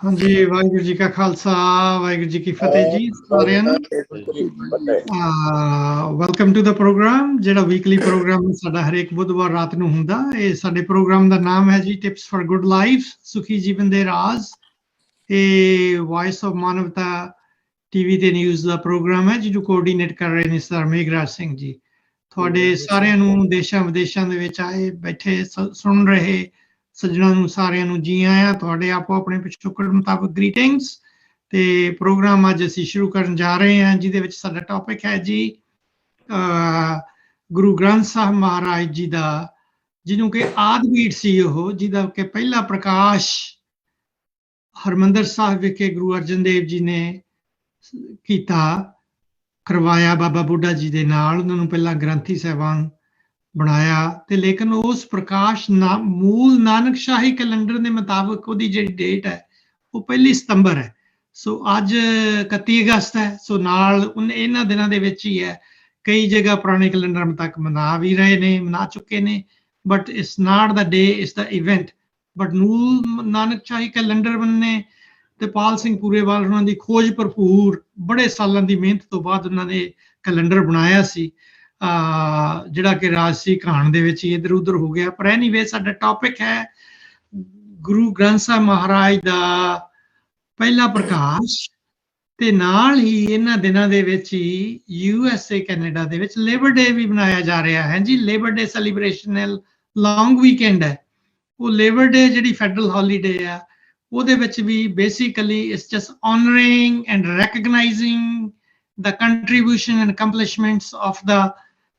हाँ जी, वाहिगुरू जी का खालसा, वाहिगुरू जी की फतेह जी साਰਿਆਂ ਨੂੰ। ਵੈਲਕਮ ਟੂ ਦਾ ਪ੍ਰੋਗਰਾਮ, ਜਿਹੜਾ ਵੀਕਲੀ ਪ੍ਰੋਗਰਾਮ ਸਾਡਾ ਹਰੇਕ ਬੁੱਧਵਾਰ ਰਾਤ ਨੂੰ ਹੁੰਦਾ। ਇਹ ਸਾਡੇ ਪ੍ਰੋਗਰਾਮ ਦਾ ਨਾਮ ਹੈ ਜੀ ਟਿਪਸ ਫॉर ਗੁੱਡ ਲਾਈਫ, ਸੁਖੀ ਜੀਵਨ ਦੇ ਰਾਜ਼। ਇਹ ਵਾਇਸ ਆਫ ਮਾਨਵਤਾ ਟੀਵੀ ਤੇ ਨਿਊਜ਼ ਦਾ ਪ੍ਰੋਗਰਾਮ ਹੈ ਜਿਹਨੂੰ ਕੋਆਰਡੀਨੇਟ ਕਰ ਰਹੇ ਨੇ ਸਰ ਮੇਘਰਾਜ ਸਿੰਘ ਜੀ। ਤੁਹਾਡੇ ਸਾਰਿਆਂ ਨੂੰ ਦੇਸ਼ਾਂ ਵਿਦੇਸ਼ਾਂ ਦੇ ਵਿੱਚ ਆਏ ਬੈਠੇ ਸੁਣ ਰਹੇ ਸੱਜਣਾਂ ਨੂੰ ਸਾਰਿਆਂ ਨੂੰ ਜੀ ਆਇਆਂ। ਤੁਹਾਡੇ ਆਪੋ ਆਪਣੇ ਪਿਛੋਕੜ ਮੁਤਾਬਕ ਗ੍ਰੀਟਿੰਗਸ। ਤੇ ਪ੍ਰੋਗਰਾਮ ਅੱਜ ਅਸੀਂ ਸ਼ੁਰੂ ਕਰਨ ਜਾ ਰਹੇ ਹਾਂ, ਜਿਹਦੇ ਵਿੱਚ ਸਾਡਾ ਟੌਪਿਕ ਹੈ ਜੀ ਗੁਰੂ ਗ੍ਰੰਥ ਸਾਹਿਬ ਮਹਾਰਾਜ ਜੀ ਦਾ, ਜਿਹਨੂੰ ਕਿ ਆਦਿ ਬੀੜ ਸੀ ਉਹ, ਜਿਹਦਾ ਕਿ ਪਹਿਲਾ ਪ੍ਰਕਾਸ਼ ਹਰਮੰਦਰ ਸਾਹਿਬ ਵਿਖੇ ਗੁਰੂ ਅਰਜਨ ਦੇਵ ਜੀ ਨੇ ਕੀਤਾ, ਕਰਵਾਇਆ ਬਾਬਾ ਬੁੱਢਾ ਜੀ ਦੇ ਨਾਲ। ਉਹਨਾਂ ਨੂੰ ਪਹਿਲਾਂ ਗ੍ਰੰਥੀ ਸਾਹਿਬਾਨ ਬਣਾਇਆ ਤੇ ਲੇਕਿਨ ਉਸ ਪ੍ਰਕਾਸ਼ ਮੂਲ ਨਾਨਕ ਸ਼ਾਹੀ ਕੈਲੰਡਰ ਦੇ ਮੁਤਾਬਕ ਉਹਦੀ ਜਿਹੜੀ ਡੇਟ ਹੈ ਉਹ 1 ਸਤੰਬਰ ਹੈ। ਸੋ ਅੱਜ 31 ਅਗਸਤ ਹੈ। ਸੋ ਨਾਲ ਇਹਨਾਂ ਦਿਨਾਂ ਦੇ ਵਿੱਚ ਹੀ ਹੈ, ਕਈ ਜਗ੍ਹਾ ਪੁਰਾਣੇ ਕੈਲੰਡਰ ਤੱਕ ਮਨਾ ਵੀ ਰਹੇ ਨੇ, ਮਨਾ ਚੁੱਕੇ ਨੇ, but it's not the day, it's the event. But ਮੂਲ ਨਾਨਕ ਸ਼ਾਹੀ ਕੈਲੰਡਰ ਬੰਨੇ ਤੇ ਪਾਲ ਸਿੰਘ ਪੂਰੇਵਾਲ ਉਹਨਾਂ ਦੀ ਖੋਜ ਭਰਪੂਰ ਬੜੇ ਸਾਲਾਂ ਦੀ ਮਿਹਨਤ ਤੋਂ ਬਾਅਦ ਉਹਨਾਂ ਨੇ ਕੈਲੰਡਰ ਬਣਾਇਆ ਸੀ, ਜਿਹੜਾ ਕਿ ਰਾਜਸੀ ਘਾਣ ਦੇ ਵਿੱਚ ਹੀ ਇੱਧਰ ਉੱਧਰ ਹੋ ਗਿਆ। ਪਰ ਐਨੀਵੇ ਸਾਡਾ ਟੌਪਿਕ ਹੈ ਗੁਰੂ ਗ੍ਰੰਥ ਸਾਹਿਬ ਮਹਾਰਾਜ ਦਾ ਪਹਿਲਾ ਪ੍ਰਕਾਸ਼। ਤੇ ਨਾਲ ਹੀ ਇਹਨਾਂ ਦਿਨਾਂ ਦੇ ਵਿੱਚ ਹੀ USA ਕੈਨੇਡਾ ਦੇ ਵਿੱਚ ਲੇਬਰ ਡੇ ਵੀ ਮਨਾਇਆ ਜਾ ਰਿਹਾ ਹੈ ਜੀ। ਲੇਬਰ ਡੇ ਸੈਲੀਬ੍ਰੇਸ਼ਨ ਹੈ, ਲੌਂਗ ਵੀਕਐਂਡ ਹੈ। ਉਹ ਲੇਬਰ ਡੇ ਜਿਹੜੀ ਫੈਡਰਲ ਹੌਲੀਡੇ ਆ, ਉਹਦੇ ਵਿੱਚ ਵੀ basically it's just honouring and recognizing the contribution and accomplishments of the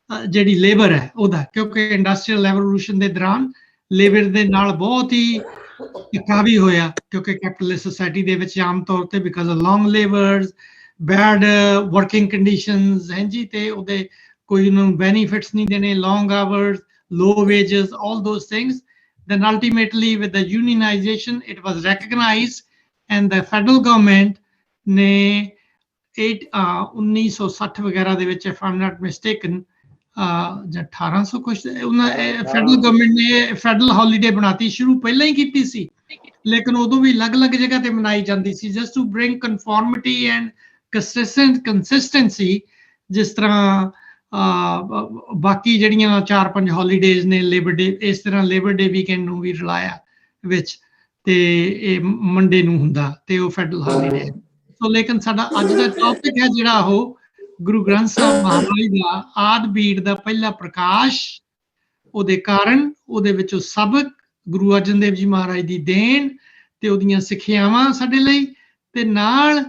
ਜਿਹੜੀ ਲੇਬਰ ਹੈ ਉਹਦਾ, ਕਿਉਂਕਿ ਇੰਡਸਟਰੀਅਲ ਰੈਵੋਲੂਸ਼ਨ ਦੇ ਦੌਰਾਨ ਲੇਬਰ ਦੇ ਨਾਲ ਬਹੁਤ ਹੀ ਧੱਕਾ ਵੀ ਹੋਇਆ, ਕਿਉਂਕਿ ਕੈਪੀਟਲਿਸਟ ਸੋਸਾਇਟੀ ਦੇ ਵਿੱਚ ਆਮ ਤੌਰ ਤੇ because of long labours, bad working conditions ਹੈ ਜੀ, ਤੇ ਉਹਦੇ ਕੋਈ ਉਹਨਾਂ ਨੂੰ ਬੈਨੀਫਿਟਸ ਨਹੀਂ ਦੇਣੇ, ਲੌਂਗ hours, low wages, all those things. Then ultimately with the unionization it was recognized and the federal government ਨੇ 1960 ਵਗੈਰਾ ਦੇ ਵਿੱਚ, if I'm not mistaken, ਜਾਂ 1800 ਕੁਛ, ਉਹਨਾਂ ਫੈਡਰਲ ਗਵਰਨਮੈਂਟ ਨੇ ਫੈਡਰਲ ਹੌਲੀਡੇ ਬਣਾਤੀ। ਸ਼ੁਰੂ ਪਹਿਲਾਂ ਹੀ ਕੀਤੀ ਸੀ, ਲੇਕਿਨ ਉਦੋਂ ਵੀ ਅਲੱਗ-ਅਲੱਗ ਜਗ੍ਹਾ ਤੇ ਮਨਾਈ ਜਾਂਦੀ ਸੀ, just to bring conformity and consistency. ਜਿਸ ਤਰ੍ਹਾਂ ਬਾਕੀ ਜਿਹੜੀਆਂ 4-5 ਹੌਲੀਡੇਜ਼ ਨੇ ਲੇਬਰ ਡੇ, ਇਸ ਤਰ੍ਹਾਂ ਲੇਬਰ ਡੇ ਵੀਕਐਂਡ ਨੂੰ ਵੀ ਰਲਾਇਆ ਵਿੱਚ, ਤੇ ਇਹ ਮੰਡੇ ਨੂੰ ਹੁੰਦਾ ਤੇ ਉਹ ਫੈਡਰਲ ਹੌਲੀਡੇ। ਸੋ ਲੇਕਿਨ ਸਾਡਾ ਅੱਜ ਦਾ ਟੌਪਿਕ ਹੈ ਜਿਹੜਾ ਉਹ ਗੁਰੂ ਗ੍ਰੰਥ ਸਾਹਿਬ ਮਹਾਰਾਜ ਦਾ ਆਦਿ ਬੀੜ ਦਾ ਪਹਿਲਾ ਪ੍ਰਕਾਸ਼, ਉਹਦੇ ਕਾਰਨ, ਉਹਦੇ ਵਿੱਚੋਂ ਸਬਕ, ਗੁਰੂ ਅਰਜਨ ਦੇਵ ਜੀ ਮਹਾਰਾਜ ਦੀ ਦੇਣ ਤੇ ਉਹਦੀਆਂ ਸਿੱਖਿਆਵਾਂ ਸਾਡੇ ਲਈ, ਤੇ ਨਾਲ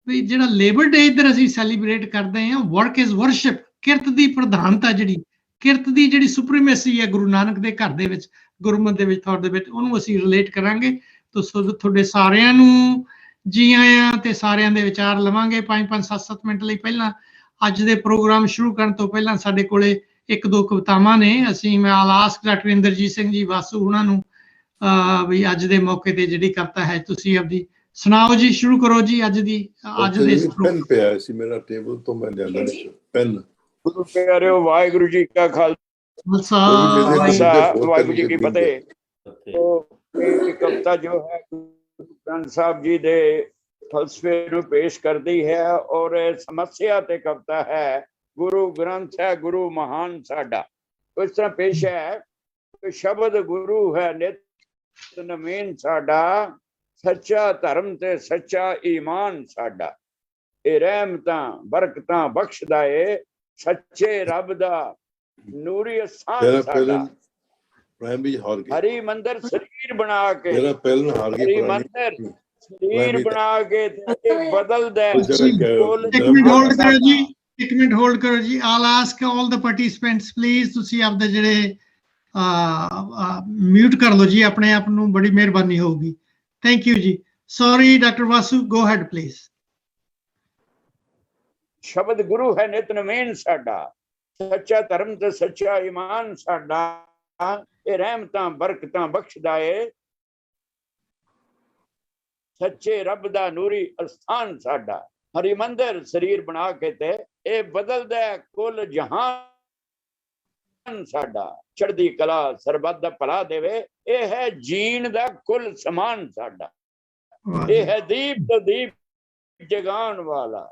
ਵੀ ਜਿਹੜਾ ਲੇਬਰ ਡੇ ਇੱਧਰ ਅਸੀਂ ਸੈਲੀਬ੍ਰੇਟ ਕਰਦੇ ਹਾਂ, ਵਰਕ ਇਜ਼ ਵਰਸ਼ਿਪ, ਕਿਰਤ ਦੀ ਪ੍ਰਧਾਨਤਾ, ਜਿਹੜੀ ਕਿਰਤ ਦੀ ਜਿਹੜੀ ਸੁਪਰੀਮੇਸੀ ਹੈ ਗੁਰੂ ਨਾਨਕ ਦੇ ਘਰ ਦੇ ਵਿੱਚ, ਗੁਰਮਤਿ ਦੇ ਵਿੱਚ, ਥੋੜੇ ਦੇ ਵਿੱਚ, ਉਹਨੂੰ ਅਸੀਂ ਰਿਲੇਟ ਕਰਾਂਗੇ। ਤਾਂ ਤੁਹਾਡੇ ਸਾਰਿਆਂ ਨੂੰ ਜੀ ਆਇਆਂ ਤੇ ਸਾਰਿਆਂ ਦੇ ਵਿਚਾਰ ਲਵਾਂਗੇ 5-5 7-7 ਮਿੰਟ ਲਈ। ਪਹਿਲਾਂ ਅੱਜ ਦੇ ਪ੍ਰੋਗਰਾਮ ਸ਼ੁਰੂ ਕਰਨ ਤੋਂ ਪਹਿਲਾਂ ਸਾਡੇ ਕੋਲੇ 1-2 ਕਵਿਤਾਵਾਂ ਨੇ। ਅਸੀਂ ਮੈਂ ਆਸਕ ਡਾਕਟਰ ਇੰਦਰਜੀਤ ਸਿੰਘ ਜੀ ਵਾਸੂ ਉਹਨਾਂ ਨੂੰ ਵੀ ਅੱਜ ਦੇ ਮੌਕੇ ਤੇ ਜਿਹੜੀ ਕਵਿਤਾ ਹੈ ਤੁਸੀਂ ਆਪਦੀ ਸੁਣਾਓ ਜੀ, ਸ਼ੁਰੂ ਕਰੋ ਜੀ। ਅੱਜ ਦੀ ਦੇ ਪੈਨ ਪਿਆ ਸੀ ਮੇਰਾ ਟੇਬਲ ਤੋਂ, ਮੈਂ ਲਿਆਂਦਾ ਪੈਨ। ਗੁਰੂ ਪਿਆਰਿਓ, ਵਾਹਿਗੁਰੂ ਜੀ ਕਾ ਖਾਲਸਾ, ਵਾਹਿਗੁਰੂ ਜੀ ਕੀ ਫਤਿਹ। ਇਹ ਕਵਿਤਾ ਜੋ ਹੈ ਗ੍ਰੰਥ ਸਾਹਿਬ ਜੀ ਦੇ ਫਲਸਫੇ ਨੂੰ ਪੇਸ਼ ਕਰਦੀ ਹੈ, ਔਰ ਸਮੱਸਿਆ ਤੇ ਕਵਿਤਾ ਹੈ। ਗੁਰੂ ਗ੍ਰੰਥ ਹੈ ਗੁਰੂ ਮਹਾਨ ਸਾਡਾ। ਇਸ ਤਰ੍ਹਾਂ ਪੇਸ਼ ਹੈ ਕਿ ਸ਼ਬਦ ਗੁਰੂ ਹੈ ਨਿਤ ਨਵੀਨ ਸਾਡਾ, ਸੱਚਾ ਧਰਮ ਤੇ ਸੱਚਾ ਈਮਾਨ ਸਾਡਾ। ਇਹ ਰਹਿਮਤਾਂ ਬਰਕਤਾਂ ਬਖਸ਼ਦਾ ਏ, ਸੱਚੇ ਰੱਬ ਦਾ ਨੂਰੀ ਅਸਥਾਨ ਸਾਡਾ। ਹਰੀ ਮੰਦਰ ਸਰੀਰ ਬਣਾ ਕੇ, ਹਰੀ ਮੰਦਰ ਸਰੀਰ ਬਣਾ ਕੇ ਬਦਲਦਾ। ਇੱਕ ਮਿੰਟ ਹੋਲਡ ਕਰੋ ਜੀ। I'll ask all the participants please, ਤੁਸੀਂ ਆਪਦੇ ਜਿਹੜੇ ਮਿਊਟ ਕਰ ਲਓ ਜੀ ਆਪਣੇ ਆਪ ਨੂੰ, ਬੜੀ ਮਿਹਰਬਾਨੀ ਹੋਊਗੀ। ਥੈਂਕ ਯੂ ਜੀ। Sorry doctor Vasu, go ahead please. ਸ਼ਬਦ ਗੁਰੂ ਹੈ ਨਿਤ ਨਵੀਨ ਸਾਡਾ, ਸੱਚਾ ਧਰਮ ਤੇ ਸੱਚਾ ਈਮਾਨ ਸਾਡਾ। ਇਹ ਰਹਿਮਤਾਂ ਬਰਕਤਾਂ ਬਖਸ਼ਦਾ ਏ, ਸੱਚੇ ਰੱਬ ਦਾ ਨੂਰੀ ਅਸਥਾਨ ਸਾਡਾ। ਹਰੀ ਮੰਦਰ ਸਰੀਰ ਬਣਾ ਕੇ ਤੇ ਇਹ ਬਦਲਦਾ ਕੁੱਲ ਜਹਾਨ ਸਾਡਾ। ਚੜ੍ਹਦੀ ਕਲਾ ਸਰਬੱਤ ਦਾ ਭਲਾ ਦੇਵੇ, ਇਹ ਹੈ ਜੀਣ ਦਾ ਕੁੱਲ ਸਮਾਨ ਸਾਡਾ। ਵਾਹ ਇਹ ਜੀ। ਹੈ ਦੀਪ ਤੋਂ ਦੀਪ ਜਗਾਉਣ ਵਾਲਾ,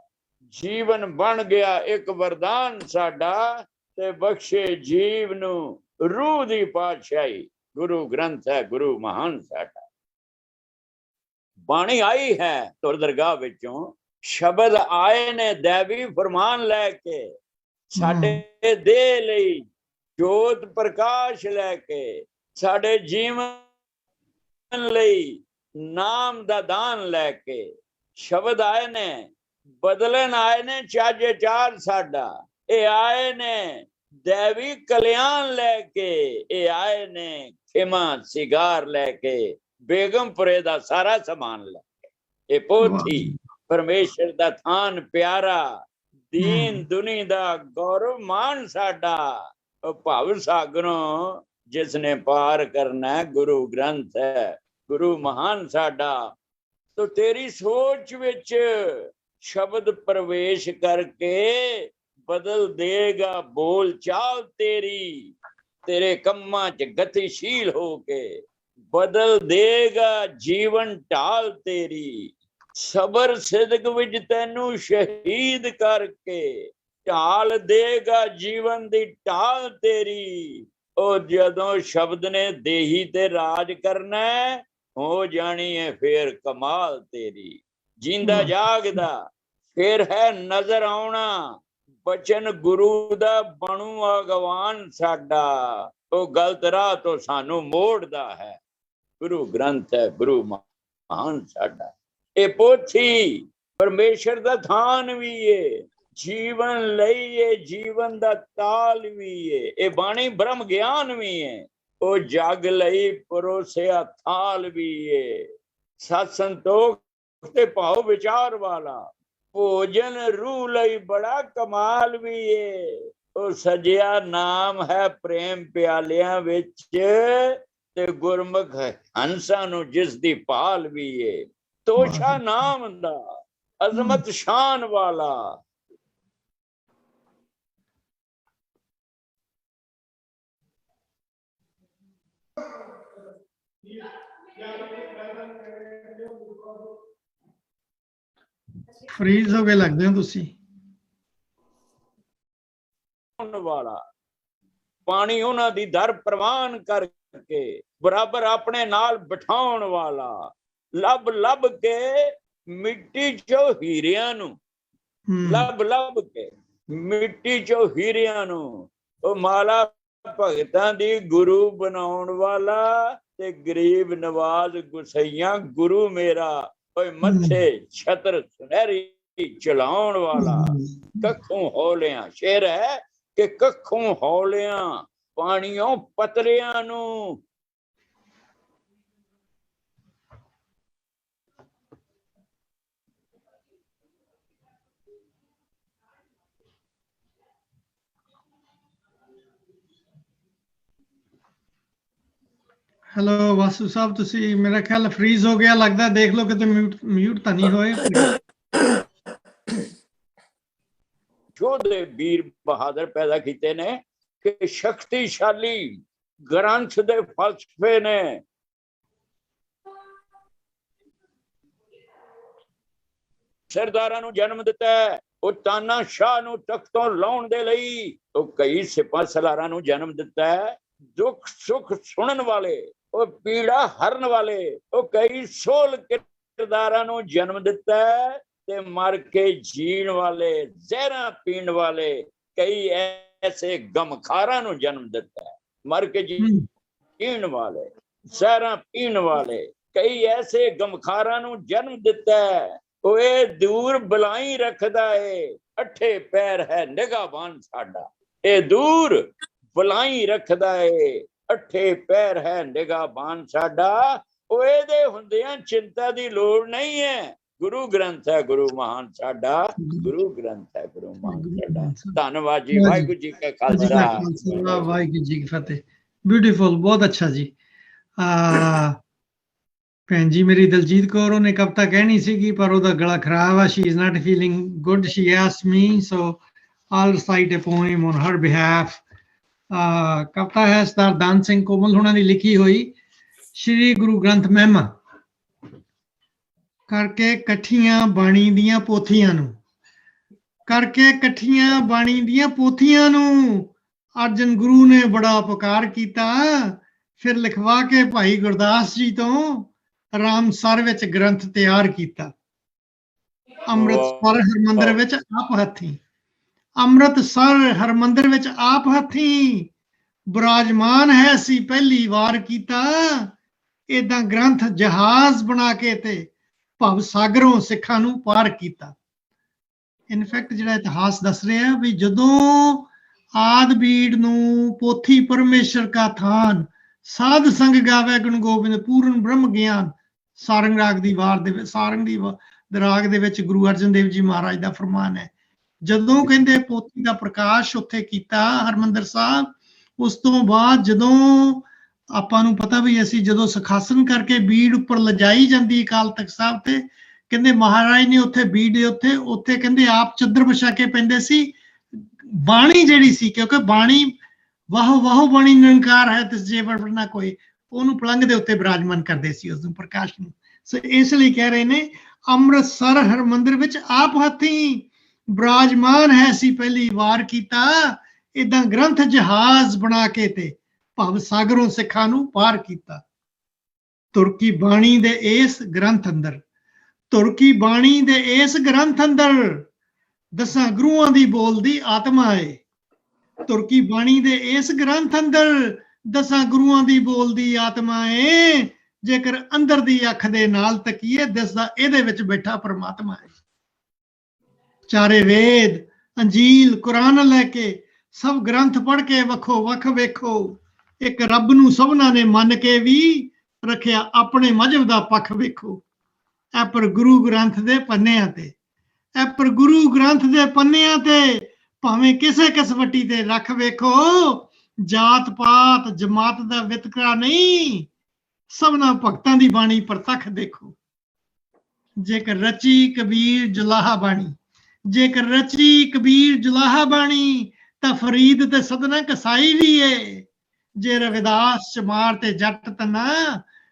ਜੀਵਨ ਬਣ ਗਿਆ ਇੱਕ ਵਰਦਾਨ ਸਾਡਾ, ਤੇ ਬਖਸ਼ੇ ਜੀਵ ਨੂੰ ਰੂਹ ਦੀ ਪਾਤਸ਼ਾਹੀ। ਗੁਰੂ ਗ੍ਰੰਥ ਹੈ ਗੁਰੂ ਮਹਾਨ ਸਾਡਾ। ਬਾਣੀ ਆਈ ਹੈ ਤੁਰ ਦਰਗਾਹ ਵਿੱਚੋਂ, ਸ਼ਬਦ ਆਏ ਨੇ ਦੇਵੀ ਫਰਮਾਨ ਲੈ ਕੇ, ਸਾਡੇ ਦੇਹ ਲਈ ਜੋਤ ਪ੍ਰਕਾਸ਼ ਲੈ ਕੇ, ਸਾਡੇ ਜੀਵਨ ਲਈ ਨਾਮ ਦਾ ਦਾਨ ਲੈ ਕੇ। ਸ਼ਬਦ ਆਏ ਨੇ, ਬਦਲਣ ਆਏ ਨੇ ਚਾਜੇ ਚਾਰ ਸਾਡਾ। ਇਹ ਆਏ ਨੇ ਦੇਵੀ ਕਲਿਆਣ ਲੈ ਕੇ, ਇਹ ਆਏ ਨੇ ਖਿਮਾ ਸਿਗਾਰ ਲੈ ਕੇ, ਬੇਗਮਪੁਰੇ ਦਾ ਸਾਰਾ ਸਮਾਨ ਲੈ ਕੇ। ਇਹ ਪੋਥੀ ਪਰਮੇਸ਼ਰ ਦਾ ਥਾਨ ਪਿਆਰਾ, ਦੀਨ ਦੁਨੀ ਦਾ ਗੌਰਵ ਮਾਨ ਸਾਡਾ। ਉਹ ਭਵ ਸਾਗਰੋਂ ਜਿਸ ਨੇ ਪਾਰ ਕਰਨਾ, ਗੁਰੂ ਗ੍ਰੰਥ ਹੈ ਗੁਰੂ ਮਹਾਨ ਸਾਡਾ। ਤੋ ਤੇਰੀ ਸੋਚ ਵਿੱਚ ਸ਼ਬਦ ਪ੍ਰਵੇਸ਼ ਕਰਕੇ ਬਦਲ ਦੇਗਾ ਬੋਲ ਚਾਲ ਤੇਰੀ, ਤੇਰੇ ਕੰਮਾਂ 'ਚ ਗਤੀਸ਼ੀਲ ਹੋ ਕੇ ਬਦਲ ਦੇਗਾ ਜੀਵਨ ਢਾਲ ਤੇਰੀ। ਸਬਰ ਸਿਦਕ ਵਿੱਚ ਤੈਨੂੰ ਸ਼ਹੀਦ ਕਰਕੇ ਢਾਲ ਦੇਗਾ ਜੀਵਨ ਦੀ ਢਾਲ ਤੇਰੀ। ਉਹ ਜਦੋਂ ਸ਼ਬਦ ਨੇ ਦੇਹੀ ਤੇ ਰਾਜ ਕਰਨਾ, ਹੋ ਜਾਣੀ ਹੈ ਫੇਰ ਕਮਾਲ ਤੇਰੀ। ਜਿੰਦਾ ਜਾਗਦਾ ਫੇਰ ਹੈ ਨਜ਼ਰ ਆਉਣਾ, ਬਚਨ ਗੁਰੂ ਦਾ ਬਣੂ ਅਗਵਾਨ ਸਾਡਾ। ਉਹ ਗਲਤ ਰਾਹ ਤੋਂ ਸਾਨੂੰ ਮੋੜਦਾ ਹੈ, ਗੁਰੂ ਗ੍ਰੰਥ ਹੈ ਗੁਰੂ ਮਹਾਨ ਸਾਡਾ। ਇਹ ਪੋਥੀ ਪਰਮੇਸ਼ਰ ਦਾ ਥਾਨ ਵੀ ਏ, ਜੀਵਨ ਲਈ ਇਹ ਜੀਵਨ ਦਾ ਤਾਲ ਵੀ ਏ। ਇਹ ਬਾਣੀ ਬ੍ਰਹਮ ਗਿਆਨ ਵੀ ਏ, ਉਹ ਜਗ ਲਈ ਪਰੋਸਿਆ ਥਾਲ ਵੀ ਏ। ਸਤ ਸੰਤੋਖ ਤੇ ਭਾਵ ਵਿਚਾਰ ਵਾਲਾ, ਭੋਜਨ ਰੂਹ ਲਈ ਬੜਾ ਕਮਾਲ ਵੀ ਏ। ਉਹ ਸਜਿਆ ਨਾਮ ਹੈ ਪ੍ਰੇਮ ਪਿਆਲਿਆਂ ਵਿੱਚ, ਤੇ ਗੁਰਮੁਖ ਹੰਸਾਂ ਨੂੰ ਜਿਸ ਦੀ ਭਾਲ ਵੀ ਏ। ਤੋਸ਼ਾ ਨਾਮ ਦਾ ਅਜ਼ਮਤ ਸ਼ਾਨ ਵਾਲਾ, ਫਰੀਜ਼ ਹੋ ਗਏ ਲੱਗਦੇ ਹੋ ਤੁਸੀਂ। ਵਾਲਾ ਪਾਣੀ ਉਹਨਾਂ ਦੀ ਦਰ ਪ੍ਰਵਾਨ ਕਰਕੇ ਬਰਾਬਰ ਆਪਣੇ ਨਾਲ ਬਿਠਾਉਣ ਵਾਲਾ, ਲੱਭ ਲੱਭ ਕੇ ਮਿੱਟੀ ਚੋਂ ਹੀਰਿਆਂ ਨੂੰ, ਲੱਭ ਲੱਭ ਕੇ ਮਿੱਟੀ ਚੋਂ ਹੀਰਿਆਂ ਨੂੰ, ਉਹ ਮਾਲਾ ਭਗਤਾਂ ਦੀ ਗੁਰੂ ਬਣਾਉਣ ਵਾਲਾ, ਤੇ ਗਰੀਬ ਨਵਾਜ਼ ਗੁਸਈਆਂ ਗੁਰੂ ਮੇਰਾ। ਓਏ ਮੱਥੇ ਛਤਰ ਸੁਨਹਿਰੀ ਚਲਾਉਣ ਵਾਲਾ, ਕੱਖੋਂ ਹੌਲਿਆਂ ਸ਼ੇਰ ਹੈ ਕਿ ਕੱਖੋਂ ਹੌਲਿਆਂ ਪਾਣੀਓਂ ਪਤਲਿਆਂ ਨੂੰ। ਹੈਲੋ ਵਾਸੂ ਸਾਹਿਬ, ਤੁਸੀਂ ਮੇਰਾ ਖਿਆਲ ਫਰੀਜ਼ ਹੋ ਗਿਆ ਲੱਗਦਾ, ਦੇਖ ਲਓ ਕਿਤੇ ਮਿਊਟ ਤਾਂ ਨਹੀਂ ਹੋਏ। ਯੋਧੇ ਵੀਰ ਬਹਾਦਰ ਪੈਦਾ ਕੀਤੇ ਨੇ ਕਿ ਸ਼ਕਤੀਸ਼ਾਲੀ ਗ੍ਰੰਥ ਦੇ ਫਲਸਫੇ ਨੇ। ਸਰਦਾਰਾਂ ਨੂੰ ਜਨਮ ਦਿੱਤਾ ਹੈ, ਉਹ ਤਾਨਾ ਸ਼ਾਹ ਨੂੰ ਤਖਤੋਂ ਲਾਉਣ ਦੇ ਲਈ। ਉਹ ਕਈ ਸਿਪਾਹ ਸਲਾਰਾਂ ਨੂੰ ਜਨਮ ਦਿੱਤਾ ਹੈ, ਦੁੱਖ ਸੁੱਖ ਸੁਣਨ ਵਾਲੇ, ਉਹ ਪੀੜਾ ਹਰਨ ਵਾਲੇ। ਉਹ ਕਈ ਸੋਲ ਕਿਰਦਾਰਾਂ ਨੂੰ ਜਨਮ ਦਿੱਤਾ ਹੈ, ਤੇ ਮਰ ਕੇ ਜੀਣ ਵਾਲੇ, ਜ਼ਹਿਰਾਂ ਪੀਣ ਵਾਲੇ। ਕਈ ਐਸੇ ਗਮਖਾਰਾਂ ਨੂੰ ਜਨਮ ਦਿੱਤਾ ਹੈ, ਮਰ ਕੇ ਜੀਣ ਵਾਲੇ, ਜ਼ਹਿਰਾਂ ਪੀਣ ਵਾਲੇ। ਕਈ ਐਸੇ ਗਮਖਾਰਾਂ ਨੂੰ ਜਨਮ ਦਿੱਤਾ ਹੈ, ਉਹ ਇਹ ਦੂਰ ਬਲਾਈ ਰੱਖਦਾ ਏ। ਅੱਠੇ ਪੈਰ ਹੈ ਨਿਗਾਹਬਾਨ ਸਾਡਾ, ਇਹ ਦੂਰ ਬਲਾਈ ਰੱਖਦਾ ਏ। ਅੱਠੇ ਪੈਰ ਹੈ ਨਿਗਾਹਬਾਨ ਸਾਡਾ, ਉਹ ਇਹਦੇ ਹੁੰਦਿਆਂ ਚਿੰਤਾ ਦੀ ਲੋੜ ਨਹੀਂ ਹੈ। ਗੁਰੂ ਗ੍ਰੰਥ ਹੈ ਗੁਰੂ ਮਹਾਨ ਸਾਡਾ, ਗੁਰੂ ਗ੍ਰੰਥ ਹੈ ਗੁਰੂ ਮਹਾਨ ਸਾਡਾ। ਧੰਨਵਾਦ ਜੀ, ਵਾਹਿਗੁਰੂ ਜੀ ਕਾ ਖਾਲਸਾ, ਵਾਹਿਗੁਰੂ ਜੀ ਕੀ ਫਤਿਹ। ਬਿਊਟੀਫੁਲ, ਬਹੁਤ ਅੱਛਾ ਜੀ। ਭੈਣ ਜੀ ਮੇਰੀ ਦਲਜੀਤ ਕੌਰ, ਉਹਨੇ ਕਵਿਤਾ ਕਹਿਣੀ ਸੀਗੀ ਪਰ ਉਹਦਾ ਗਲਾ ਖਰਾਬ ਆ। She is not feeling good, she asked me, so I'll recite a poem on her behalf. ਕਵਿਤਾ ਹੈ ਸਰਦਾਰ ਦਾਨ ਸਿੰਘ ਕੋਮਲ ਹੋਣਾ ਦੀ ਲਿਖੀ ਹੋਈ, ਸ਼੍ਰੀ ਗੁਰੂ ਗ੍ਰੰਥ ਮਹਿਮਾ। करके कठियां बाणी दियां पोथियां नूं, करके कठियां बाणी दियां पोथियां नूं अर्जन गुरु ने बड़ा उपकार किया। फिर लिखवा के भाई गुरदास जी तो रामसर विच ग्रंथ तैयार किया। अमृतसर हरमंदिर विच आप हथी, अमृतसर हरमंदिर विच आप हथी विराजमान है सी पहली वार कीता। इदां ग्रंथ जहाज बना के ते भव सागरों सिखां नूं पार कीता। इनफैक्ट जिहड़ा इतिहास दस रहा भी जदों आद बीड़ नूं पोथी परमेश्वर का थान साध संग गावे गुण गोबिंद पूर्ण ब्रह्म ज्ञान सारंग राग दी वार दे सारंग दी राग दे विच गुरु अर्जन देव जी महाराज दा फरमान है। जदों कहंदे पोथी दा प्रकाश उत्थे कीता हरमंदिर साहब, उस तो बाद जदों ਆਪਾਂ ਨੂੰ पता भी ਅਸੀਂ ਜਦੋਂ सिखासन करके बीड़ ਉੱਪਰ ਲਜਾਈ ਜਾਂਦੀ ਅਕਾਲ ਤਖਤ ਸਾਹਿਬ ਤੇ ਕਹਿੰਦੇ ਮਹਾਰਾਜ ਨੇ ਉੱਥੇ बीड़ ਦੇ ਉੱਥੇ ਕਹਿੰਦੇ ਆਪ ਚੱਦਰ ਵਿਛਾ ਕੇ ਪੈਂਦੇ ਸੀ। ਬਾਣੀ ਜਿਹੜੀ ਸੀ ਕਿਉਂਕਿ ਬਾਣੀ ਵਾਹੋ ਵਾਹੋ ਬਾਣੀ ਨਿਰੰਕਾਰ ਹੈ ਤਿਸ ਜੇ ਵਰਨਾ ਕੋਈ, ਉਹਨੂੰ ਪਲੰਗ ਦੇ ਉੱਤੇ ਬਿਰਾਜਮਾਨ ਕਰਦੇ ਸੀ ਉਸ ਨੂੰ ਪ੍ਰਕਾਸ਼ ਨੂੰ। ਸੋ ਇਸ ਲਈ ਕਹਿ ਰਹੇ ਨੇ ਅੰਮ੍ਰਿਤਸਰ ਹਰਮੰਦਿਰ ਵਿੱਚ ਆਪ ਹੱਥੀ ਬਿਰਾਜਮਾਨ ਹੈ ਸੀ ਪਹਿਲੀ ਵਾਰ ਕੀਤਾ। ਇਦਾਂ ਗ੍ਰੰਥ ਜਹਾਜ਼ ਬਣਾ ਕੇ ਤੇ ਭਵ ਸਾਗਰੋਂ ਸਿੱਖਾਂ ਨੂੰ ਪਾਰ ਕੀਤਾ। ਤੁਰਕੀ ਬਾਣੀ ਦੇ ਇਸ ਗ੍ਰੰਥ ਅੰਦਰ, ਤੁਰਕੀ ਬਾਣੀ ਦੇ ਇਸ ਗ੍ਰੰਥ ਅੰਦਰ ਦਸਾਂ ਗੁਰੂਆਂ ਦੀ ਬੋਲਦੀ ਆਤਮਾ ਏ। ਤੁਰਕੀ ਬਾਣੀ ਦੇ ਇਸ ਗ੍ਰੰਥ ਅੰਦਰ ਦਸਾਂ ਗੁਰੂਆਂ ਦੀ ਬੋਲਦੀ ਆਤਮਾ ਏ। ਜੇਕਰ ਅੰਦਰ ਦੀ ਅੱਖ ਦੇ ਨਾਲ ਤਕੀਏ ਦਿਸਦਾ ਇਹਦੇ ਵਿੱਚ ਬੈਠਾ ਪਰਮਾਤਮਾ ਹੈ। ਚਾਰੇ ਵੇਦ ਅੰਜੀਲ ਕੁਰਾਨ ਲੈ ਕੇ ਸਭ ਗ੍ਰੰਥ ਪੜ੍ਹ ਕੇ ਵੱਖੋ ਵੱਖ ਵੇਖੋ, ਇੱਕ ਰੱਬ ਨੂੰ ਸਭਨਾਂ ਨੇ ਮੰਨ ਕੇ ਵੀ ਰੱਖਿਆ, ਆਪਣੇ ਮਜ਼ਹਬ ਦਾ ਪੱਖ ਵੇਖੋ। ਇਹ ਪਰ ਗੁਰੂ ਗ੍ਰੰਥ ਦੇ ਪੰਨਿਆਂ ਤੇ, ਇਹ ਪਰ ਗੁਰੂ ਗ੍ਰੰਥ ਦੇ ਪੰਨਿਆਂ ਤੇ ਭਾਵੇਂ ਕਿਸੇ ਕਸਵੱਟੀ ਤੇ ਰੱਖ ਵੇਖੋ। ਜਾਤ ਪਾਤ ਜਮਾਤ ਦਾ ਵਿਤਕਰਾ ਨਹੀਂ, ਸਭਨਾਂ ਭਗਤਾਂ ਦੀ ਬਾਣੀ ਪ੍ਰਤੱਖ ਦੇਖੋ। ਜੇਕਰ ਰਚੀ ਕਬੀਰ ਜੁਲਾਹਾ ਬਾਣੀ, ਜੇਕਰ ਰਚੀ ਕਬੀਰ ਜੁਲਾਹਾ ਬਾਣੀ ਤਾਂ ਫਰੀਦ ਤੇ ਸਦਨਾ ਕਸਾਈ ਵੀ ਏ। ਜੇ ਰਵਿਦਾਸ ਚਮਾਰ ਤੇ ਜੱਟ ਤਨਾ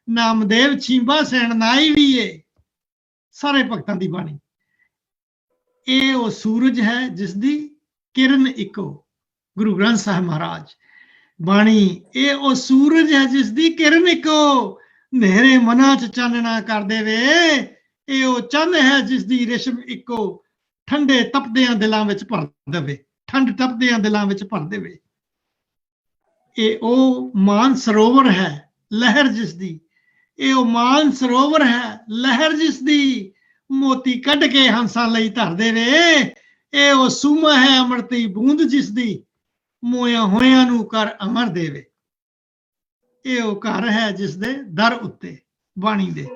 ਨਾਮਦੇਵ ਛੀਂਬਾ ਸੈਣਨਾਈ ਵੀ ਏ। ਸਾਰੇ ਭਗਤਾਂ ਦੀ ਬਾਣੀ। ਇਹ ਉਹ ਸੂਰਜ ਹੈ ਜਿਸ ਦੀ ਕਿਰਨ ਇੱਕੋ, ਗੁਰੂ ਗ੍ਰੰਥ ਸਾਹਿਬ ਮਹਾਰਾਜ ਬਾਣੀ। ਇਹ ਉਹ ਸੂਰਜ ਹੈ ਜਿਸ ਦੀ ਕਿਰਨ ਇੱਕੋ, ਨੇਰੇ ਮਨਾਂ ਚ ਚਾਨਣਾ ਕਰ ਦੇਵੇ। ਇਹ ਉਹ ਚੰਨ ਹੈ ਜਿਸ ਦੀ ਰੇਸ਼ਮ ਇੱਕੋ, ਠੰਡੇ ਤਪਦਿਆਂ ਦਿਲਾਂ ਵਿੱਚ ਭਰ ਦੇਵੇ, ਠੰਡ ਤਪਦਿਆਂ ਦਿਲਾਂ ਵਿੱਚ ਭਰ ਦੇਵੇ। ਇਹ ਉਹ ਮਾਨ ਸਰੋਵਰ ਹੈ ਲਹਿਰ ਜਿਸ ਦੀ, ਇਹ ਉਹ ਮਾਨ ਸਰੋਵਰ ਹੈ ਲਹਿਰ ਜਿਸ ਦੀ, ਮੋਤੀ ਕੱਢ ਕੇ ਹੰਸਾਂ ਲਈ ਧਰ ਦੇਵੇ। ਇਹ ਉਹ ਸੂਮਾ ਹੈ ਅੰਮ੍ਰਿਤੀ ਬੂੰਦ ਜਿਸ ਦੀ, ਮੋਇਆ ਹੋਇਆਂ ਨੂੰ ਕਰ ਅਮਰ ਦੇਵੇ। ਇਹ ਉਹ ਘਰ ਹੈ ਜਿਸ ਦੇ ਦਰ ਉੱਤੇ ਬਾਣੀ ਦੇ,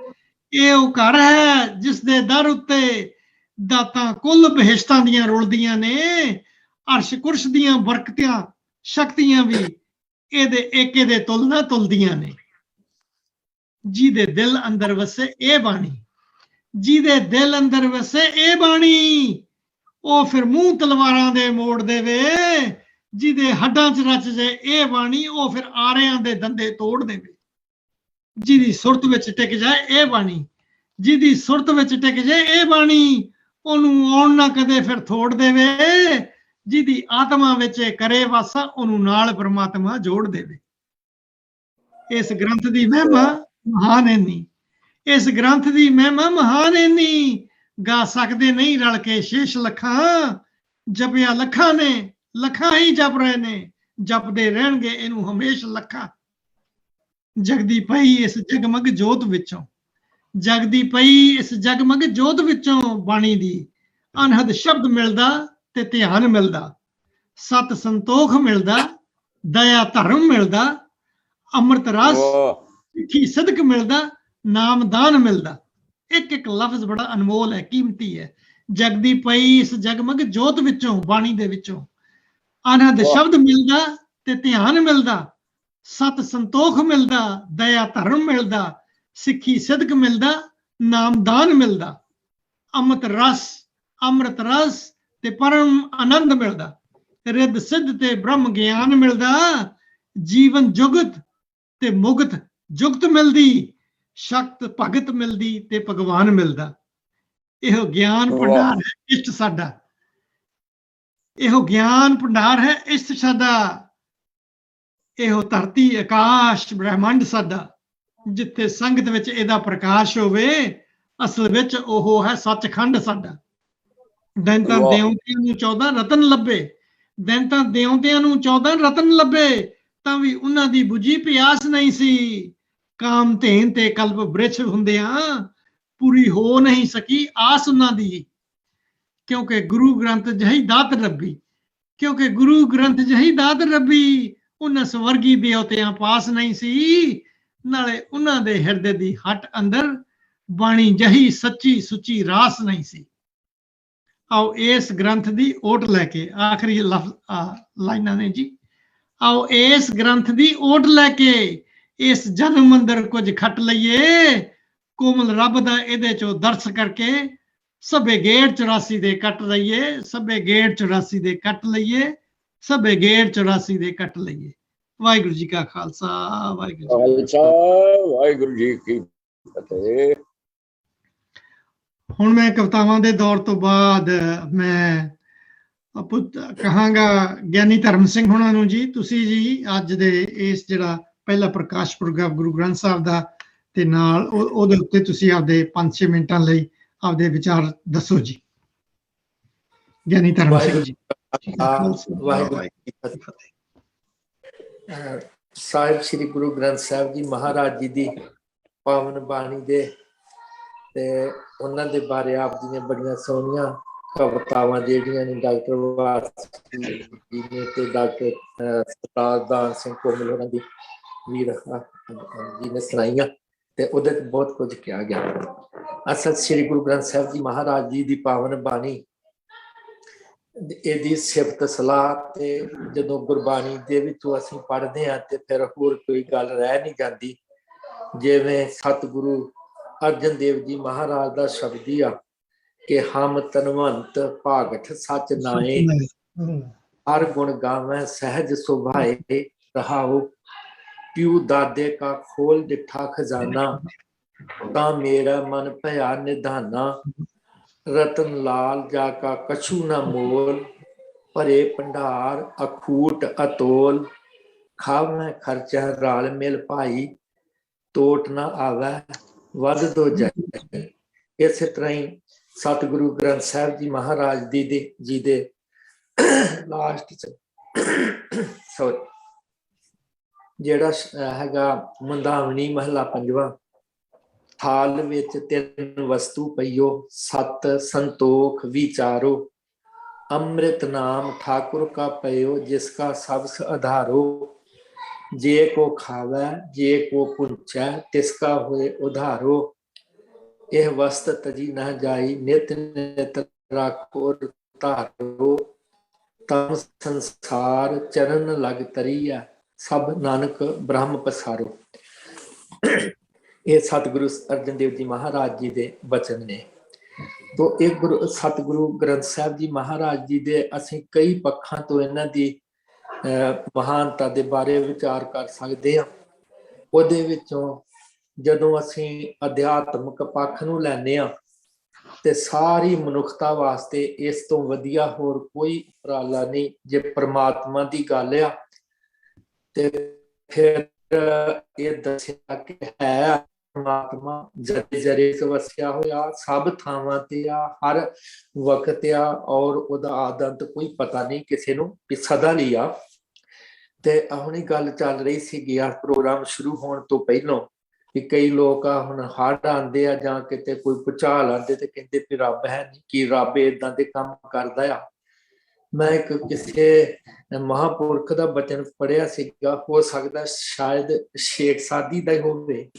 ਇਹ ਉਹ ਘਰ ਹੈ ਜਿਸ ਦੇ ਦਰ ਉੱਤੇ ਦਾਤਾਂ ਕੁੱਲ ਬਹਿਸ਼ਤਾਂ ਦੀਆਂ ਰੁਲਦੀਆਂ ਨੇ। ਅਰਸ਼ ਕੁਰਸ਼ ਦੀਆਂ ਬਰਕਤਾਂ ਸ਼ਕਤੀਆਂ ਵੀ ਇਹਦੇ ਏਕੇ ਦੇ ਤੁਲ ਨਾ ਤੁਲਦੀਆਂ ਨੇ। ਜਿਹਦੇ ਦਿਲ ਅੰਦਰ ਵਸੇ ਇਹ ਬਾਣੀ, ਜਿਹਦੇ ਦਿਲ ਅੰਦਰ ਵਸੇ ਇਹ ਬਾਣੀ, ਉਹ ਫਿਰ ਮੂੰਹ ਤਲਵਾਰਾਂ ਦੇ ਮੋੜ ਦੇਵੇ। ਜਿਹਦੇ ਹੱਡਾਂ 'ਚ ਰਚ ਜਾਏ ਇਹ ਬਾਣੀ, ਉਹ ਫਿਰ ਆਰਿਆਂ ਦੇ ਦੰਦੇ ਤੋੜ ਦੇਵੇ। ਜਿਹਦੀ ਸੁਰਤ ਵਿੱਚ ਟਿਕ ਜਾਏ ਇਹ ਬਾਣੀ, ਜਿਹਦੀ ਸੁਰਤ ਵਿੱਚ ਟਿਕ ਜਾਏ ਇਹ ਬਾਣੀ, ਉਹਨੂੰ ਆਉਣ ਨਾ ਕਦੇ ਫਿਰ ਥੋੜ ਦੇਵੇ। ਜਿਹਦੀ ਆਤਮਾ ਵਿੱਚ ਕਰੇ ਵਾਸਾ, ਉਹਨੂੰ ਨਾਲ ਪਰਮਾਤਮਾ ਜੋੜ ਦੇਵੇ। ਇਸ ਗ੍ਰੰਥ ਦੀ ਮਹਿਮਾ ਮਹਾਨ ਇੰਨੀ, ਇਸ ਗ੍ਰੰਥ ਦੀ ਮਹਿਮਾ ਮਹਾਨ ਇੰਨੀ, ਗਾ ਸਕਦੇ ਨਹੀਂ ਰਲ ਕੇ ਸ਼ੇਸ਼ ਲੱਖਾਂ। ਜਪਿਆ ਲੱਖਾਂ ਨੇ, ਲੱਖਾਂ ਹੀ ਜਪ ਰਹੇ ਨੇ, ਜਪਦੇ ਰਹਿਣਗੇ ਇਹਨੂੰ ਹਮੇਸ਼ ਲੱਖਾਂ। ਜਗਦੀ ਪਈ ਇਸ ਜਗਮਗ ਜੋਤ ਵਿੱਚੋਂ, ਜਗਦੀ ਪਈ ਇਸ ਜਗਮਗ ਜੋਤ ਵਿੱਚੋਂ ਬਾਣੀ ਦੀ ਅਨਹਦ ਸ਼ਬਦ ਮਿਲਦਾ ਤੇ ਧਿਆਨ ਮਿਲਦਾ, ਸਤ ਸੰਤੋਖ ਮਿਲਦਾ, ਦਇਆ ਧਰਮ ਮਿਲਦਾ, ਅੰਮ੍ਰਿਤ ਰਸ ਸਿੱਖੀ ਸਦਕ ਮਿਲਦਾ, ਨਾਮਦਾਨ ਮਿਲਦਾ। ਇੱਕ ਇੱਕ ਲਫ਼ਜ਼ ਬੜਾ ਅਨਮੋਲ ਹੈ, ਕੀਮਤੀ ਹੈ। ਜਗਦੀ ਪਈ ਇਸ ਜਗਮਗ ਜੋਤ ਵਿੱਚੋਂ ਬਾਣੀ ਦੇ ਵਿੱਚੋਂ ਅਨਹਦ ਸ਼ਬਦ ਮਿਲਦਾ ਤੇ ਧਿਆਨ ਮਿਲਦਾ, ਸਤ ਸੰਤੋਖ ਮਿਲਦਾ, ਦਇਆ ਧਰਮ ਮਿਲਦਾ, ਸਿੱਖੀ ਸਦਕ ਮਿਲਦਾ, ਨਾਮਦਾਨ ਮਿਲਦਾ, ਅੰਮ੍ਰਿਤ ਰਸ ਤੇ ਪਰਮ ਆਨੰਦ ਮਿਲਦਾ, ਰਿੱਧ ਸਿੱਧ ਤੇ ਬ੍ਰਹਮ ਗਿਆਨ ਮਿਲਦਾ, ਜੀਵਨ ਜੁਗਤ ਤੇ ਮੁਕਤ ਜੁਗਤ ਮਿਲਦੀ, ਸ਼ਕਤ ਭਗਤ ਮਿਲਦੀ ਤੇ ਭਗਵਾਨ ਮਿਲਦਾ। ਇਹੋ ਗਿਆਨ ਭੰਡਾਰ ਹੈ ਇਸ਼ਟ ਸਾਡਾ, ਇਹੋ ਗਿਆਨ ਭੰਡਾਰ ਹੈ ਇਸ਼ਟ ਸਾਡਾ, ਇਹੋ ਧਰਤੀ ਆਕਾਸ਼ ਬ੍ਰਹਿਮੰਡ ਸਾਡਾ। ਜਿੱਥੇ ਸੰਗਤ ਵਿੱਚ ਇਹਦਾ ਪ੍ਰਕਾਸ਼ ਹੋਵੇ, ਅਸਲ ਵਿੱਚ ਉਹ ਹੈ ਸੱਚਖੰਡ ਸਾਡਾ। ਦਿਨ ਤਾਂ ਦਿਉਂਦਿਆਂ ਨੂੰ 14 ਰਤਨ ਲੱਭੇ, ਦਿਨ ਤਾਂ ਦਿਉਂਦਿਆਂ ਨੂੰ 14 ਰਤਨ ਲੱਭੇ, ਤਾਂ ਵੀ ਉਹਨਾਂ ਦੀ ਬੁਝੀ ਪਿਆਸ ਨਹੀਂ ਸੀ। ਕਾਮ ਧੇਨ ਤੇ ਕਲਪ ਬ੍ਰਿਛ ਹੁੰਦਿਆਂ ਪੂਰੀ ਹੋ ਨਹੀਂ ਸਕੀ ਆਸ ਉਹਨਾਂ ਦੀ। ਕਿਉਂਕਿ ਗੁਰੂ ਗ੍ਰੰਥ ਜਹੀ ਦਾਤ ਰੱਬੀ, ਕਿਉਂਕਿ ਗੁਰੂ ਗ੍ਰੰਥ ਜਹੀ ਦਾਤ ਰੱਬੀ ਉਹਨਾਂ ਸਵਰਗੀ ਦੇਵਤਿਆਂ ਪਾਸ ਨਹੀਂ ਸੀ। ਨਾਲੇ ਉਹਨਾਂ ਦੇ ਹਿਰਦੇ ਦੀ ਹੱਟ ਅੰਦਰ ਬਾਣੀ ਜਹੀ ਸੱਚੀ ਸੁੱਚੀ ਰਾਸ ਨਹੀਂ ਸੀ। ਆਓ ਇਸ ਗ੍ਰੰਥ ਦੀ ਓਟ ਲੈ ਕੇ, ਆਖਰੀ ਲਾਈਨਾਂ ਨੇ ਜੀ, ਆਓ ਇਸ ਗ੍ਰੰਥ ਦੀ ਓਟ ਲੈ ਕੇ ਇਸ ਜਨਮ ਅੰਦਰ ਕੁਝ ਖੱਟ ਲਈਏ। ਕੋਮਲ ਰੱਬ ਦਾ ਇਹਦੇ ਚੋਂ ਦਰਸ ਕਰਕੇ ਸਭੇ ਗੇੜ 84 ਦੇ ਕੱਟ ਲਈਏ, ਸਭੇ ਗੇੜ 84 ਦੇ ਕੱਟ ਲਈਏ, ਸਭੇ ਗੇੜ 84 ਦੇ ਕੱਟ ਲਈਏ। ਵਾਹਿਗੁਰੂ ਜੀ ਕਾ ਖਾਲਸਾ, ਵਾਹਿਗੁਰੂ ਜੀ ਕੀ ਫਤਿਹ। ਹੁਣ ਮੈਂ ਕਵਿਤਾਵਾਂ ਦੇ ਦੌਰ ਤੋਂ ਬਾਅਦ ਮੈਂ ਕਹਾਂਗਾ ਗਿਆਨੀ ਧਰਮ ਸਿੰਘ ਹੋਣਾ ਨੂੰ ਜੀ, ਤੁਸੀਂ ਜੀ ਅੱਜ ਦੇ ਇਸ ਜਿਹੜਾ ਪਹਿਲਾ ਪ੍ਰਕਾਸ਼ ਪੁਰਬ ਗੁਰੂ ਗ੍ਰੰਥ ਸਾਹਿਬ ਦਾ ਤੇ ਨਾਲ ਉਹਦੇ ਉੱਤੇ ਤੁਸੀਂ ਆਪਦੇ 5-6 ਮਿੰਟਾਂ ਲਈ ਆਪਦੇ ਵਿਚਾਰ ਦੱਸੋ ਜੀ। ਗਿਆਨੀ ਧਰਮ ਸਿੰਘ ਜੀ। ਵਾਹਿਗੁਰੂ ਜੀ ਕੀ ਫਤਿਹ। ਸਾਹਿਬ ਸ੍ਰੀ ਗੁਰੂ ਗ੍ਰੰਥ ਸਾਹਿਬ ਜੀ ਮਹਾਰਾਜ ਜੀ ਦੀ ਪਾਵਨ ਬਾਣੀ ਦੇ ਤੇ ਉਹਨਾਂ ਦੇ ਬਾਰੇ ਆਪ ਜੀ ਨੇ ਬੜੀਆਂ ਸੋਹਣੀਆਂ ਕਵਿਤਾਵਾਂ ਜਿਹੜੀਆਂ ਨੇ ਡਾਕਟਰ ਵਾਸੀ ਜੀ ਨੇ ਤੇ ਡਾਕਟਰ ਸਰਦਾਰ ਦਾਨ ਸਿੰਘ ਕੋਮਲ ਹੋਰਾਂ ਦੀ ਵੀਰ ਜੀ ਨੇ ਸੁਣਾਈਆਂ ਤੇ ਉਹਦੇ ਤੇ ਬਹੁਤ ਕੁਝ ਕਿਹਾ ਗਿਆ। ਅਸਲ ਸ੍ਰੀ ਗੁਰੂ ਗ੍ਰੰਥ ਸਾਹਿਬ ਜੀ ਮਹਾਰਾਜ ਜੀ ਦੀ ਪਾਵਨ ਬਾਣੀ, ਇਹਦੀ ਸਿਫਤ ਸਲਾਹ ਤੇ ਜਦੋਂ ਗੁਰਬਾਣੀ ਦੇ ਵਿੱਚੋਂ ਅਸੀਂ ਪੜ੍ਹਦੇ ਹਾਂ ਤੇ ਫਿਰ ਹੋਰ ਕੋਈ ਗੱਲ ਰਹਿ ਨਹੀਂ ਜਾਂਦੀ। ਜਿਵੇਂ ਸਤਿਗੁਰੂ ਅਰਜਨ ਦੇਵ ਜੀ ਮਹਾਰਾਜ ਦਾ ਸ਼ਬਦ ਹੀ ਆ ਕਿ ਹਮ ਤਨਵੰਤ ਭਾਗਠ ਸੱਚ ਨਾਏ, ਹਰ ਗੁਣ ਗਾਵੇਂ ਸਹਿਜ ਸੁਭਾਏ ਰਹਾਓ। ਪਿਉ ਦਾਦੇ ਕਾ ਖੋਲ ਡਿਠਾ ਖਜ਼ਾਨਾ, ਤਾਂ ਮੇਰਾ ਮਨ ਭਇਆ ਨਿਧਾਨਾ। ਰਤਨ ਲਾਲ ਜਾ ਕਾ ਕਛੂ ਨਾ ਮੋਲ, ਭਰੇ ਭੰਡਾਰ ਅਖੂਟ ਅਤੋਲ। ਖਾਵੇਂ ਖਰਚਾ ਰਾਲ ਮਿਲ ਭਾਈ, ਤੋਟ ਨਾ ਆਵੇ ਵੱਧ ਦੋ ਜਾਏ। ਇਸੇ ਤਰ੍ਹਾਂ ਹੀ ਸਤਿਗੁਰੂ ਗ੍ਰੰਥ ਸਾਹਿਬ ਜੀ ਮਹਾਰਾਜ ਜੀ ਦੇ ਲਾਸਟ ਚ ਜਿਹੜਾ ਹੈਗਾ ਮੰਦਾਵਣੀ ਮਹਲਾ 5ਵਾਂ, ਥਾਲ ਵਿੱਚ 3 ਵਸਤੂ ਪਈਓ, ਸਤ ਸੰਤੋਖ ਵਿਚਾਰੋ। ਅੰਮ੍ਰਿਤ ਨਾਮ ਠਾकुर का पयो, जिसका सबस आधारो। जे को खावे जे को पुंचै, तिसका होए उधारो। यह वस्त तजी न जाई, नित नित राखो धारो। तम संसार चरण लग तरीया, सब नानक ब्रह्म पसारो। ਇਹ ਸਤਿਗੁਰੂ ਅਰਜਨ ਦੇਵ ਜੀ ਮਹਾਰਾਜ ਜੀ ਦੇ ਬਚਨ ਨੇ। ਤੋ ਇਹ ਸਤਿਗੁਰੂ ਗ੍ਰੰਥ ਸਾਹਿਬ ਜੀ ਮਹਾਰਾਜ ਜੀ ਦੇ ਅਸੀਂ ਕਈ ਪੱਖਾਂ ਤੋਂ ਇਹਨਾਂ ਦੀ ਮਹਾਨਤਾ ਦੇ ਬਾਰੇ ਵਿਚਾਰ ਕਰ ਸਕਦੇ ਹਾਂ। ਉਹਦੇ ਵਿੱਚੋਂ ਜਦੋਂ ਅਸੀਂ ਅਧਿਆਤਮਿਕ ਪੱਖ ਨੂੰ ਲੈਂਦੇ ਹਾਂ ਤੇ ਸਾਰੀ ਮਨੁੱਖਤਾ ਵਾਸਤੇ ਇਸ ਤੋਂ ਵਧੀਆ ਹੋਰ ਕੋਈ ਉਪਰਾਲਾ ਨਹੀਂ। ਜੇ ਪ੍ਰਮਾਤਮਾ ਦੀ ਗੱਲ ਆ ਤੇ ਫਿਰ ਇਹ ਦੱਸਿਆ ਕਿ ਹੈ ਪਰਮਾਤਮਾ ਜਰੇ ਜਰੇ ਵਸਿਆ ਹੋਇਆ, ਸਭ ਥਾਵਾਂ ਤੇ ਆ, ਹਰ ਵਕਤ ਆ, ਔਰ ਉਹਦਾ ਆਦੰਤ ਕੋਈ ਪਤਾ ਨਹੀਂ ਕਿਸੇ ਨੂੰ ਕਿ ਸਦਾ ਲਈ ਆ। ਤੇ ਹੁਣੀ ਗੱਲ ਚੱਲ ਰਹੀ ਸੀਗੀ ਆ ਪ੍ਰੋਗਰਾਮ ਸ਼ੁਰੂ ਹੋਣ ਤੋਂ ਪਹਿਲਾਂ ਕਿ ਕਈ ਲੋਕ ਆ ਹੁਣ ਹੜ੍ਹ ਆਉਂਦੇ ਆ ਜਾਂ ਕਿਤੇ ਕੋਈ ਭੁਚਾਲ ਆਉਂਦੇ ਤੇ ਕਹਿੰਦੇ ਵੀ ਰੱਬ ਹੈ ਨਹੀਂ, ਕਿ ਰੱਬ ਏਦਾਂ ਦੇ ਕੰਮ ਕਰਦਾ ਆ। ਮੈਂ ਇੱਕ ਕਿਸੇ ਮਹਾਂਪੁਰਖ ਦਾ ਬਚਨ ਪੜ੍ਹਿਆ ਸੀਗਾ, ਹੋ ਸਕਦਾ ਸ਼ਾਇਦ ਸ਼ੇਖ ਸਾਦੀ ਦਾ ਹੀ ਹੋਵੇ,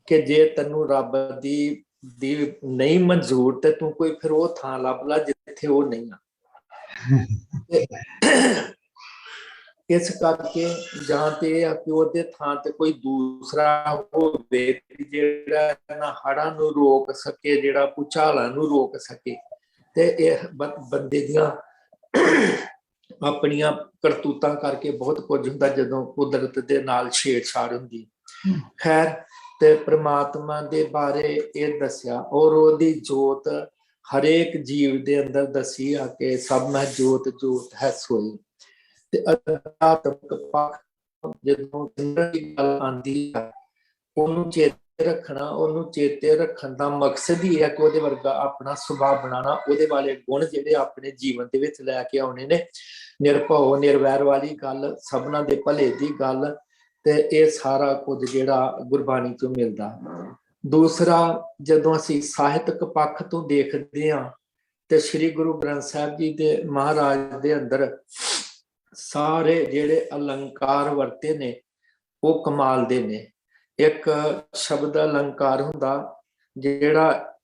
ਕਿ ਜੇ ਤੈਨੂੰ ਰੱਬ ਦੀ ਨਹੀਂ ਮਨਜ਼ੂਰ ਤੇ ਤੂੰ ਕੋਈ ਫਿਰ ਉਹ ਥਾਂ ਲੱਭ ਲਾ ਜਿੱਥੇ ਉਹ ਨਹੀਂ ਆ। ਇਸ ਕਰਕੇ ਜਾਂ ਤੇ ਇਹ ਆ ਕਿ ਉਹਦੇ ਥਾਂ ਤੇ ਕੋਈ ਦੂਸਰਾ ਹੋਵੇ ਜਿਹੜਾ ਇਹਨਾਂ ਹੜ੍ਹਾਂ ਨੂੰ ਰੋਕ ਸਕੇ, ਜਿਹੜਾ ਭੁਚਾਲਾਂ ਨੂੰ ਰੋਕ ਸਕੇ। ਤੇ ਇਹ ਬੰਦੇ ਦੀਆਂ ਆਪਣੀਆਂ ਕਰਤੂਤਾਂ ਕਰਕੇ ਬਹੁਤ ਕੁਝ ਹੁੰਦਾ ਜਦੋਂ ਕੁਦਰਤ ਦੇ ਨਾਲ ਛੇੜਛਾੜ ਹੁੰਦੀ। ਖੈਰ, ਤੇ ਪ੍ਰਮਾਤਮਾ ਦੇ ਬਾਰੇ ਇਹ ਦੱਸਿਆ ਔਰ ਉਹਦੀ ਜੋਤ ਹਰੇਕ ਜੀਵ ਦੇ ਅੰਦਰ ਦੱਸੀ ਆ ਕਿ ਸਭ ਮੈਂ ਜੋਤ ਜੋਤ ਹੈ ਸੋਈ। ਤੇ ਅਧਿਆਤਮਕ ਪੱਖ ਜਦੋਂ ਦੀ ਗੱਲ ਆਉਂਦੀ ਆ ਉਹਨੂੰ ਚੇਤੇ ਰੱਖਣਾ, ਉਹਨੂੰ ਚੇਤੇ ਰੱਖਣ ਦਾ ਮਕਸਦ ਹੀ ਹੈ ਕਿ ਉਹਦੇ ਵਰਗਾ ਆਪਣਾ ਸੁਭਾਅ ਬਣਾਉਣਾ, ਉਹਦੇ ਵਾਲੇ ਗੁਣ ਜਿਹੜੇ ਆਪਣੇ ਜੀਵਨ ਦੇ ਵਿੱਚ ਲੈ ਕੇ ਆਉਣੇ ਨੇ। ਨਿਰਭਉ ਨਿਰਵੈਰ ਵਾਲੀ ਗੱਲ, ਸਭਨਾਂ ਦੇ ਭਲੇ ਦੀ ਗੱਲ, ਤੇ ਇਹ ਸਾਰਾ ਕੁਝ ਜਿਹੜਾ ਗੁਰਬਾਣੀ ਤੋਂ ਮਿਲਦਾ। ਦੂਸਰਾ, ਜਦੋਂ ਅਸੀਂ ਸਾਹਿਤਕ ਪੱਖ ਤੋਂ ਦੇਖਦੇ ਹਾਂ ਤੇ ਸ੍ਰੀ ਗੁਰੂ ਗ੍ਰੰਥ ਸਾਹਿਬ ਜੀ ਦੇ ਮਹਾਰਾਜ ਦੇ ਅੰਦਰ ਸਾਰੇ ਜਿਹੜੇ ਅਲੰਕਾਰ ਵਰਤੇ ਨੇ ਉਹ ਕਮਾਲ ਦੇ ਨੇ। ਇੱਕ ਸ਼ਬਦ ਅਲੰਕਾਰ ਹੁੰਦਾ ਜਿਹੜਾ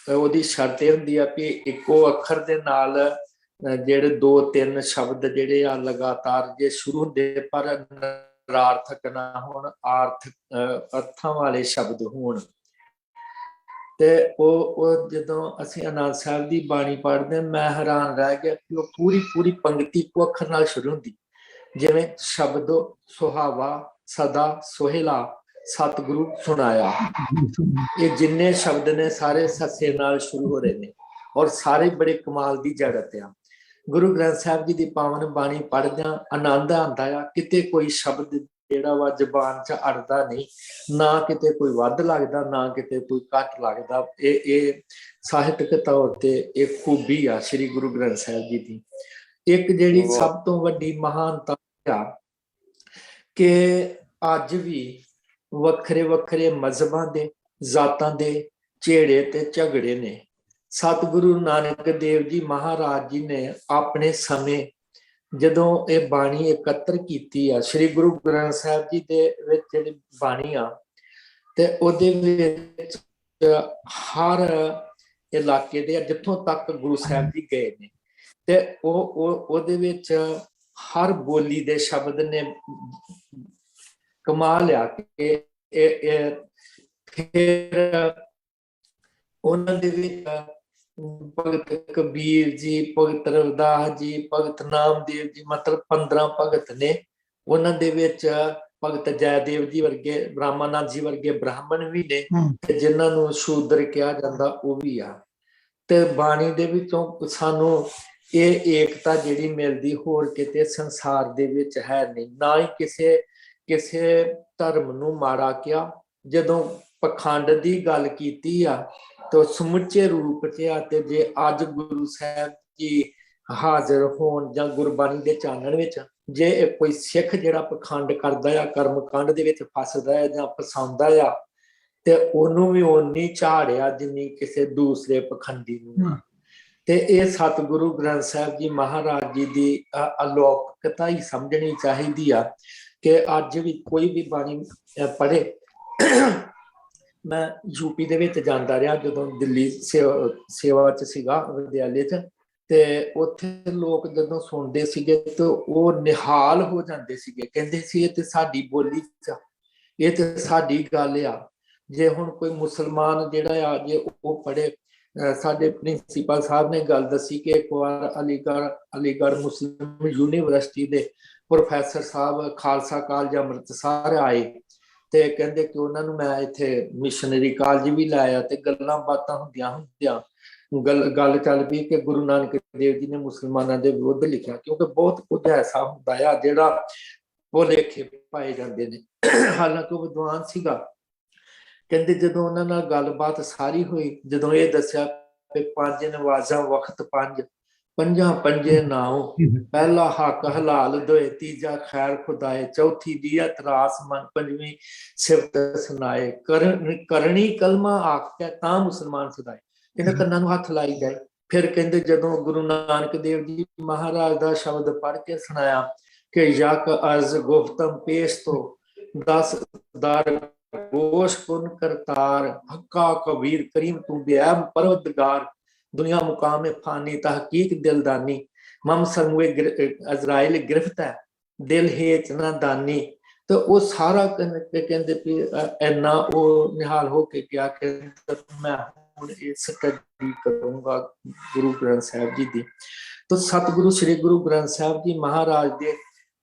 ਉਹਦੀ ਸ਼ਰਤ ਇਹ ਹੁੰਦੀ ਆ ਕਿ ਇੱਕੋ ਅੱਖਰ ਦੇ ਨਾਲ ਜਿਹੜੇ 2-3 ਸ਼ਬਦ ਜਿਹੜੇ ਆ ਲਗਾਤਾਰ ਜੇ ਸ਼ੁਰੂ ਹੁੰਦੇ ਪਰ ਨਿਰਾਰਥਕ ਨਾ ਹੋਣ, ਅਰਥਾਂ ਵਾਲੇ ਸ਼ਬਦ ਹੋਣ। ਤੇ ਉਹ ਜਦੋਂ ਅਸੀਂ ਆਨੰਦ ਸਾਹਿਬ ਦੀ ਬਾਣੀ ਪੜ੍ਹਦੇ ਮੈਂ ਹੈਰਾਨ ਰਹਿ ਗਿਆ ਕਿ ਉਹ ਪੂਰੀ ਪੰਕਤੀ ਇੱਕੋ ਅੱਖਰ ਨਾਲ ਸ਼ੁਰੂ ਹੁੰਦੀ, ਜਿਵੇਂ ਸ਼ਬਦ ਸੁਹਾਵਾ ਸਦਾ ਸੋਹਿਲਾ ਸਤਿਗੁਰੂ ਸੁਣਾਇਆ। ਇਹ ਜਿੰਨੇ ਸ਼ਬਦ ਨੇ ਸਾਰੇ ਸੱਸੇ ਨਾਲ ਸ਼ੁਰੂ ਹੋ ਰਹੇ ਨੇ ਔਰ ਸਾਰੇ ਬੜੇ ਕਮਾਲ ਦੀ ਜੜਤ ਆ। ਗੁਰੂ ਗ੍ਰੰਥ ਸਾਹਿਬ ਜੀ ਦੀ ਪਾਵਨ ਬਾਣੀ ਪੜ੍ਹਦਿਆਂ ਆਨੰਦ ਆਉਂਦਾ ਆ। ਕਿਤੇ ਕੋਈ ਸ਼ਬਦ ਜਿਹੜਾ ਵਾ ਜ਼ਬਾਨ 'ਚ ਅੜਦਾ ਨਹੀਂ, ਨਾ ਕਿਤੇ ਕੋਈ ਵੱਧ ਲੱਗਦਾ ਨਾ ਕਿਤੇ ਕੋਈ ਘੱਟ ਲੱਗਦਾ। ਇਹ ਸਾਹਿਤਕ ਤੌਰ ਤੇ ਇਹ ਖੂਬੀ ਆ ਸ੍ਰੀ ਗੁਰੂ ਗ੍ਰੰਥ ਸਾਹਿਬ ਜੀ ਦੀ। ਇੱਕ ਜਿਹੜੀ ਸਭ ਤੋਂ ਵੱਡੀ ਮਹਾਨਤਾ ਆ ਕਿ ਅੱਜ ਵੀ ਵੱਖਰੇ ਵੱਖਰੇ ਮਜ਼ਹਬਾਂ ਦੇ ਜ਼ਾਤਾਂ ਦੇ ਝੇੜੇ ਤੇ ਝਗੜੇ ਨੇ। ਸਤਿਗੁਰੂ ਨਾਨਕ ਦੇਵ ਜੀ ਮਹਾਰਾਜ ਜੀ ਨੇ ਆਪਣੇ ਸਮੇਂ ਜਦੋਂ ਇਹ ਬਾਣੀ ਇਕੱਤਰ ਕੀਤੀ ਆ ਸ੍ਰੀ ਗੁਰੂ ਗ੍ਰੰਥ ਸਾਹਿਬ ਜੀ ਦੇ ਵਿੱਚ ਜਿਹੜੀ ਬਾਣੀ ਆ ਤੇ ਉਹਦੇ ਵਿੱਚ ਹਰ ਇਲਾਕੇ ਦੇ ਜਿੱਥੋਂ ਤੱਕ ਗੁਰੂ ਸਾਹਿਬ ਜੀ ਗਏ ਨੇ ਤੇ ਉਹਦੇ ਵਿੱਚ ਹਰ ਬੋਲੀ ਦੇ ਸ਼ਬਦ ਨੇ ਕਮਾਲ ਆ ਕਿ ਫਿਰ ਉਹਨਾਂ ਦੇ ਵਿੱਚ ਭਗਤ ਕਬੀਰ ਜੀ, ਭਗਤ ਰਵਿਦਾਸ ਜੀ, ਭਗਤ ਨਾਮਦੇਵ ਜੀ, ਮਤਲਬ 15 ਭਗਤ ਨੇ। ਉਹਨਾਂ ਦੇ ਵਿੱਚ ਭਗਤ ਜੈਦੇਵ ਜੀ ਵਰਗੇ, ਬ੍ਰਹਮਾਨੰਦ ਜੀ ਵਰਗੇ ਬ੍ਰਾਹਮਣ ਵੀ ਨੇ ਤੇ ਜਿਨ੍ਹਾਂ ਨੂੰ ਸ਼ੂਦਰ ਕਿਹਾ ਜਾਂਦਾ ਉਹ ਵੀ ਆ। ਤੇ ਬਾਣੀ ਦੇ ਵਿੱਚੋਂ ਸਾਨੂੰ ਇਹ ਏਕਤਾ ਜਿਹੜੀ ਮਿਲਦੀ ਹੋਰ ਕਿਤੇ ਸੰਸਾਰ ਦੇ ਵਿੱਚ ਹੈ ਨਹੀਂ। ਨਾ ਹੀ ਕਿਸੇ ਧਰਮ ਨੂੰ ਮਾੜਾ ਕਿਹਾ। ਜਦੋਂ ਪਖੰਡ ਦੀ ਗੱਲ ਕੀਤੀ ਆ ਤਾਂ ਸਮੁੱਚੇ ਰੂਪ 'ਚ ਆ। ਤੇ ਜੇ ਅੱਜ ਗੁਰੂ ਸਾਹਿਬ ਜੀ ਹਾਜ਼ਰ ਹੋਣ ਜਾਂ ਗੁਰਬਾਣੀ ਦੇ ਚਾਨਣ ਵਿੱਚ ਜੇ ਕੋਈ ਸਿੱਖ ਜਿਹੜਾ ਪਖੰਡ ਕਰਦਾ ਆ, ਕਰਮਕਾਂਡ ਦੇ ਵਿੱਚ ਫਸਦਾ ਹੈ ਜਾਂ ਫਸਾਉਂਦਾ ਆ, ਤੇ ਉਹਨੂੰ ਵੀ ਓਨੀ ਝਾੜਿਆ ਜਿੰਨੀ ਕਿਸੇ ਦੂਸਰੇ ਪਖੰਡੀ ਨੂੰ। ਤੇ ਇਹ ਸਤਿਗੁਰੂ ਗ੍ਰੰਥ ਸਾਹਿਬ ਜੀ ਮਹਾਰਾਜ ਜੀ ਦੀ ਅਲੌਕਿਕਤਾ ਹੀ ਸਮਝਣੀ ਚਾਹੀਦੀ ਆ ਕਿ ਅੱਜ ਵੀ ਕੋਈ ਵੀ ਬਾਣੀ ਪੜ੍ਹੇ। ਮੈਂ ਯੂਪੀ ਦੇ ਵਿੱਚ ਜਾਂਦਾ ਰਿਹਾ ਜਦੋਂ ਦਿੱਲੀ ਸੇਵਾ 'ਚ ਸੀਗਾ ਵਿਦਿਆਲੇ 'ਚ, ਤੇ ਉੱਥੇ ਲੋਕ ਜਦੋਂ ਸੁਣਦੇ ਸੀਗੇ ਤੇ ਉਹ ਨਿਹਾਲ ਹੋ ਜਾਂਦੇ ਸੀਗੇ। ਕਹਿੰਦੇ ਸੀ ਇਹ ਤੇ ਸਾਡੀ ਬੋਲੀ 'ਚ, ਇਹ ਤੇ ਸਾਡੀ ਗੱਲ ਆ। ਜੇ ਹੁਣ ਕੋਈ ਮੁਸਲਮਾਨ ਜਿਹੜਾ ਆ ਜੇ ਉਹ ਪੜ੍ਹੇ, ਸਾਡੇ ਪ੍ਰਿੰਸੀਪਲ ਸਾਹਿਬ ਨੇ ਗੱਲ ਦੱਸੀ ਕਿ ਇੱਕ ਵਾਰ ਅਲੀਗੜ੍ਹ ਮੁਸਲਿਮ ਯੂਨੀਵਰਸਿਟੀ ਦੇ ਪ੍ਰੋਫੈਸਰ ਸਾਹਿਬ ਖਾਲਸਾ ਕਾਲਜ ਅੰਮ੍ਰਿਤਸਰ ਆਏ ਤੇ ਕਹਿੰਦੇ ਕਿ ਉਹਨਾਂ ਨੂੰ ਮੈਂ ਇੱਥੇ ਮਿਸ਼ਨਰੀ ਕਾਲਜ ਵੀ ਲਾਇਆ ਤੇ ਗੱਲਾਂ ਬਾਤਾਂ ਹੁੰਦਿਆਂ ਗੱਲ ਚੱਲ ਪਈ ਕਿ ਗੁਰੂ ਨਾਨਕ ਦੇਵ ਜੀ ਨੇ ਮੁਸਲਮਾਨਾਂ ਦੇ ਵਿਰੁੱਧ ਲਿਖਿਆ, ਕਿਉਂਕਿ ਬਹੁਤ ਕੁਝ ਐਸਾ ਹੁੰਦਾ ਆ ਜਿਹੜਾ ਭੁਲੇਖੇ ਪਾਏ ਜਾਂਦੇ ਨੇ। ਹਾਲਾਂਕਿ ਉਹ ਵਿਦਵਾਨ ਸੀਗਾ। ਕਹਿੰਦੇ ਜਦੋਂ ਉਹਨਾਂ ਨਾਲ ਗੱਲਬਾਤ ਸਾਰੀ ਹੋਈ, ਜਦੋਂ ਇਹ ਦੱਸਿਆ ਕਿ 5 ਨਵਾਜ਼ਾਂ ਵਕਤ 5 ਪੰਜੇ ਨਾਉ, ਪਹਿਲਾ ਹੱਕ ਹਲਾਲ ਦੋਏ, ਤੀਜਾ ਖੈਰ ਖੁਦਾਏ, ਚੌਥੀ ਦੀਅਤ ਰਾਸ ਮਨ, ਪੰਜਵੀਂ ਸਿਫਤ ਸੁਨਾਏ, ਕਰਨੀ ਕਲਮਾ ਆਖ ਕੇ ਤਾਂ ਮੁਸਲਮਾਨ ਸਦਾਏ। ਕਹਿੰਦੇ ਕੰਨਾਂ ਨੂੰ ਹੱਥ ਲਾਈ ਗਏ। ਫਿਰ ਕਹਿੰਦੇ ਜਦੋਂ ਗੁਰੂ ਨਾਨਕ ਦੇਵ ਜੀ ਮਹਾਰਾਜ ਦਾ ਸ਼ਬਦ ਪੜ੍ਹ ਕੇ ਸੁਣਾਇਆ ਕਿ ਯਕ ਅਰਜ਼ ਗੁਫਤਮ ਪੇਸ਼ ਤੋਂ 10 ਦਰ ਗੋਸ਼ ਪੁਨ ਕਰਤਾਰ, ਹੱਕਾ ਕਬੀਰ ਕਰੀਮ ਤੂੰ ਬੇਅਬ ਪਰਵਦਗਾਰ, दुनिया मुकाम फानी तहकीक दिलदानी, मम सरमुए अजराइल गिरफ्त है दिल हेच ना दानी। तो वो सारा कहते इन्ना वो निहाल हो के क्या मैं स्टडी करूंगा गुरु ग्रंथ साहिब जी दी। तो सतगुरु श्री गुरु ग्रंथ साहिब जी महाराज दे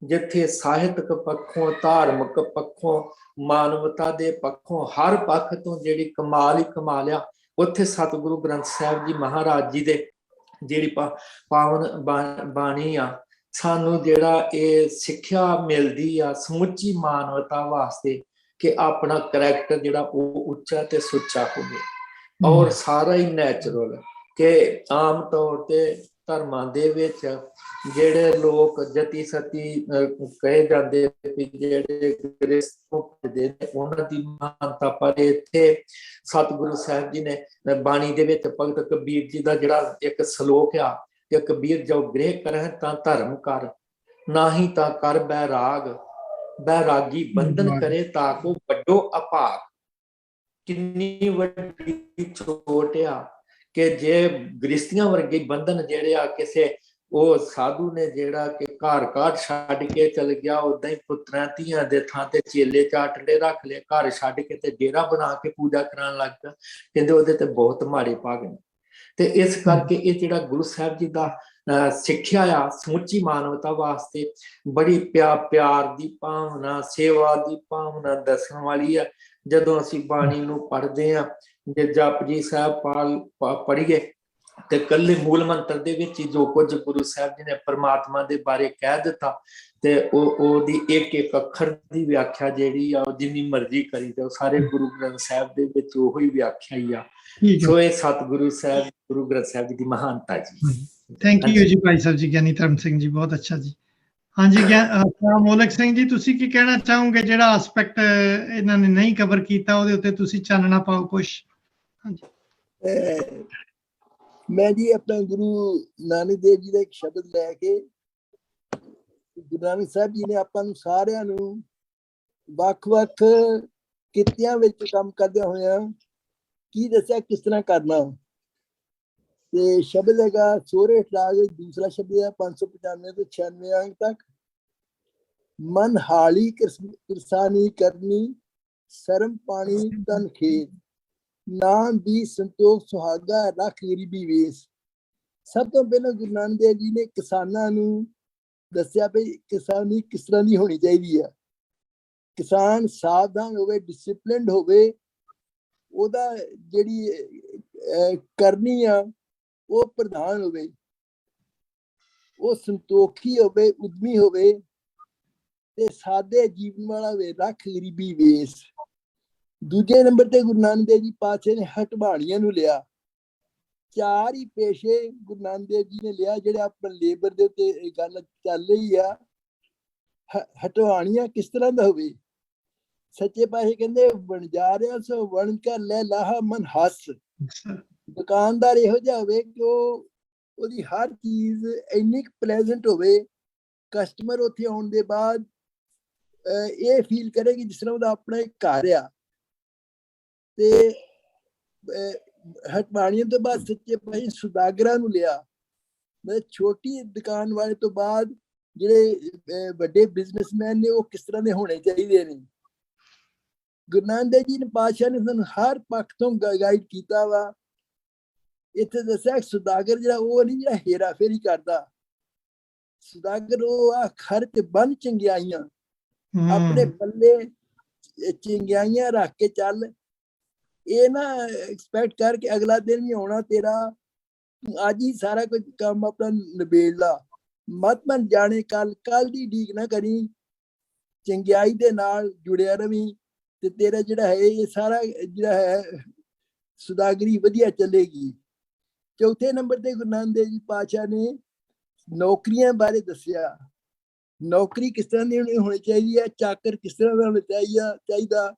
ਜਿੱਥੇ ਸਾਹਿਤਕ ਪੱਖੋਂ, ਧਾਰਮਿਕ ਪੱਖੋਂ, ਮਾਨਵਤਾ ਦੇ ਪੱਖੋਂ ਹਰ ਪੱਖ ਤੋਂ ਜਿਹੜੀ ਕਮਾਲ ਹੀ ਕਮਾਲ ਆ, ਉੱਥੇ ਸਤਿਗੁਰੂ ਗ੍ਰੰਥ ਸਾਹਿਬ ਜੀ ਮਹਾਰਾਜ ਜੀ ਦੇ ਜਿਹੜੀ ਪਾਵਨ ਬਾਣੀ ਆ, ਸਾਨੂੰ ਜਿਹੜਾ ਇਹ ਸਿੱਖਿਆ ਮਿਲਦੀ ਆ ਸਮੁੱਚੀ ਮਾਨਵਤਾ ਵਾਸਤੇ ਕਿ ਆਪਣਾ ਕਰੈਕਟਰ ਜਿਹੜਾ ਉਹ ਉੱਚਾ ਤੇ ਸੁੱਚਾ ਹੋਵੇ, ਔਰ ਸਾਰਾ ਹੀ ਨੈਚੁਰਲ। ਕਿ ਆਮ ਤੌਰ ਤੇ ਧਰਮਾਂ ਦੇ ਵਿੱਚ ਜਿਹੜੇ ਲੋਕ ਜਤੀ ਸਤੀ ਕਹੇ ਜਾਂਦੇ ਜਿਹੜੇ ਗ੍ਰਸਥ ਨੇ ਉਹਨਾਂ ਦੀ ਮਾਨਤਾ, ਪਰ ਇੱਥੇ ਸਤਿਗੁਰੂ ਸਾਹਿਬ ਜੀ ਨੇ ਬਾਣੀ ਦੇ ਵਿੱਚ ਭਗਤ ਕਬੀਰ ਜੀ ਦਾ ਜਿਹੜਾ ਇੱਕ ਸ਼ਲੋਕ ਆ ਕਿ ਕਬੀਰ ਜੋ ਗ੍ਰਹਿ ਕਰਹਿ ਤਾਂ ਧਰਮ ਕਰ, ਨਾਹੀ ਤਾਂ ਕਰ ਬੈਰਾਗ, ਬੈਰਾਗੀ ਬੰਧਨ ਕਰੇ ਤਾਂ ਕੋ ਵੱਡੋ ਅਪਾਰ। ਕਿੰਨੀ ਵੱਡੀ ਛੋਟ ਆ ਕਿ ਜੇ ਗ੍ਰਸਤੀਆਂ ਵਰਗੇ ਬੰਧਨ ਜਿਹੜੇ ਆ ਕਿਸੇ ਉਹ ਸਾਧੂ ਨੇ ਜਿਹੜਾ ਕਿ ਘਰ ਘਰ ਛੱਡ ਕੇ ਚਲ ਗਿਆ, ਉਦਾਂ ਹੀ ਪੁੱਤਰਾਂ ਧੀਆਂ ਦੇ ਥਾਂ ਤੇ ਚੇਲੇ ਚਾਟੜੇ ਰੱਖ ਲਏ, ਘਰ ਛੱਡ ਕੇ ਤੇ ਡੇਰਾ ਬਣਾ ਕੇ ਪੂਜਾ ਕਰਾਉਣ ਲੱਗ ਪਿਆ। ਕਹਿੰਦੇ ਉਹਦੇ ਤੇ ਬਹੁਤ ਮਾੜੇ ਭਾਗ ਨੇ। ਤੇ ਇਸ ਕਰਕੇ ਇਹ ਜਿਹੜਾ ਗੁਰੂ ਸਾਹਿਬ ਜੀ ਦਾ ਸਿੱਖਿਆ ਆ ਸਮੁੱਚੀ ਮਾਨਵਤਾ ਵਾਸਤੇ ਬੜੀ ਪਿਆਰ ਦੀ ਭਾਵਨਾ, ਸੇਵਾ ਦੀ ਭਾਵਨਾ ਦੱਸਣ ਵਾਲੀ ਆ। ਜਦੋਂ ਅਸੀਂ ਬਾਣੀ ਨੂੰ ਪੜ੍ਹਦੇ ਹਾਂ, ਜੇ ਜਪਜੀ ਸਾਹਿਬ ਪੜ੍ਹੀਏ ਤੇ ਕੱਲੇ ਮੂਲ ਮੰਤਰ ਦੇ ਵਿੱਚ ਹੀ ਜੋ ਕੁਝ ਗੁਰੂ ਸਾਹਿਬ ਜੀ ਨੇ ਪਰਮਾਤਮਾ ਦੇ ਬਾਰੇ ਕਹਿ ਦਿੱਤਾ, ਤੇ ਉਹਦੀ ਇੱਕ ਇੱਕ ਅੱਖਰ ਦੀ ਵਿਆਖਿਆ ਜਿਹੜੀ ਆ ਉਹ ਜਿੰਨੀ ਮਰਜ਼ੀ ਕਰੀ ਜਾਓ, ਸਾਰੇ ਗੁਰੂ ਗ੍ਰੰਥ ਸਾਹਿਬ ਦੇ ਵਿੱਚ ਉਹੀ ਹੀ ਵਿਆਖਿਆ ਹੀ ਆ। ਸੋ ਇਹ ਸਤਿਗੁਰੂ ਸਾਹਿਬ, ਗੁਰੂ ਗ੍ਰੰਥ ਸਾਹਿਬ ਜੀ ਦੀ ਮਹਾਨਤਾ ਜੀ। ਥੈਂਕ ਯੂ ਜੀ ਭਾਈ ਸਾਹਿਬ ਜੀ, ਗਿਆਨੀ ਧਰਮ ਸਿੰਘ ਜੀ, ਬਹੁਤ ਅੱਛਾ ਜੀ। ਹਾਂਜੀ ਮੋਲਕ ਸਿੰਘ ਜੀ, ਤੁਸੀਂ ਕੀ ਕਹਿਣਾ ਚਾਹੋਗੇ? ਜਿਹੜਾ ਐਸਪੈਕਟ ਇਹਨਾਂ ਨੇ ਨਹੀਂ ਕਵਰ ਕੀਤਾ ਉਹਦੇ ਉੱਤੇ ਤੁਸੀਂ ਚਾਨਣਾ ਪਾਓ ਕੁਛ। ਹਾਂਜੀ, ਮੈਂ ਜੀ ਆਪਣਾ ਗੁਰੂ ਨਾਨਕ ਦੇਵ ਜੀ ਦਾ ਇੱਕ ਸ਼ਬਦ ਲੈ ਕੇ, ਗੁਰੂ ਨਾਨਕ ਸਾਹਿਬ ਜੀ ਨੇ ਆਪਾਂ ਨੂੰ ਸਾਰਿਆਂ ਨੂੰ ਵੱਖ-ਵੱਖ ਕਿੱਤਿਆਂ ਵਿੱਚ ਕੰਮ ਕਰਦਿਆਂ ਹੋਇਆਂ ਕੀ ਦੱਸਿਆ ਕਿਸ ਤਰ੍ਹਾਂ ਕਰਨਾ। ਤੇ ਸ਼ਬਦ ਹੈਗਾ ਸੋਹਰੇ ਠਾਗ, ਦੂਸਰਾ ਸ਼ਬਦ ਹੈ 595 ਤੋਂ 96 ਅੰਕ ਤੱਕ। ਮਨ ਹਾਲੀ ਕਿਰਸਾਨੀ ਕਰਨੀ, ਸ਼ਰਮ ਪਾਣੀ ਤਨ ਖੇਤ, ਨਾਮ ਵੀ ਸੰਤੋਖ ਸੁਹਾਗਾ, ਰੱਖ ਗਰੀਬੀ ਵੇਸ। ਸਭ ਤੋਂ ਪਹਿਲਾਂ ਗੁਰੂ ਨਾਨਕ ਦੇਵ ਜੀ ਨੇ ਕਿਸਾਨਾਂ ਨੂੰ ਦੱਸਿਆ ਵੀ ਕਿਸਾਨੀ ਕਿਸ ਤਰ੍ਹਾਂ ਦੀ ਹੋਣੀ ਚਾਹੀਦੀ ਆ। ਕਿਸਾਨ ਸਾਵਧਾਨ ਹੋਵੇ, ਡਿਸਿਪਲਿਨਡ ਹੋਵੇ, ਉਹਦਾ ਜਿਹੜੀ ਕਰਨੀ ਆ ਉਹ ਪ੍ਰਧਾਨ ਹੋਵੇ, ਉਹ ਸੰਤੋਖੀ ਹੋਵੇ, ਉਦਮੀ ਹੋਵੇ ਤੇ ਸਾਦੇ ਜੀਵਨ ਵਾਲਾ ਹੋਵੇ, ਰੱਖ ਗਰੀਬੀ ਵੇਸ। ਦੂਜੇ ਨੰਬਰ ਤੇ ਗੁਰੂ ਨਾਨਕ ਦੇਵ ਜੀ ਪਾਤਸ਼ਾਹ ਨੇ ਹਟਵਾਣੀਆਂ ਨੂੰ ਲਿਆ। 4 ਹੀ ਪੇਸ਼ੇ ਗੁਰੂ ਨਾਨਕ ਦੇਵ ਜੀ ਨੇ ਲਿਆ ਜਿਹੜੇ ਆਪਣੇ ਲੇਬਰ ਦੇ ਉੱਤੇ ਗੱਲ ਚੱਲ ਰਹੀ ਆ। ਹਟਵਾਣੀਆਂ ਕਿਸ ਤਰ੍ਹਾਂ ਦਾ ਹੋਵੇ? ਸੱਚੇ ਪਾਤਸ਼ਾਹ ਕਹਿੰਦੇ ਵਣਜਾਰਿਆ ਸੋ ਵਣ ਕਰ ਲੈ ਲਾਹਾ ਮਨ ਹੱਸ। ਦੁਕਾਨਦਾਰ ਇਹੋ ਜਿਹਾ ਹੋਵੇ ਕਿ ਉਹਦੀ ਹਰ ਚੀਜ਼ ਇੰਨੀ ਪਲੇਜ਼ੈਂਟ ਹੋਵੇ, ਕਸਟਮਰ ਉੱਥੇ ਆਉਣ ਦੇ ਬਾਅਦ ਇਹ ਫੀਲ ਕਰੇਗੀ ਜਿਸ ਤਰ੍ਹਾਂ ਉਹਦਾ ਆਪਣਾ ਇੱਕ ਘਰ ਆ। ਤੇ ਹਟਵਾਣੀਆਂ ਤੋਂ ਬਾਅਦ ਸੱਚੇ ਪਾਤਸ਼ਾਹ ਸੁਦਾਗਰਾਂ ਨੂੰ ਲਿਆ। ਮਤਲਬ ਛੋਟੀ ਦੁਕਾਨ ਵਾਲੇ ਤੋਂ ਬਾਅਦ ਜਿਹੜੇ ਵੱਡੇ ਬਿਜ਼ਨਸਮੈਨ ਨੇ ਉਹ ਕਿਸ ਤਰ੍ਹਾਂ ਦੇ ਹੋਣੇ ਚਾਹੀਦੇ ਨੇ। ਗੁਰੂ ਨਾਨਕ ਦੇਵ ਜੀ ਨੇ ਪਾਤਸ਼ਾਹ ਨੇ ਸਾਨੂੰ ਹਰ ਪੱਖ ਤੋਂ ਗਾਈਡ ਕੀਤਾ ਵਾ। ਇੱਥੇ ਦੱਸਿਆ ਸੁਦਾਗਰ ਜਿਹੜਾ ਉਹ ਨਹੀਂ ਜਿਹੜਾ ਹੇਰਾ ਫੇਰੀ ਕਰਦਾ। ਸੁਦਾਗਰ ਉਹ ਆ ਖਰਚ ਬੰਨ ਚੰਗਿਆਈਆਂ, ਆਪਣੇ ਪੱਲੇ ਚੰਗਿਆਈਆਂ ਰੱਖ ਕੇ ਚੱਲ। ਇਹ ਨਾ ਐਕਸਪੈਕਟ ਕਰ ਕਿ ਅਗਲਾ ਦਿਨ ਵੀ ਆਉਣਾ ਤੇਰਾ, ਅੱਜ ਹੀ ਸਾਰਾ ਕੁਝ ਕੰਮ ਆਪਣਾ ਨਿਬੇੜ ਲਾ। ਮਤ ਮਨ ਜਾਣੇ ਕੱਲ ਦੀ ਡੀਕ ਨਾ ਕਰੀ, ਚੰਗਿਆਈ ਦੇ ਨਾਲ ਜੁੜਿਆ ਰਵੀ ਤੇ ਤੇਰਾ ਜਿਹੜਾ ਹੈ ਇਹ ਸਾਰਾ ਜਿਹੜਾ ਹੈ ਸੁਦਾਗਰੀ ਵਧੀਆ ਚੱਲੇਗੀ। ਚੌਥੇ ਨੰਬਰ ਤੇ ਗੁਰੂ ਨਾਨਕ ਦੇਵ ਜੀ ਪਾਤਸ਼ਾਹ ਨੇ ਨੌਕਰੀਆਂ ਬਾਰੇ ਦੱਸਿਆ। ਨੌਕਰੀ ਕਿਸ ਤਰ੍ਹਾਂ ਦੀ ਹੋਣੀ ਚਾਹੀਦੀ ਹੈ, ਚਾਕਰ ਕਿਸ ਤਰ੍ਹਾਂ ਦਾ ਹੋਣਾ ਚਾਹੀਦਾ।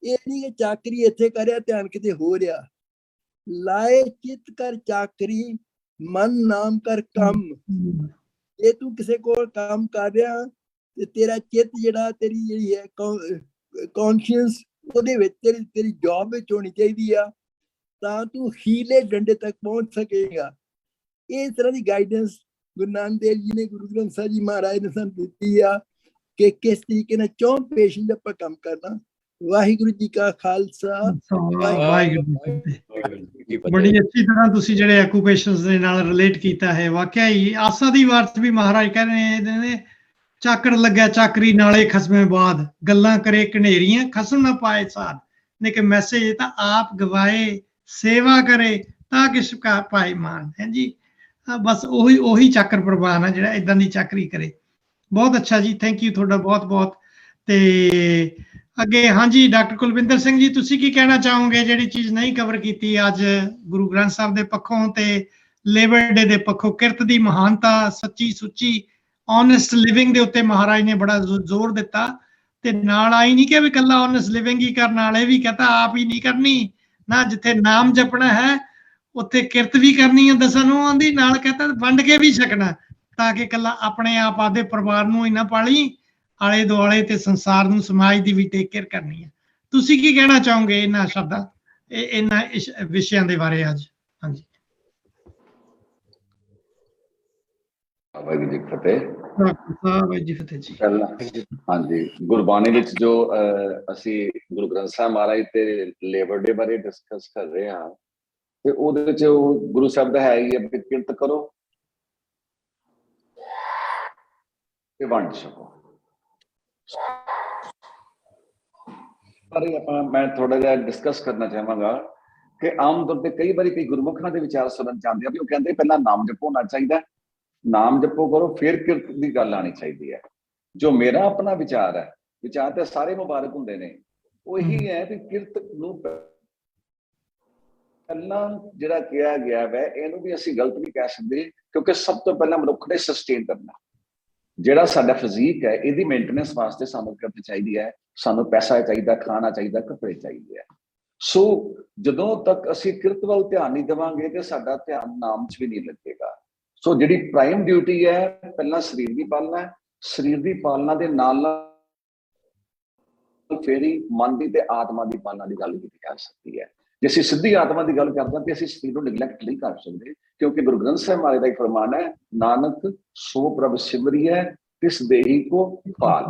ਇਹ ਨਹੀਂ ਕਿ ਚਾਕਰੀ ਇੱਥੇ ਕਰਿਆ ਧਿਆਨ ਕਿਤੇ ਹੋ ਰਿਹਾ। ਲਾਏ ਚਿੱਤ ਕਰ ਚਾਕਰੀ, ਮਨ ਨਾਮ ਕਰ ਕੰਮ। ਜੇ ਤੂੰ ਕਿਸੇ ਕੋਲ ਕੰਮ ਕਰ ਰਿਹਾ ਤੇ ਤੇਰਾ ਚਿੱਤ ਜਿਹੜਾ ਤੇਰੀ ਜਿਹੜੀ ਹੈ ਕੌਨਸ਼ੀਅਸ ਉਹਦੇ ਵਿੱਚ ਤੇਰੀ ਜੌਬ ਵਿੱਚ ਹੋਣੀ ਚਾਹੀਦੀ ਆ, ਤਾਂ ਤੂੰ ਹੀਲੇ ਡੰਡੇ ਤੱਕ ਪਹੁੰਚ ਸਕੇਗਾ। ਇਸ ਤਰ੍ਹਾਂ ਦੀ ਗਾਈਡੈਂਸ ਗੁਰੂ ਨਾਨਕ ਦੇਵ ਜੀ ਨੇ, ਗੁਰੂ ਗ੍ਰੰਥ ਸਾਹਿਬ ਜੀ ਮਹਾਰਾਜ ਨੇ ਸਾਨੂੰ ਦਿੱਤੀ ਆ ਕਿ ਕਿਸ ਤਰੀਕੇ ਨਾਲ 4 ਪੇਸ਼ੈਂਟ ਆਪਾਂ ਕੰਮ ਕਰਨਾ। ਵਾਹਿਗੁਰੂ ਜੀ ਕਾ ਖਾਲਸਾ, ਵਾਹਿਗੁਰੂ ਜੀ। ਬੜੀ ਅੱਛੀ ਤਰ੍ਹਾਂ ਤੁਸੀਂ ਜਿਹੜੇ ਐਕੂਪੇਸ਼ਨਸ ਦੇ ਨਾਲ ਰਿਲੇਟ ਕੀਤਾ ਹੈ। ਵਾਕਿਆ ਹੀ ਆਸਾ ਦੀ ਵਾਰਤ ਵੀ ਮਹਾਰਾਜ ਕਹਿ ਰਹੇ ਨੇ ਚਾਕੜ ਲੱਗਿਆ ਚਾਕਰੀ ਨਾਲੇ ਖਸਮੇ ਬਾਦ, ਗੱਲਾਂ ਕਰੇ ਕਨੇਰੀਆਂ ਖਸਮ ਨਾ ਪਾਏ ਸਾਧ। ਨੇ ਕਿ ਮੈਸੇਜ ਤਾਂ ਆਪ ਗਵਾਏ, ਸੇਵਾ करे ਤਾਂ ਕਿਸ ਕਾ ਪਾਏ ਮਾਨ। ਹੈ ਜੀ, ਬਸ ਉਹੀ ਚਾਕਰ ਪ੍ਰਵਾਨ ਹੈ ਜਿਹੜਾ ਇਦਾਂ ਦੀ ਚਾਕਰੀ ਕਰੇ। ਬਹੁਤ ਅੱਛਾ ਜੀ, ਥੈਂਕ ਯੂ ਤੁਹਾਡਾ ਬਹੁਤ ਬਹੁਤ। ਤੇ ਅੱਗੇ ਹਾਂਜੀ ਡਾਕਟਰ ਕੁਲਵਿੰਦਰ ਸਿੰਘ ਜੀ, ਤੁਸੀਂ ਕੀ ਕਹਿਣਾ ਚਾਹੋਗੇ ਜਿਹੜੀ ਚੀਜ਼ ਨਹੀਂ ਕਵਰ ਕੀਤੀ ਅੱਜ ਗੁਰੂ ਗ੍ਰੰਥ ਸਾਹਿਬ ਦੇ ਪੱਖੋਂ ਤੇ ਲੇਬਰ ਡੇ ਦੇ ਪੱਖੋਂ? ਕਿਰਤ ਦੀ ਮਹਾਨਤਾ, ਸੱਚੀ ਸੁੱਚੀ ਓਨੈਸਟ ਲਿਵਿੰਗ ਦੇ ਉੱਤੇ ਮਹਾਰਾਜ ਨੇ ਬੜਾ ਜ਼ੋਰ ਦਿੱਤਾ। ਤੇ ਨਾਲ ਆਈ ਨਹੀਂ ਕਿ ਵੀ ਕੱਲਾ ਓਨੈਸਟ ਲਿਵਿੰਗ ਹੀ ਕਰਨ ਵਾਲੇ ਵੀ ਕਹਤਾ ਆਪ ਹੀ ਨਹੀਂ ਕਰਨੀ ਨਾ, ਜਿੱਥੇ ਨਾਮ ਜਪਣਾ ਹੈ ਉੱਥੇ ਕਿਰਤ ਵੀ ਕਰਨੀ ਹੈ ਦਸਾਂ ਨੂੰ ਆਂਦੀ, ਨਾਲ ਕਹਤਾ ਵੰਡ ਕੇ ਵੀ ਛਕਣਾ, ਤਾਂ ਕਿ ਕੱਲਾ ਆਪਣੇ ਆਪ ਆਦੇ ਪਰਿਵਾਰ ਨੂੰ ਹੀ ਨਾ ਪਾਲੀ, ਆਲੇ ਦੁਆਲੇ ਤੇ ਸੰਸਾਰ ਨੂੰ ਸਮਾਜ ਦੀ ਵੀ ਟੇਕ ਕੇਅਰ ਕਰਨੀ ਹੈ। ਤੁਸੀਂ ਕੀ ਕਹਿਣਾ ਚਾਹੋਗੇ ਇਹਨਾਂ ਸ਼ਬਦਾਂ ਇਹਨਾਂ ਵਿਸ਼ਿਆਂ ਦੇ ਬਾਰੇ ਅੱਜ? ਹਾਂਜੀ ਵਾਹਿਗੁਰੂ ਜੀ ਕੀ ਫਤਿਹ। ਵਾਹਿਗੁਰੂ ਜੀ ਫਤਿਹ ਜੀ। ਪਹਿਲਾਂ ਹਾਂਜੀ, ਗੁਰਬਾਣੀ ਵਿੱਚ ਜੋ ਅਸੀਂ ਗੁਰੂ ਗ੍ਰੰਥ ਸਾਹਿਬ ਮਹਾਰਾਜ ਤੇ ਲੇਬਰ ਡੇ ਬਾਰੇ ਡਿਸਕਸ ਕਰ ਰਹੇ ਹਾਂ, ਤੇ ਉਹਦੇ ਵਿੱਚ ਉਹ ਗੁਰੂ ਸਾਹਿਬ ਦਾ ਹੈ ਹੀ ਹੈ ਕਿ ਕਿਰਤ ਕਰੋ ਤੇ ਵੰਡ ਛਕੋ। ਪਰ ਮੈਂ ਥੋੜਾ ਜਿਹਾ ਡਿਸਕਸ ਕਰਨਾ ਚਾਹਾਂਗਾ ਕਿ ਆਮ ਤੌਰ ਤੇ ਕਈ ਵਾਰੀ ਕਈ ਗੁਰਮੁਖਾਂ ਦੇ ਵਿਚਾਰ ਸੁਣਨ ਚਾਹੁੰਦੇ ਆ ਵੀ ਉਹ ਕਹਿੰਦੇ ਪਹਿਲਾਂ ਨਾਮ ਜਪੋ ਹੋਣਾ ਚਾਹੀਦਾ, ਨਾਮ ਜਪੋ ਕਰੋ ਫਿਰ ਕਿਰਤ ਦੀ ਗੱਲ ਆਣੀ ਚਾਹੀਦੀ ਹੈ। ਜੋ ਮੇਰਾ ਆਪਣਾ ਵਿਚਾਰ ਹੈ, ਵਿਚਾਰ ਤੇ ਸਾਰੇ ਮੁਬਾਰਕ ਹੁੰਦੇ ਨੇ, ਉਹ ਇਹੀ ਹੈ ਕਿ ਕਿਰਤ ਨੂੰ ਪਹਿਲਾਂ ਜਿਹੜਾ ਕਿਹਾ ਗਿਆ ਵੈ ਇਹਨੂੰ ਵੀ ਅਸੀਂ ਗਲਤ ਨਹੀਂ ਕਹਿ ਸਕਦੇ, ਕਿਉਂਕਿ ਸਭ ਤੋਂ ਪਹਿਲਾਂ ਮਨੁੱਖ ਨੇ ਸਸਟੇਨ ਕਰਨਾ। ਜਿਹੜਾ ਸਾਡਾ ਫਿਜ਼ੀਕ ਹੈ ਇਹਦੀ ਮੇਨਟੇਨੈਂਸ ਵਾਸਤੇ ਸਾਨੂੰ ਕਿਰਤ ਚਾਹੀਦੀ ਹੈ, ਸਾਨੂੰ ਪੈਸਾ ਚਾਹੀਦਾ, ਖਾਣਾ ਚਾਹੀਦਾ, ਕੱਪੜੇ ਚਾਹੀਦੇ ਆ। ਸੋ ਜਦੋਂ ਤੱਕ ਅਸੀਂ ਕਿਰਤ ਵੱਲ ਧਿਆਨ ਨਹੀਂ ਦੇਵਾਂਗੇ ਤੇ ਸਾਡਾ ਧਿਆਨ ਨਾਮ 'ਚ ਵੀ ਨਹੀਂ ਲੱਗੇਗਾ। ਸੋ ਜਿਹੜੀ ਪ੍ਰਾਈਮ ਡਿਊਟੀ ਹੈ ਪਹਿਲਾਂ ਸਰੀਰ ਦੀ ਪਾਲਣਾ ਹੈ, ਸਰੀਰ ਦੀ ਪਾਲਣਾ ਦੇ ਨਾਲ ਨਾਲ ਫਿਰ ਹੀ ਮਨ ਦੀ ਤੇ ਆਤਮਾ ਦੀ ਪਾਲਣਾ ਦੀ ਗੱਲ ਕੀਤੀ ਜਾ ਸਕਦੀ ਹੈ। ਜੇ ਅਸੀਂ ਸਿੱਧੀ ਆਤਮਾ ਦੀ ਗੱਲ ਕਰਦੇ ਹਾਂ ਤੇ ਅਸੀਂ ਸਰੀਰ ਨੂੰ ਨਿਗਲੈਕਟ ਨਹੀਂ ਕਰ ਸਕਦੇ, ਕਿਉਂਕਿ ਗੁਰੂ ਗ੍ਰੰਥ ਸਾਹਿਬ ਮਹਾਰਾਜ ਦਾ ਇੱਕ ਫਰਮਾਨ ਹੈ, ਨਾਨਕ ਸੋ ਪ੍ਰਭ ਸਿਮਰਿਐ ਤਿਸ ਦੇਹੀ ਕੋ ਪਾਲ।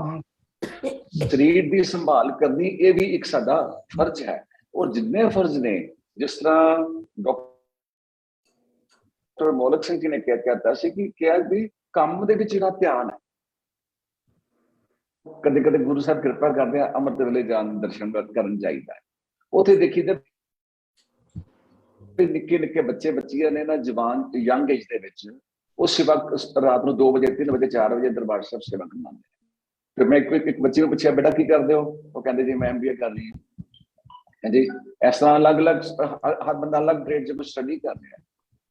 ਸਰੀਰ ਦੀ ਸੰਭਾਲ ਕਰਨੀ ਇਹ ਵੀ ਇੱਕ ਸਾਡਾ ਫਰਜ਼ ਹੈ। ਔਰ ਜਿੰਨੇ ਫਰਜ਼ ਨੇ, ਜਿਸ ਤਰ੍ਹਾਂ ਡਾਕਟਰ ਮੌਲਕ ਸਿੰਘ ਜੀ ਨੇ ਕਹਿਤਾ ਸੀ ਕਿ ਕਿਹਾ ਵੀ ਕੰਮ ਦੇ ਵਿੱਚ ਜਿਹੜਾ ਧਿਆਨ ਹੈ, ਕਦੇ ਕਦੇ ਗੁਰੂ ਸਾਹਿਬ ਕਿਰਪਾ ਕਰਦੇ ਆ ਅੰਮ੍ਰਿਤ ਵੇਲੇ ਜਾਣ ਦਰਸ਼ਨ ਕਰਨ ਜਾਈਦਾ, ਉੱਥੇ ਦੇਖੀ ਤੇ ਨਿੱਕੇ ਨਿੱਕੇ ਬੱਚੇ ਬੱਚੀਆਂ ਨੇ ਨਾ, ਜਵਾਨ ਯੰਗ ਏਜ ਦੇ ਵਿੱਚ ਉਹ ਸੇਵਾ ਰਾਤ ਨੂੰ 2 ਵਜੇ 3 ਵਜੇ 4 ਵਜੇ ਦਰਬਾਰ ਸਾਹਿਬ ਸੇਵਾ ਕਰਵਾਉਂਦੇ। ਫਿਰ ਮੈਂ ਇੱਕ ਬੱਚੇ ਨੂੰ ਪੁੱਛਿਆ, ਬੇਟਾ ਕੀ ਕਰਦੇ ਹੋ? ਉਹ ਕਹਿੰਦੇ ਜੀ ਮੈਂ MBA ਕਰ ਰਹੀ ਹਾਂ। ਹਾਂਜੀ, ਇਸ ਤਰ੍ਹਾਂ ਅਲੱਗ-ਅਲੱਗ ਹਰ ਬੰਦਾ ਅਲੱਗ ਗ੍ਰੇਡ 'ਚ ਕੁਝ ਸਟੱਡੀ ਕਰ ਰਿਹਾ।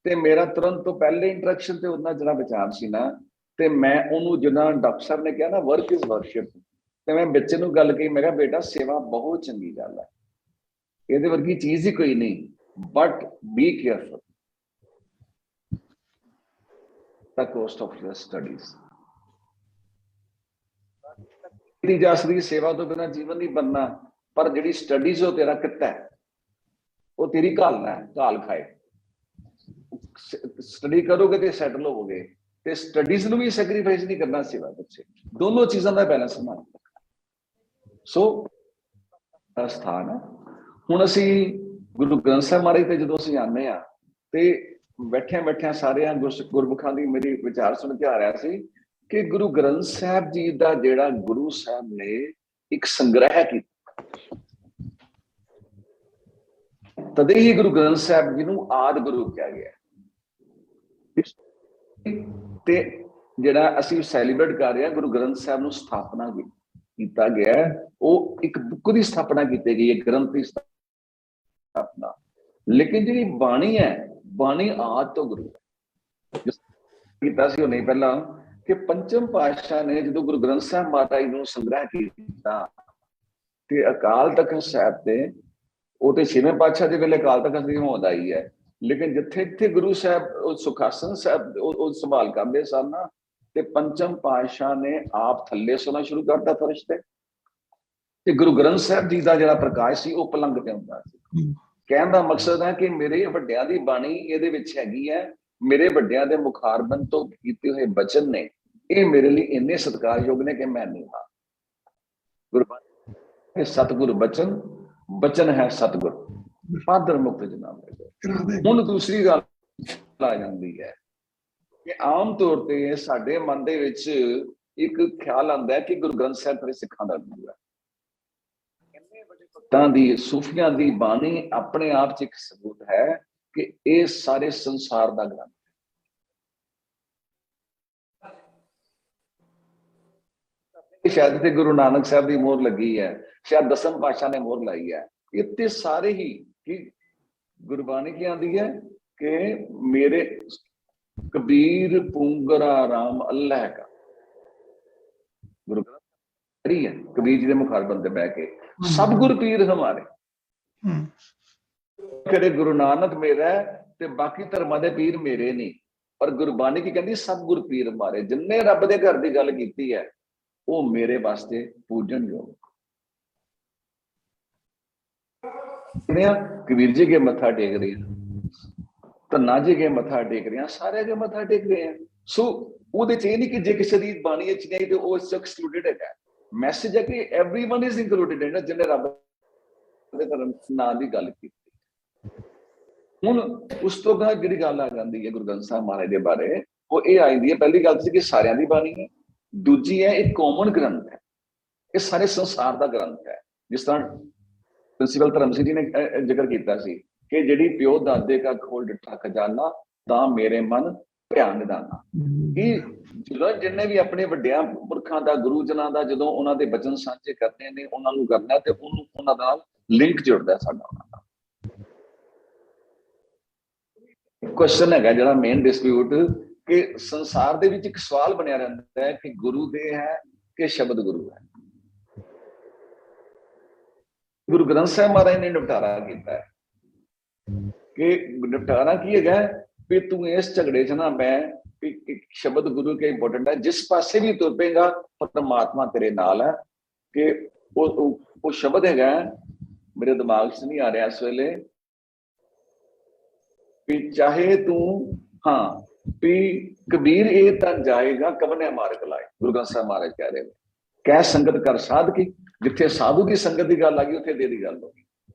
ਤੇ ਮੇਰਾ ਤੁਰੰਤ ਤੋਂ ਪਹਿਲੇ ਇੰਟਰੈਕਸ਼ਨ ਤੇ ਉਹਨਾਂ ਜਿਹੜਾ ਵਿਚਾਰ ਸੀ ਨਾ, ਤੇ ਮੈਂ ਉਹਨੂੰ ਜਿੱਦਾਂ ਡਾਕਟਰ ਸਾਹਿਬ ਨੇ ਕਿਹਾ ਨਾ ਵਰਕ ਇਜ਼ ਵਰਸ਼ਿਪ, ਤੇ ਮੈਂ ਬੱਚੇ ਨੂੰ ਗੱਲ ਕਹੀ, ਮੈਂ ਕਿਹਾ ਬੇਟਾ ਸੇਵਾ ਬਹੁਤ ਚੰਗੀ ਗੱਲ ਹੈ, ਇਹਦੇ ਵਰਗੀ ਚੀਜ਼ ਹੀ ਕੋਈ ਨਹੀਂ, but B careful the cost of your studies। ਦੀ ਜਾ ਸਕਦੀ ਸੇਵਾ ਤੋਂ ਬਿਨਾਂ ਜੀਵਨ ਨਹੀਂ ਬਣਨਾ, ਪਰ ਜਿਹੜੀ ਸਟੱਡੀਜ਼ ਉਹ ਤੇਰਾ ਕਿੱਤਾ ਹੈ, ਉਹ ਤੇਰੀ ਘਾਲ ਹੈ, ਘਾਲ ਖਾਏ। ਸਟੱਡੀ ਕਰੋਗੇ ਤੇ ਸੈਟਲ ਹੋਵੋਗੇ, ਤੇ ਸਟੱਡੀਜ਼ ਨੂੰ ਵੀ ਸੈਕਰੀਫਾਈਸ ਨਹੀਂ ਕਰਨਾ, ਸੇਵਾ ਪਿੱਛੇ ਦੋਨੋਂ ਚੀਜ਼ਾਂ ਦਾ ਬੈਲੈਂਸ ਬਣਾਉਣਾ। ਸੋ ਸਥਾਨ ਹੈ। ਹੁਣ ਅਸੀਂ ਗੁਰੂ ਗ੍ਰੰਥ ਸਾਹਿਬ ਮਹਾਰਾਜ ਤੇ ਜਦੋਂ ਅਸੀਂ ਆਉਂਦੇ ਹਾਂ ਤੇ ਬੈਠਿਆਂ ਸਾਰਿਆਂ ਗੁਰਮੁਖਾਂ ਦੀ ਮੇਰੀ ਵਿਚਾਰ ਸੁਣ ਕੇ ਆ ਰਿਹਾ ਸੀ ਕਿ ਗੁਰੂ ਗ੍ਰੰਥ ਸਾਹਿਬ ਜੀ ਦਾ ਜਿਹੜਾ ਗੁਰੂ ਸਾਹਿਬ ਨੇ ਇੱਕ ਸੰਗ੍ਰਹਿ ਕੀਤਾ, ਤਦੇ ਹੀ ਗੁਰੂ ਗ੍ਰੰਥ ਸਾਹਿਬ ਜੀ ਨੂੰ ਆਦਿ ਗੁਰੂ ਕਿਹਾ ਗਿਆ। ਤੇ ਜਿਹੜਾ ਅਸੀਂ ਸੈਲੀਬ੍ਰੇਟ ਕਰ ਰਹੇ ਹਾਂ, ਗੁਰੂ ਗ੍ਰੰਥ ਸਾਹਿਬ ਨੂੰ ਸਥਾਪਨਾ ਕੀਤਾ ਗਿਆ, ਉਹ ਇੱਕ ਬੁੱਕ ਦੀ ਸਥਾਪਨਾ ਕੀਤੀ ਗਈ ਹੈ, ਗ੍ਰੰਥ ਦੀ ਸਥਾਪਨਾ। ਲੇਕਿਨ ਜਿਹੜੀ ਬਾਣੀ ਹੈ, ਬਾਣੀ ਆਦਿ ਤੋਂ ਗੁਰੂ ਕੀਤਾ ਸੀ ਉਹ ਨਹੀਂ ਪਹਿਲਾਂ, ਕਿ ਪੰਚਮ ਪਾਤਸ਼ਾਹ ਨੇ ਜਦੋਂ ਗੁਰੂ ਗ੍ਰੰਥ ਸਾਹਿਬ ਮਹਾਰਾਜ ਨੂੰ ਸੰਗ੍ਰਹਿ ਕੀਤਾ ਤੇ ਅਕਾਲ ਤਖਤ ਸਾਹਿਬ ਤੇ, ਉਹ ਤੇ 6ਵੇਂ ਪਾਤਸ਼ਾਹ ਦੇ ਵੇਲੇ ਅਕਾਲ ਤਖਤ ਦੀ ਹੋਂਦ ਆਈ ਹੈ, ਲੇਕਿਨ ਜਿੱਥੇ ਗੁਰੂ ਸਾਹਿਬ ਉਹ ਸੁਖਾਸਨ ਸਾਹਿਬ ਉਹ ਸੰਭਾਲ ਕਰਦੇ ਸਨ ਨਾ, ਤੇ ਪੰਚਮ ਪਾਤਸ਼ਾਹ ਨੇ ਆਪ ਥੱਲੇ ਸੋਣਾ ਸ਼ੁਰੂ ਕਰਤਾ ਫਰਸ਼ ਤੇ ਗੁਰੂ ਗ੍ਰੰਥ ਸਾਹਿਬ ਜੀ ਦਾ ਜਿਹੜਾ ਪ੍ਰਕਾਸ਼ ਸੀ ਉਹ ਪਲੰਗ ਤੇ ਹੁੰਦਾ ਸੀ। ਕਹਿਣ ਦਾ ਮਕਸਦ ਹੈ ਕਿ ਮੇਰੇ ਵੱਡਿਆਂ ਦੀ ਬਾਣੀ ਇਹਦੇ ਵਿੱਚ ਹੈਗੀ ਹੈ, ਮੇਰੇ ਵੱਡਿਆਂ ਦੇ ਮੁਖਾਰਬੰਦ ਤੋਂ ਕੀਤੇ ਹੋਏ ਬਚਨ ਨੇ, ਇਹ ਮੇਰੇ ਲਈ ਇੰਨੇ ਸਤਿਕਾਰਯੋਗ ਨੇ ਕਿ ਮੈਂ ਨਹੀਂ ਹਾਂ। ਗੁਰਬਾਣੀ ਸਤਿਗੁਰ ਬਚਨ, ਬਚਨ ਹੈ ਸਤਿਗੁਰ, ਪਾਦਰ ਮੁਕਤ ਜਨਾਬ। ਹੁਣ ਦੂਸਰੀ ਗੱਲ ਆ ਜਾਂਦੀ ਹੈ ਕਿ ਆਮ ਤੌਰ ਤੇ ਸਾਡੇ ਮਨ ਦੇ ਵਿੱਚ ਇੱਕ ਖਿਆਲ ਆਉਂਦਾ ਹੈ ਕਿ ਗੁਰੂ ਗ੍ਰੰਥ ਸਾਹਿਬ ਸਾਰੇ ਸਿੱਖਾਂ ਦਾ ਗੁਰੂ ਹੈ। ਤਾਂ ਦੀ ਸੂਫੀਆਂ ਦੀ ਬਾਣੀ ਆਪਣੇ ਆਪ 'ਚ ਇੱਕ ਸਬੂਤ ਹੈ ਕਿ ਇਹ ਸਾਰੇ ਸੰਸਾਰ ਦਾ ਗ੍ਰੰਥ ਹੈ। ਸ਼ਾਇਦ ਤੇ ਗੁਰੂ ਨਾਨਕ ਸਾਹਿਬ ਦੀ ਮੋਹਰ ਲੱਗੀ ਹੈ, ਸ਼ਾਇਦ ਦਸਮ ਪਾਤਸ਼ਾਹ ਨੇ ਮੋਹਰ ਲਾਈ ਹੈ। ਇੱਥੇ ਸਾਰੇ ਹੀ ਕਿ ਗੁਰਬਾਣੀ ਕੀ ਆਂਦੀ ਹੈ ਕਿ ਮੇਰੇ ਕਬੀਰ ਪੁੰਗਰਾ ਰਾਮ ਅੱਲਾਹ का गुरु है कबीर जी के मुखारबंद पे बह के सब गुर पीर हमारे करे गुरु नानक मेरा है ते बाकी धर्मां दे पीर मेरे नहीं। पर गुरबाणी की कहती सब गुर पीर हमारे। जिन्ने रब दे घर दी गल कीती है वो मेरे वास्ते पूजन योग। कबीर जी के मत्था टेक रहे हैं, धन्ना जी के मत्था टेक रहे हैं, सारे के मत्था टेक रहे हैं। सो ਉਹਦੇ ਚ ਇਹ ਨਹੀਂ ਕਿ ਜੇ ਕਿਸੇ ਦੀ ਬਾਣੀ ਚ ਨਹੀਂ ਤੇ ਉਹ ਐਕਸਕਲੂਡਡ ਹੈਗਾ। ਮੈਸੇਜ ਹੈ ਕਿ एवरीवन इज इंक्लूडेड ਹੈ ਨਾ, ਜਿਹਨੇ ਰੱਬ ਦੇ ਧਰਮ ਨਾਂ ਦੀ ਗੱਲ ਕੀਤੀ। ਹੁਣ ਉਸ ਤੋਂ ਬਾਅਦ ਜਿਹੜੀ ਗੱਲ ਆ ਜਾਂਦੀ ਹੈ ਗੁਰੂ ਗ੍ਰੰਥ ਸਾਹਿਬ ਮਹਾਰਾਜ ਦੇ ਬਾਰੇ, ਉਹ ਇਹ ਆਉਂਦੀ ਹੈ ਪਹਿਲੀ ਗੱਲ ਸੀ ਕਿ ਸਾਰਿਆਂ ਦੀ ਬਾਣੀ ਹੈ, ਦੂਜੀ ਹੈ ਇਹ ਕਾਮਨ ਗ੍ਰੰਥ ਹੈ, ਇਹ ਸਾਰੇ ਸੰਸਾਰ ਦਾ ਗ੍ਰੰਥ ਹੈ। ਜਿਸ ਤਰ੍ਹਾਂ ਪ੍ਰਿੰਸੀਪਲ ਧਰਮ ਸਿੰਘ ਜੀ ਨੇ ਜ਼ਿਕਰ ਕੀਤਾ ਸੀ ਕਿ ਜਿਹੜੀ ਪਿਓ ਦਾਦੇ ਕਾ ਖੋਲ ਡਿੱਠਾ ਖਜ਼ਾਨਾ ਤਾਂ ਮੇਰੇ ਮਨ ਧਿਆਨ ਨਿਦਾਨਾ। ਇਹ ਜਦੋਂ ਜਿੰਨੇ ਵੀ ਆਪਣੇ ਵੱਡਿਆਂ ਪੁਰਖਾਂ ਦਾ ਗੁਰੂ ਜਨਾਂ ਦਾ ਜਦੋਂ ਉਹਨਾਂ ਦੇ ਬਚਨ ਸਾਂਝੇ ਕਰਨੇ ਨੇ ਉਹਨਾਂ ਨੂੰ ਕਰਨਾ ਤੇ ਉਹਨੂੰ ਉਹਨਾਂ ਨਾਲ ਲਿੰਕ ਜੁੜਦਾ ਸਾਡਾ ਉਹਨਾਂ ਦਾ। ਕੁਐਸਚਨ ਹੈਗਾ ਜਿਹੜਾ ਮੇਨ ਡਿਸਪਿਊਟ ਕਿ ਸੰਸਾਰ ਦੇ ਵਿੱਚ ਇੱਕ ਸਵਾਲ ਬਣਿਆ ਰਹਿੰਦਾ ਹੈ ਕਿ ਗੁਰੂ ਦੇ ਹੈ ਕਿ ਸ਼ਬਦ ਗੁਰੂ ਹੈ। ਗੁਰੂ ਗ੍ਰੰਥ ਸਾਹਿਬ ਮਹਾਰਾਜ ਨੇ ਨਿਪਟਾਰਾ ਕੀਤਾ ਹੈ ਕਿ ਨਿਪਟਾਰਾ ਕੀ ਹੈਗਾ ਵੀ ਤੂੰ ਇਸ ਝਗੜੇ 'ਚ ਨਾ ਮੈਂ ਇੱਕ ਸ਼ਬਦ ਗੁਰੂ ਕੇ ਇੰਪੋਰਟੈਂਟ ਹੈ, ਜਿਸ ਪਾਸੇ ਵੀ ਤੁਰ ਪਏਗਾ ਪਰਮਾਤਮਾ ਤੇਰੇ ਨਾਲ ਹੈ। ਕਿ ਉਹ ਸ਼ਬਦ ਹੈਗਾ ਮੇਰੇ ਦਿਮਾਗ 'ਚ ਨਹੀਂ ਆ ਰਿਹਾ ਇਸ ਵੇਲੇ ਵੀ ਚਾਹੇ ਤੂੰ ਹਾਂ ਵੀ ਕਬੀਰ ਇਹ ਤਾਂ ਜਾਏਗਾ ਕਬਨੇ ਮਾਰਗ ਲਾਏ। ਗੁਰੂ ਗ੍ਰੰਥ ਸਾਹਿਬ ਮਹਾਰਾਜ ਕਹਿ ਰਹੇ ਕਹਿ ਸੰਗਤ ਕਰ ਸਾਧ ਕੀ, ਜਿੱਥੇ ਸਾਧੂ ਦੀ ਸੰਗਤ ਦੀ ਗੱਲ ਆ ਗਈ ਉੱਥੇ ਦੇ ਦੀ ਗੱਲ ਹੋ ਗਈ।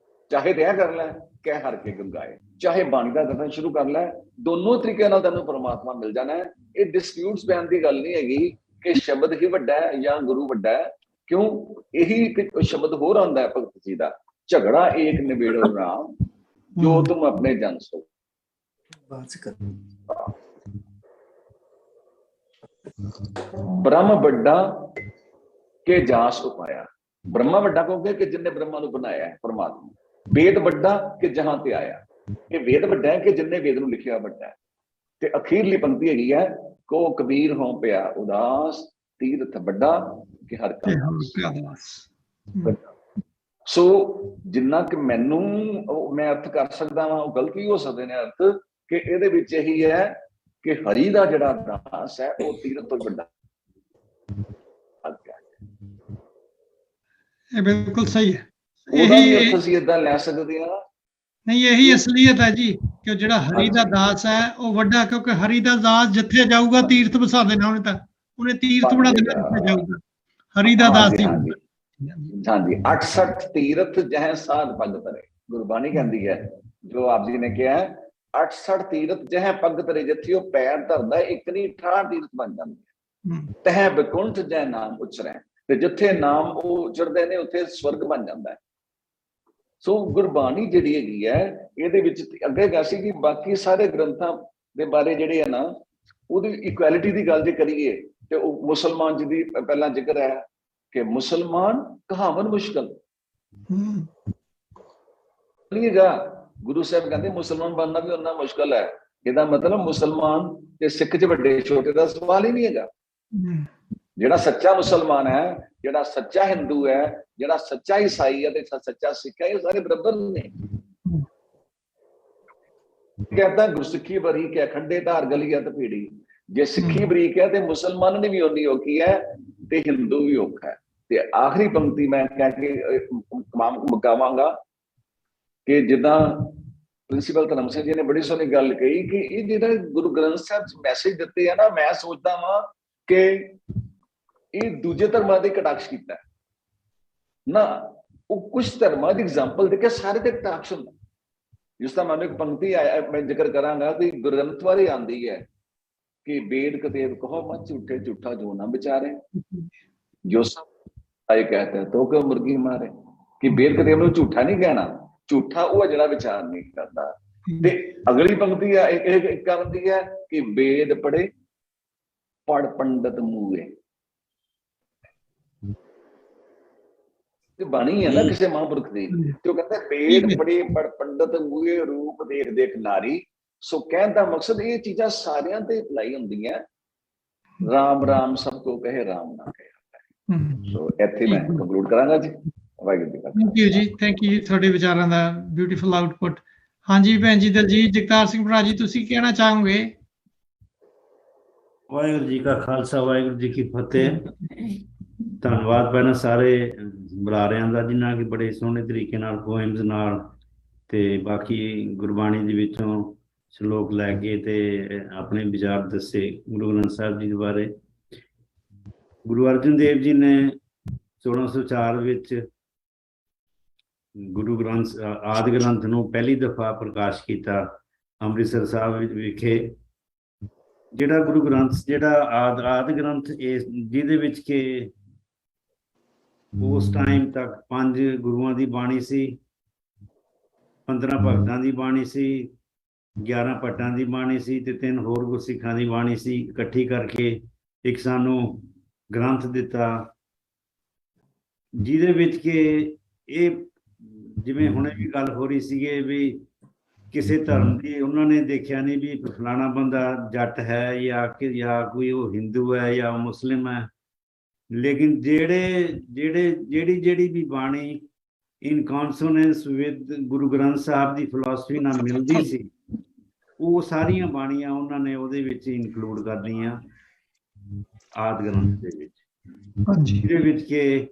ਚਾਹੇ ਰਿਆ ਕਰ ਲੈ ਕਹਿ ਹਰ ਕੇ ਗੰਗਾਏ, ਚਾਹੇ ਬਾਣੀ ਦਾ ਦਰਸ਼ਨ ਸ਼ੁਰੂ ਕਰ ਲੈ, ਦੋਨੋਂ ਤਰੀਕੇ ਨਾਲ ਤੈਨੂੰ ਪਰਮਾਤਮਾ ਮਿਲ ਜਾਣਾ ਹੈ। ਇਹ ਡਿਸਪਿਊਟਸ ਪੈਣ ਦੀ ਗੱਲ ਨਹੀਂ ਹੈਗੀ ਕਿ ਸ਼ਬਦ ਹੀ ਵੱਡਾ ਹੈ ਜਾਂ ਗੁਰੂ ਵੱਡਾ ਹੈ। ਕਿਉਂ ਇਹੀ ਸ਼ਬਦ ਹੋਰ ਆਉਂਦਾ ਹੈ ਭਗਤ ਜੀ ਦਾ, ਝਗੜਾ ਏਕ ਨਿਬੇੜੋ ਰਾਮ ਜੋ ਤੁਮ ਆਪਣੇ ਜਨ ਸੋ। ब्रह्म ਵੱਡਾ के जास उपाया। ब्रह्मा ਵੱਡਾ ਕਹੋਗੇ ਕਿ ਜਿੰਨੇ ਬ੍ਰਹਮਾ ਨੂੰ ਬਣਾਇਆ ਹੈ ਪਰਮਾਤਮਾ। वेद ਵੱਡਾ ਕਿ ਜਹਾਂ ਤੇ ਆਇਆ। ਇਹ वेद ਵੱਡਾ ਹੈ ਕਿ ਜਿੰਨੇ वेद ਨੂੰ ਲਿਖਿਆ ਵੱਡਾ ਹੈ। ਤੇ ਅਖੀਰਲੀ ਪੰਕਤੀ ਹੈਗੀ ਹੈ ਕੋ ਕਬੀਰ ਹੋ ਪਿਆ ਉਦਾਸ ਤੀਰਥ ਵੱਡਾ ਕਿ ਹਰ ਕਾ ਦਾਸ। ਸੋ ਜਿੰਨਾ ਕਿ ਮੈਨੂੰ ਮੈਂ ਅਰਥ ਕਰ ਸਕਦਾ ਹਾਂ ਉਹ ਗਲਤ ਵੀ ਹੋ ਸਕਦੇ ਨੇ ਅਰਥ ਕਿ ਇਹਦੇ ਵਿੱਚ ਇਹੀ ਹੈ ਕਿ ਹਰੀ ਦਾ ਜਿਹੜਾ ਦਾਸ ਹੈ ਉਹ ਤੀਰਥ ਤੋਂ ਵੱਡਾ। ਇਹ ਬਿਲਕੁਲ ਸਹੀ ਹੈ। ਇਹੀ ਅਸੀਂ ਏਦਾਂ ਲੈ ਸਕਦੇ ਹਾਂ। ਨਹੀਂ ਇਹੀ ਅਸਲੀਅਤ ਹੈ ਜੀ ਕਿ ਜਿਹੜਾ ਹਰੀ ਦਾ ਦਾਸ ਹੈ ਉਹ ਵੱਡਾ, ਕਿਉਂਕਿ ਹਰੀ ਦਾ ਦਾਸ ਜਿੱਥੇ ਜਾਊਗਾ ਤੀਰਥ ਵਸਾ ਦੇਣਾ ਉਹਨੇ, ਤਾਂ ਉਹਨੇ ਤੀਰਥ ਬਣਾ ਦੇਣਾ ਜਿੱਥੇ ਜਾਊਗਾ। ਹਰੀ ਦਾ ਦਾਸ ਹੀ ਹਾਂਜੀ 68 ਤੀਰਥ ਜਹ ਸਾਧ ਪਗ ਤਰੇ। ਗੁਰਬਾਣੀ ਕਹਿੰਦੀ ਹੈ ਜੋ ਆਪ ਜੀ ਨੇ ਕਿਹਾ 68 ਤੀਰਥ ਜਹ ਪਗ ਤਰੇ, ਜਿੱਥੇ ਉਹ ਪੈਰ ਧਰਦਾ ਇੱਕ ਨਹੀਂ 68 ਤੀਰਥ ਬਣ ਜਾਂਦੇ। ਤਹ ਬਿਕੁੰਠ ਜਹ ਨਾਮ ਉਚਰੈ, ਤੇ ਜਿੱਥੇ ਨਾਮ ਉਹ ਉਚਰਦੇ ਨੇ ਉੱਥੇ ਸਵਰਗ ਬਣ ਜਾਂਦਾ ਹੈ। ਸੋ ਗੁਰਬਾਣੀ ਜਿਹੜੀ ਹੈਗੀ ਹੈ ਇਹਦੇ ਵਿੱਚ ਅੱਗੇ ਗਿਆ ਸੀ ਕਿ ਬਾਕੀ ਸਾਰੇ ਗ੍ਰੰਥਾਂ ਦੇ ਬਾਰੇ ਜਿਹੜੇ ਆ ਨਾ ਉਹਦੀ ਇਕੁਐਲਿਟੀ ਦੀ ਗੱਲ ਜੇ ਕਰੀਏ ਤੇ ਉਹ ਮੁਸਲਮਾਨ ਜੀ ਦੀ ਪਹਿਲਾਂ ਜ਼ਿਕਰ ਹੈ ਕਿ ਮੁਸਲਮਾਨ ਕਹਾਵਨ ਮੁਸ਼ਕਲ ਲੀਗਾ। ਗੁਰੂ ਸਾਹਿਬ ਕਹਿੰਦੇ ਮੁਸਲਮਾਨ ਬਣਨਾ ਵੀ ਉਹਨਾਂ ਮੁਸ਼ਕਲ ਹੈ। ਇਹਦਾ ਮਤਲਬ ਮੁਸਲਮਾਨ ਤੇ ਸਿੱਖ ਚ ਵੱਡੇ ਛੋਟੇ ਦਾ ਸਵਾਲ ਹੀ ਨਹੀਂ ਹੈਗਾ। ਜਿਹੜਾ ਸੱਚਾ ਮੁਸਲਮਾਨ ਹੈ, ਜਿਹੜਾ ਸੱਚਾ ਹਿੰਦੂ ਹੈ, ਜਿਹੜਾ ਸੱਚਾ ਈਸਾਈ ਹੈ ਤੇ ਸੱਚਾ ਸਿੱਖ ਹੈ, ਇਹ ਸਾਰੇ ਬਰਾਬਰ ਨੇ। ਕਹਿੰਦਾ ਗੁਰਸਿੱਖੀ ਬਰੀਕ ਹੈ ਖੰਡੇ ਧਾਰ ਗਲੀਅਤ ਭੀੜੀ। ਜੇ ਸਿੱਖੀ ਬਰੀਕ ਹੈ ਤੇ ਮੁਸਲਮਾਨ ਨੇ ਵੀ ਉਨੀ ਔਖੀ ਹੈ ਤੇ ਹਿੰਦੂ ਵੀ ਔਖਾ ਹੈ। ਤੇ ਆਖਰੀ ਪੰਕਤੀ ਮੈਂ ਕਹਿ ਕੇ ਮੁਕਾਵਾਂਗਾ ਕਿ ਜਿੱਦਾਂ ਪ੍ਰਿੰਸੀਪਲ ਧਰਮ ਸਿੰਘ ਜੀ ਨੇ ਬੜੀ ਸੋਹਣੀ ਗੱਲ ਕਹੀ ਕਿ ਇਹ ਜਿਹੜਾ ਗੁਰੂ ਗ੍ਰੰਥ ਸਾਹਿਬ ਮੈਸੇਜ ਦਿੱਤੇ ਆ ਨਾ, ਮੈਂ ਸੋਚਦਾ ਵਾਂ ਕਿ ਇਹ ਦੂਜੇ ਧਰਮਾਂ ਦੇ ਕਟਾਕਸ਼ ਕੀਤਾ ਨਾ। ਉਹ ਕੁਝ ਧਰਮਾਂ ਦੀ ਐਗਜ਼ਾਮਪਲ ਦੇ ਕੇ ਸਾਰੇ ਤੇ ਕਟਾਕਸ਼ ਹੁੰਦਾ। ਜਿਸ ਤਰ੍ਹਾਂ ਮੈਨੂੰ ਇੱਕ ਪੰਕਤੀ ਆਇਆ ਮੈਂ ਜ਼ਿਕਰ ਕਰਾਂਗਾ ਕਿ ਗੁਰਗ੍ਰੰਥ ਬਾਰੇ ਆਉਂਦੀ ਹੈ कि वेद कतेब कहो मत झूठे, झूठा जो ना बिचारे, जो आए कहते हैं तो क्यों मुर्गी मारे। कि वेद कतेब नूं झूठा नहीं कहना, झूठा वो जिहड़ा विचार नहीं करता। ते अगली पंक्ति है एक आती है कि वेद पढ़े पढ़ पंडित मूए। बाणी है ना किसी महापुरुष की, तो कहते वेद पढ़े पढ़ पंडित मूए रूप देख देख नारी। सो कहने का मकसद ये चीज़ां सारियां ते अप्लाई होंदियां। राम राम सबको कहे राम ना कहे। सो इत्थे मैं कंक्लूड करांगा जी। वाहिगुरू जी का थैंक यू जी, थैंक यू जी ਤੁਹਾਡੇ ਵਿਚਾਰਾਂ ਦਾ ਬਿਊਟੀਫੁਲ ਆਊਟਪੁੱਟ। ਹਾਂਜੀ ਭੈਣ ਜੀ ਦਲਜੀਤ ਜਗਤਾਰ ਸਿੰਘ ਭਰਾ ਜੀ ਤੁਸੀਂ ਕਹਿਣਾ ਚਾਹੋਗੇ? ਵਾਹਿਗੁਰੂ ਜੀ ਕਾ ਖਾਲਸਾ ਵਾਹਿਗੁਰੂ ਜੀ ਕੀ ਫਤਿਹ। ਧੰਨਵਾਦ ਪਹਿਲਾਂ ਸਾਰੇ ਬੁਲਾਰਿਆਂ ਦਾ ਜਿਨ੍ਹਾਂ ਕਿ ਬੜੇ ਸੋਹਣੇ ਤਰੀਕੇ ਨਾਲ ਪੋਇਮਸ ਨਾਲ ਤੇ ਬਾਕੀ ਗੁਰਬਾਣੀ ਦੇ ਵਿੱਚੋਂ ਸ਼ਲੋਕ ਲੈ ਕੇ ਤੇ ਆਪਣੇ ਵਿਚਾਰ ਦੱਸੇ ਗੁਰੂ ਗ੍ਰੰਥ ਸਾਹਿਬ ਜੀ ਦੇ ਬਾਰੇ। ਗੁਰੂ ਅਰਜਨ ਦੇਵ ਜੀ ਨੇ 1604 ਵਿੱਚ ਗੁਰੂ ਗ੍ਰੰਥ ਆਦਿ ਗ੍ਰੰਥ ਨੂੰ ਪਹਿਲੀ ਦਫਾ ਪ੍ਰਕਾਸ਼ ਕੀਤਾ ਅੰਮ੍ਰਿਤਸਰ ਸਾਹਿਬ ਵਿਖੇ। ਜਿਹੜਾ ਗੁਰੂ ਗ੍ਰੰਥ ਜਿਹੜਾ ਆਦਿ ਗ੍ਰੰਥ ਜਿਹਦੇ ਵਿੱਚ ਕਿ ਉਸ ਟਾਈਮ ਤੱਕ 5 ਗੁਰੂਆਂ ਦੀ ਬਾਣੀ ਸੀ, 15 ਭਗਤਾਂ ਦੀ ਬਾਣੀ ਸੀ, 11 ਭੱਟਾਂ ਦੀ ਬਾਣੀ ਸੀ ਤੇ 3 ਹੋਰ ਗੁਰਸਿੱਖਾਂ ਦੀ ਬਾਣੀ ਸੀ। ਇਕੱਠੀ ਕਰਕੇ ਇੱਕ ਸਾਨੂੰ ਗ੍ਰੰਥ ਦਿੱਤਾ ਜਿਹਦੇ ਵਿੱਚ ਕਿ ਇਹ ਜਿਵੇਂ ਹੁਣੇ ਵੀ ਗੱਲ ਹੋ ਰਹੀ ਸੀਗੀ ਵੀ ਕਿਸੇ ਧਰਮ ਦੀ ਉਹਨਾਂ ਨੇ ਦੇਖਿਆ ਨਹੀਂ ਵੀ ਫਲਾਣਾ ਬੰਦਾ ਜੱਟ ਹੈ ਜਾਂ ਕੋਈ ਉਹ ਹਿੰਦੂ ਹੈ ਜਾਂ ਮੁਸਲਿਮ ਹੈ। ਲੇਕਿਨ ਜਿਹੜੀ ਵੀ ਬਾਣੀ ਇਨ ਕੌਨਸੋਨੈਂਸ with Guru Granth Sahib the philosophy ਨਾਲ ਮਿਲਦੀ ਸੀ ਉਹ ਸਾਰੀਆਂ ਬਾਣੀਆਂ ਉਹਨਾਂ ਨੇ ਉਹਦੇ ਵਿੱਚ ਇਨਕਲੂਡ ਕਰ ਲਈਆਂ ਆਦਿ ਗ੍ਰੰਥ ਦੇ ਵਿੱਚ। ਜਿਹਦੇ ਵਿੱਚ ਕਿ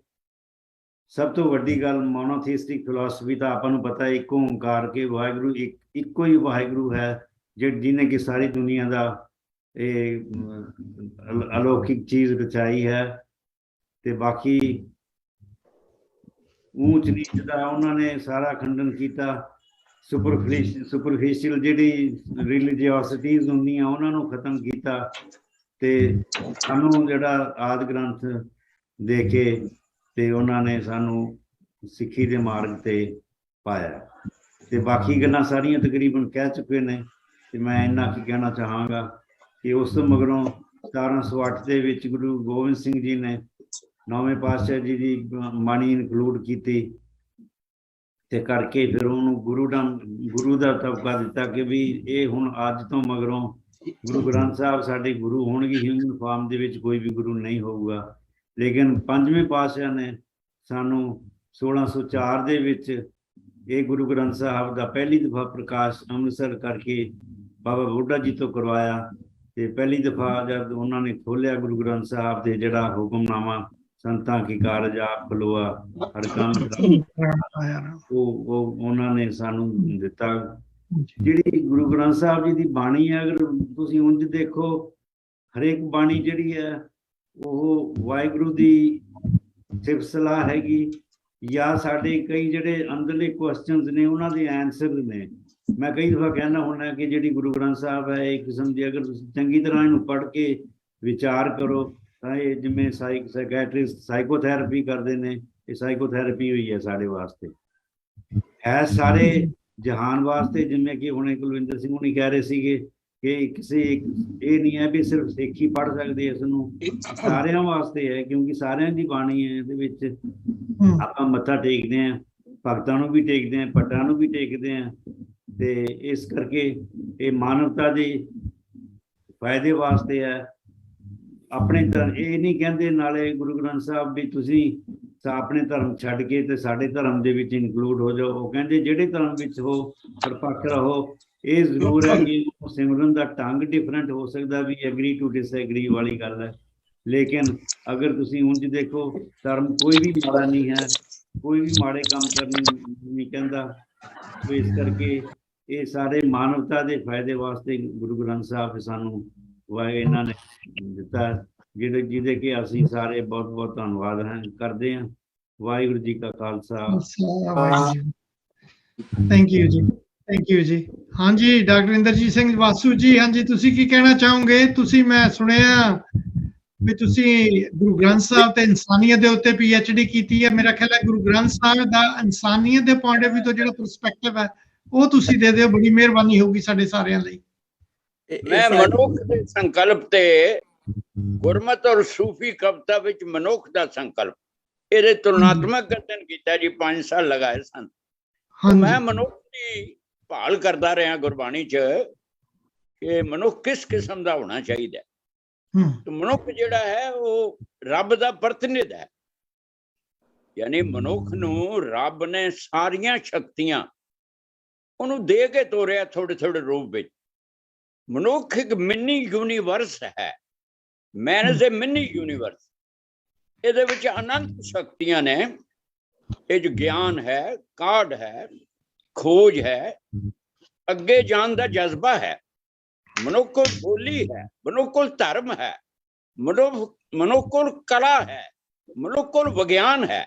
ਸਭ ਤੋਂ ਵੱਡੀ ਗੱਲ ਮੋਨੋਥੀਸਟਿਕ ਫਿਲਾਸਫੀ ਤਾਂ ਆਪਾਂ ਨੂੰ ਪਤਾ ਇੱਕ ਓਂਕਾਰ ਕੇ ਵਾਹਿਗੁਰੂ ਇੱਕੋ ਹੀ ਵਾਹਿਗੁਰੂ ਹੈ ਜਿਹਨੇ ਕਿ ਸਾਰੀ ਦੁਨੀਆ ਦਾ ਇਹ ਅਲੌਕਿਕ ਚੀਜ਼ ਰਚਾਈ ਹੈ। ਤੇ ਬਾਕੀ ਊਚ ਨੀਚ ਦਾ ਉਹਨਾਂ ਨੇ ਸਾਰਾ ਖੰਡਨ ਕੀਤਾ। ਸੁਪਰਫਿਸ਼ੀਅਲ ਜਿਹੜੀ ਰਿਲੀਜੀਓਸਿਟੀਜ਼ ਹੁੰਦੀਆਂ ਉਹਨਾਂ ਨੂੰ ਖਤਮ ਕੀਤਾ ਤੇ ਸਾਨੂੰ ਜਿਹੜਾ ਆਦਿ ਗ੍ਰੰਥ ਦੇ ਕੇ ਤੇ ਉਹਨਾਂ ਨੇ ਸਾਨੂੰ ਸਿੱਖੀ ਦੇ ਮਾਰਗ ਤੇ ਪਾਇਆ। ਤੇ ਬਾਕੀ ਗੱਲਾਂ ਸਾਰੀਆਂ ਤਕਰੀਬਨ ਕਹਿ ਚੁੱਕੇ ਨੇ ਤੇ ਮੈਂ ਇੰਨਾ ਕੀ ਕਹਿਣਾ ਚਾਹਾਂਗਾ ਕਿ ਉਸ ਤੋਂ ਮਗਰੋਂ 1708 ਦੇ ਵਿੱਚ ਗੁਰੂ ਗੋਬਿੰਦ ਸਿੰਘ ਜੀ ਨੇ 9ਵੇਂ ਪਾਤਸ਼ਾਹ ਜੀ ਦੀ ਬਾਣੀ ਇਨਕਲੂਡ ਕੀਤੀ ਤੇ ਕਰਕੇ ਫਿਰ ਉਹਨੂੰ ਗੁਰੂ ਦਾ ਤਬਕਾ ਦਿੱਤਾ ਕਿ ਵੀ ਇਹ ਹੁਣ ਅੱਜ ਤੋਂ ਮਗਰੋਂ ਗੁਰੂ ਗ੍ਰੰਥ ਸਾਹਿਬ ਸਾਡੇ ਗੁਰੂ ਹੋਣਗੇ। ਹਿਊਮਨ ਫਾਰਮ ਦੇ ਵਿੱਚ ਕੋਈ ਵੀ ਗੁਰੂ ਨਹੀਂ ਹੋਊਗਾ। ਲੇਕਿਨ 5ਵੇਂ ਪਾਤਸ਼ਾਹ ਨੇ ਸਾਨੂੰ 1604 ਦੇ ਵਿੱਚ ਇਹ ਗੁਰੂ ਗ੍ਰੰਥ ਸਾਹਿਬ ਦਾ ਪਹਿਲੀ ਦਫਾ ਪ੍ਰਕਾਸ਼ ਅੰਮ੍ਰਿਤਸਰ ਕਰਕੇ ਬਾਬਾ ਬੁੱਢਾ ਜੀ ਤੋਂ ਕਰਵਾਇਆ। ਤੇ ਪਹਿਲੀ ਦਫਾ ਜਦ ਉਹਨਾਂ ਨੇ ਖੋਲਿਆ ਗੁਰੂ ਗ੍ਰੰਥ ਸਾਹਿਬ ਦੇ ਜਿਹੜਾ ਹੁਕਮਨਾਮਾ ਸੰਤਾਂ ਕੀ ਕਾਰਜ ਆਪ ਖਲੋਆ ਹਰ ਕੰਮ ਉਹ ਉਹਨਾਂ ਨੇ ਸਾਨੂੰ ਦਿੱਤਾ। ਜਿਹੜੀ ਗੁਰੂ ਗ੍ਰੰਥ ਸਾਹਿਬ ਜੀ ਦੀ ਬਾਣੀ ਹੈ ਅਗਰ ਤੁਸੀਂ ਉਂਝ ਦੇਖੋ ਹਰੇਕ ਬਾਣੀ ਜਿਹੜੀ ਹੈ ਉਹ ਵਾਹਿਗੁਰੂ ਦੀ ਸਿਫਤ ਸਲਾਹ ਹੈਗੀ ਜਾਂ ਸਾਡੇ ਕਈ ਜਿਹੜੇ ਅੰਦਰਲੇ ਕੁਐਸਚਨਸ ਨੇ ਉਹਨਾਂ ਦੇ ਆਨਸਰ ਨੇ। ਮੈਂ ਕਈ ਦਫਾ ਕਹਿਣਾ ਹੁੰਦਾ ਕਿ ਜਿਹੜੀ ਗੁਰੂ ਗ੍ਰੰਥ ਸਾਹਿਬ ਹੈ ਇੱਕ ਕਿਸਮ ਦੀ ਅਗਰ ਤੁਸੀਂ ਚੰਗੀ ਤਰ੍ਹਾਂ ਇਹਨੂੰ ਪੜ੍ਹ ਕੇ ਵਿਚਾਰ ਕਰੋ ਤਾਂ ਇਹ ਜਿਵੇਂ ਸਾਈਕੈਟਰਿਸਟ ਸਾਈਕੋਥੈਰੇਪੀ ਕਰਦੇ ਨੇ ਇਹ ਸਾਈਕੋਥੈਰੇਪੀ ਹੋਈ ਹੈ ਸਾਡੇ ਵਾਸਤੇ ਹੈ ਸਾਰੇ ਜਹਾਨ ਵਾਸਤੇ। ਜਿਵੇਂ ਕਿ ਹੁਣੇ ਕੁਲਵਿੰਦਰ ਸਿੰਘ ਹੁਣੀ ਕਹਿ ਰਹੇ ਸੀਗੇ ਕਿ ਕਿਸੇ ਇਹ ਨਹੀਂ ਹੈ ਵੀ ਸਿਰਫ ਸਿੱਖ ਹੀ ਪੜ੍ਹ ਸਕਦੇ ਇਸ ਨੂੰ, ਸਾਰਿਆਂ ਵਾਸਤੇ ਹੈ ਕਿਉਂਕਿ ਸਾਰਿਆਂ ਦੀ ਬਾਣੀ ਹੈ। ਇਹਦੇ ਵਿੱਚ ਆਪਾਂ ਮੱਥਾ ਟੇਕਦੇ ਹਾਂ, ਭਗਤਾਂ ਨੂੰ ਵੀ ਟੇਕਦੇ ਹਾਂ, ਭੱਟਾਂ ਨੂੰ ਵੀ ਟੇਕਦੇ ਹਾਂ ਤੇ ਇਸ ਕਰਕੇ ਇਹ ਮਾਨਵਤਾ ਦੇ ਫਾਇਦੇ ਵਾਸਤੇ ਹੈ। ਆਪਣੇ ਧਰਮ ਇਹ ਨਹੀਂ ਕਹਿੰਦੇ ਨਾਲੇ ਗੁਰੂ ਗ੍ਰੰਥ ਸਾਹਿਬ ਵੀ ਤੁਸੀਂ ਆਪਣੇ ਧਰਮ ਛੱਡ ਕੇ ਤੇ ਸਾਡੇ ਧਰਮ ਦੇ ਵਿੱਚ ਇਨਕਲੂਡ ਹੋ ਜਾਓ। ਉਹ ਕਹਿੰਦੇ ਜਿਹੜੇ ਧਰਮ ਵਿੱਚ ਹੋ ਪਰਪੱਕ ਰਹੋ। ਇਹ ਜ਼ਰੂਰ ਹੈ ਕਿ ਸਿਮਰਨ ਦਾ ਢੰਗ ਡਿਫਰੈਂਟ ਹੋ ਸਕਦਾ ਵੀ ਐਗਰੀ ਟੂ ਡਿਸਐਗਰੀ ਵਾਲੀ ਗੱਲ ਹੈ। ਲੇਕਿਨ ਅਗਰ ਤੁਸੀਂ ਉਂਝ ਦੇਖੋ ਧਰਮ ਕੋਈ ਵੀ ਮਾੜਾ ਨਹੀਂ ਹੈ, ਕੋਈ ਵੀ ਮਾੜੇ ਕੰਮ ਕਰਨ ਨਹੀਂ ਕਹਿੰਦਾ। ਸੋ ਇਸ ਕਰਕੇ ਇਹ ਸਾਰੇ ਮਾਨਵਤਾ ਦੇ ਫਾਇਦੇ ਵਾਸਤੇ ਗੁਰੂ ਗ੍ਰੰਥ ਸਾਹਿਬ ਸਾਨੂੰ ਇਹਨਾਂ ਨੇ ਦਿੱਤਾ ਜਿਹਦੇ ਕਿ ਅਸੀਂ ਸਾਰੇ ਬਹੁਤ ਬਹੁਤ ਧੰਨਵਾਦ ਕਰਦੇ ਹਾਂ। ਵਾਹਿਗੁਰੂ ਜੀ ਕਾ ਖਾਲਸਾ। ਥੈਂਕ ਯੂ ਜੀ, ਥੈਂਕ ਯੂ ਜੀ। ਹਾਂਜੀ ਡਾਕਟਰ ਇੰਦਰਜੀਤ ਸਿੰਘ ਵਾਸੂ ਜੀ, ਹਾਂਜੀ ਤੁਸੀਂ ਕੀ ਕਹਿਣਾ ਚਾਹੋਗੇ? ਤੁਸੀਂ, ਮੈਂ ਸੁਣਿਆ ਵੀ ਤੁਸੀਂ ਗੁਰੂ ਗ੍ਰੰਥ ਸਾਹਿਬ ਤੇ ਇਨਸਾਨੀਅਤ ਦੇ ਉੱਤੇ PhD ਕੀਤੀ ਹੈ। ਮੇਰਾ ਖਿਆਲ ਹੈ ਗੁਰੂ ਗ੍ਰੰਥ ਸਾਹਿਬ ਦਾ ਇਨਸਾਨੀਅਤ ਦੇ ਪੁਆਇੰਟ ਆਫ ਵਿਊ ਤੋਂ ਜਿਹੜਾ ਪਰਸਪੈਕਟਿਵ ਹੈ ਉਹ ਤੁਸੀਂ ਦੇ ਦਿਓ, ਬੜੀ ਮਿਹਰਬਾਨੀ ਹੋਊਗੀ ਸਾਡੇ ਸਾਰਿਆਂ ਲਈ। ਮੈਂ ਮਨੁੱਖ ਦੇ ਸੰਕਲਪ ਤੇ ਗੁਰਮਤ ਔਰ ਸੂਫੀ ਕਵਿਤਾ ਵਿੱਚ ਮਨੁੱਖ ਦਾ ਸੰਕਲਪ, ਇਹਦੇ ਤੁਲਨਾਤਮਕ ਕਥਨ ਕੀਤਾ ਜੀ। 5 ਸਾਲ ਲਗਾਏ ਸਨ। ਮੈਂ ਮਨੁੱਖ ਦੀ ਭਾਲ ਕਰਦਾ ਰਿਹਾ ਗੁਰਬਾਣੀ 'ਚ ਕਿ ਮਨੁੱਖ ਕਿਸ ਕਿਸਮ ਦਾ ਹੋਣਾ ਚਾਹੀਦਾ। ਤੇ ਮਨੁੱਖ ਜਿਹੜਾ ਹੈ ਉਹ ਰੱਬ ਦਾ ਪ੍ਰਤੀਨਿਧ ਹੈ। ਯਾਨੀ ਮਨੁੱਖ ਨੂੰ ਰੱਬ ਨੇ ਸਾਰੀਆਂ ਸ਼ਕਤੀਆਂ ਉਹਨੂੰ ਦੇ ਕੇ ਤੋਰਿਆ ਥੋੜੇ ਥੋੜੇ ਰੂਪ ਵਿੱਚ। ਮਨੁੱਖ ਇੱਕ ਮਿੰਨੀ ਯੂਨੀਵਰਸ ਹੈ। ਮੈਨ ਇਜ਼ ਏ ਮਿੰਨੀ ਯੂਨੀਵਰਸ। ਇਹਦੇ ਵਿੱਚ ਅਨੰਤ ਸ਼ਕਤੀਆਂ ਨੇ। ਇਹ ਜੋ ਗਿਆਨ ਹੈ, ਕਾਢ ਹੈ, ਖੋਜ ਹੈ, ਅੱਗੇ ਜਾਣ ਦਾ ਜਜ਼ਬਾ ਹੈ। ਮਨੁੱਖ ਕੋਲ ਬੋਲੀ ਹੈ, ਮਨੁੱਖ ਕੋਲ ਧਰਮ ਹੈ, ਮਨੁੱਖ ਕੋਲ ਕਲਾ ਹੈ, ਮਨੁੱਖ ਕੋਲ ਵਿਗਿਆਨ ਹੈ।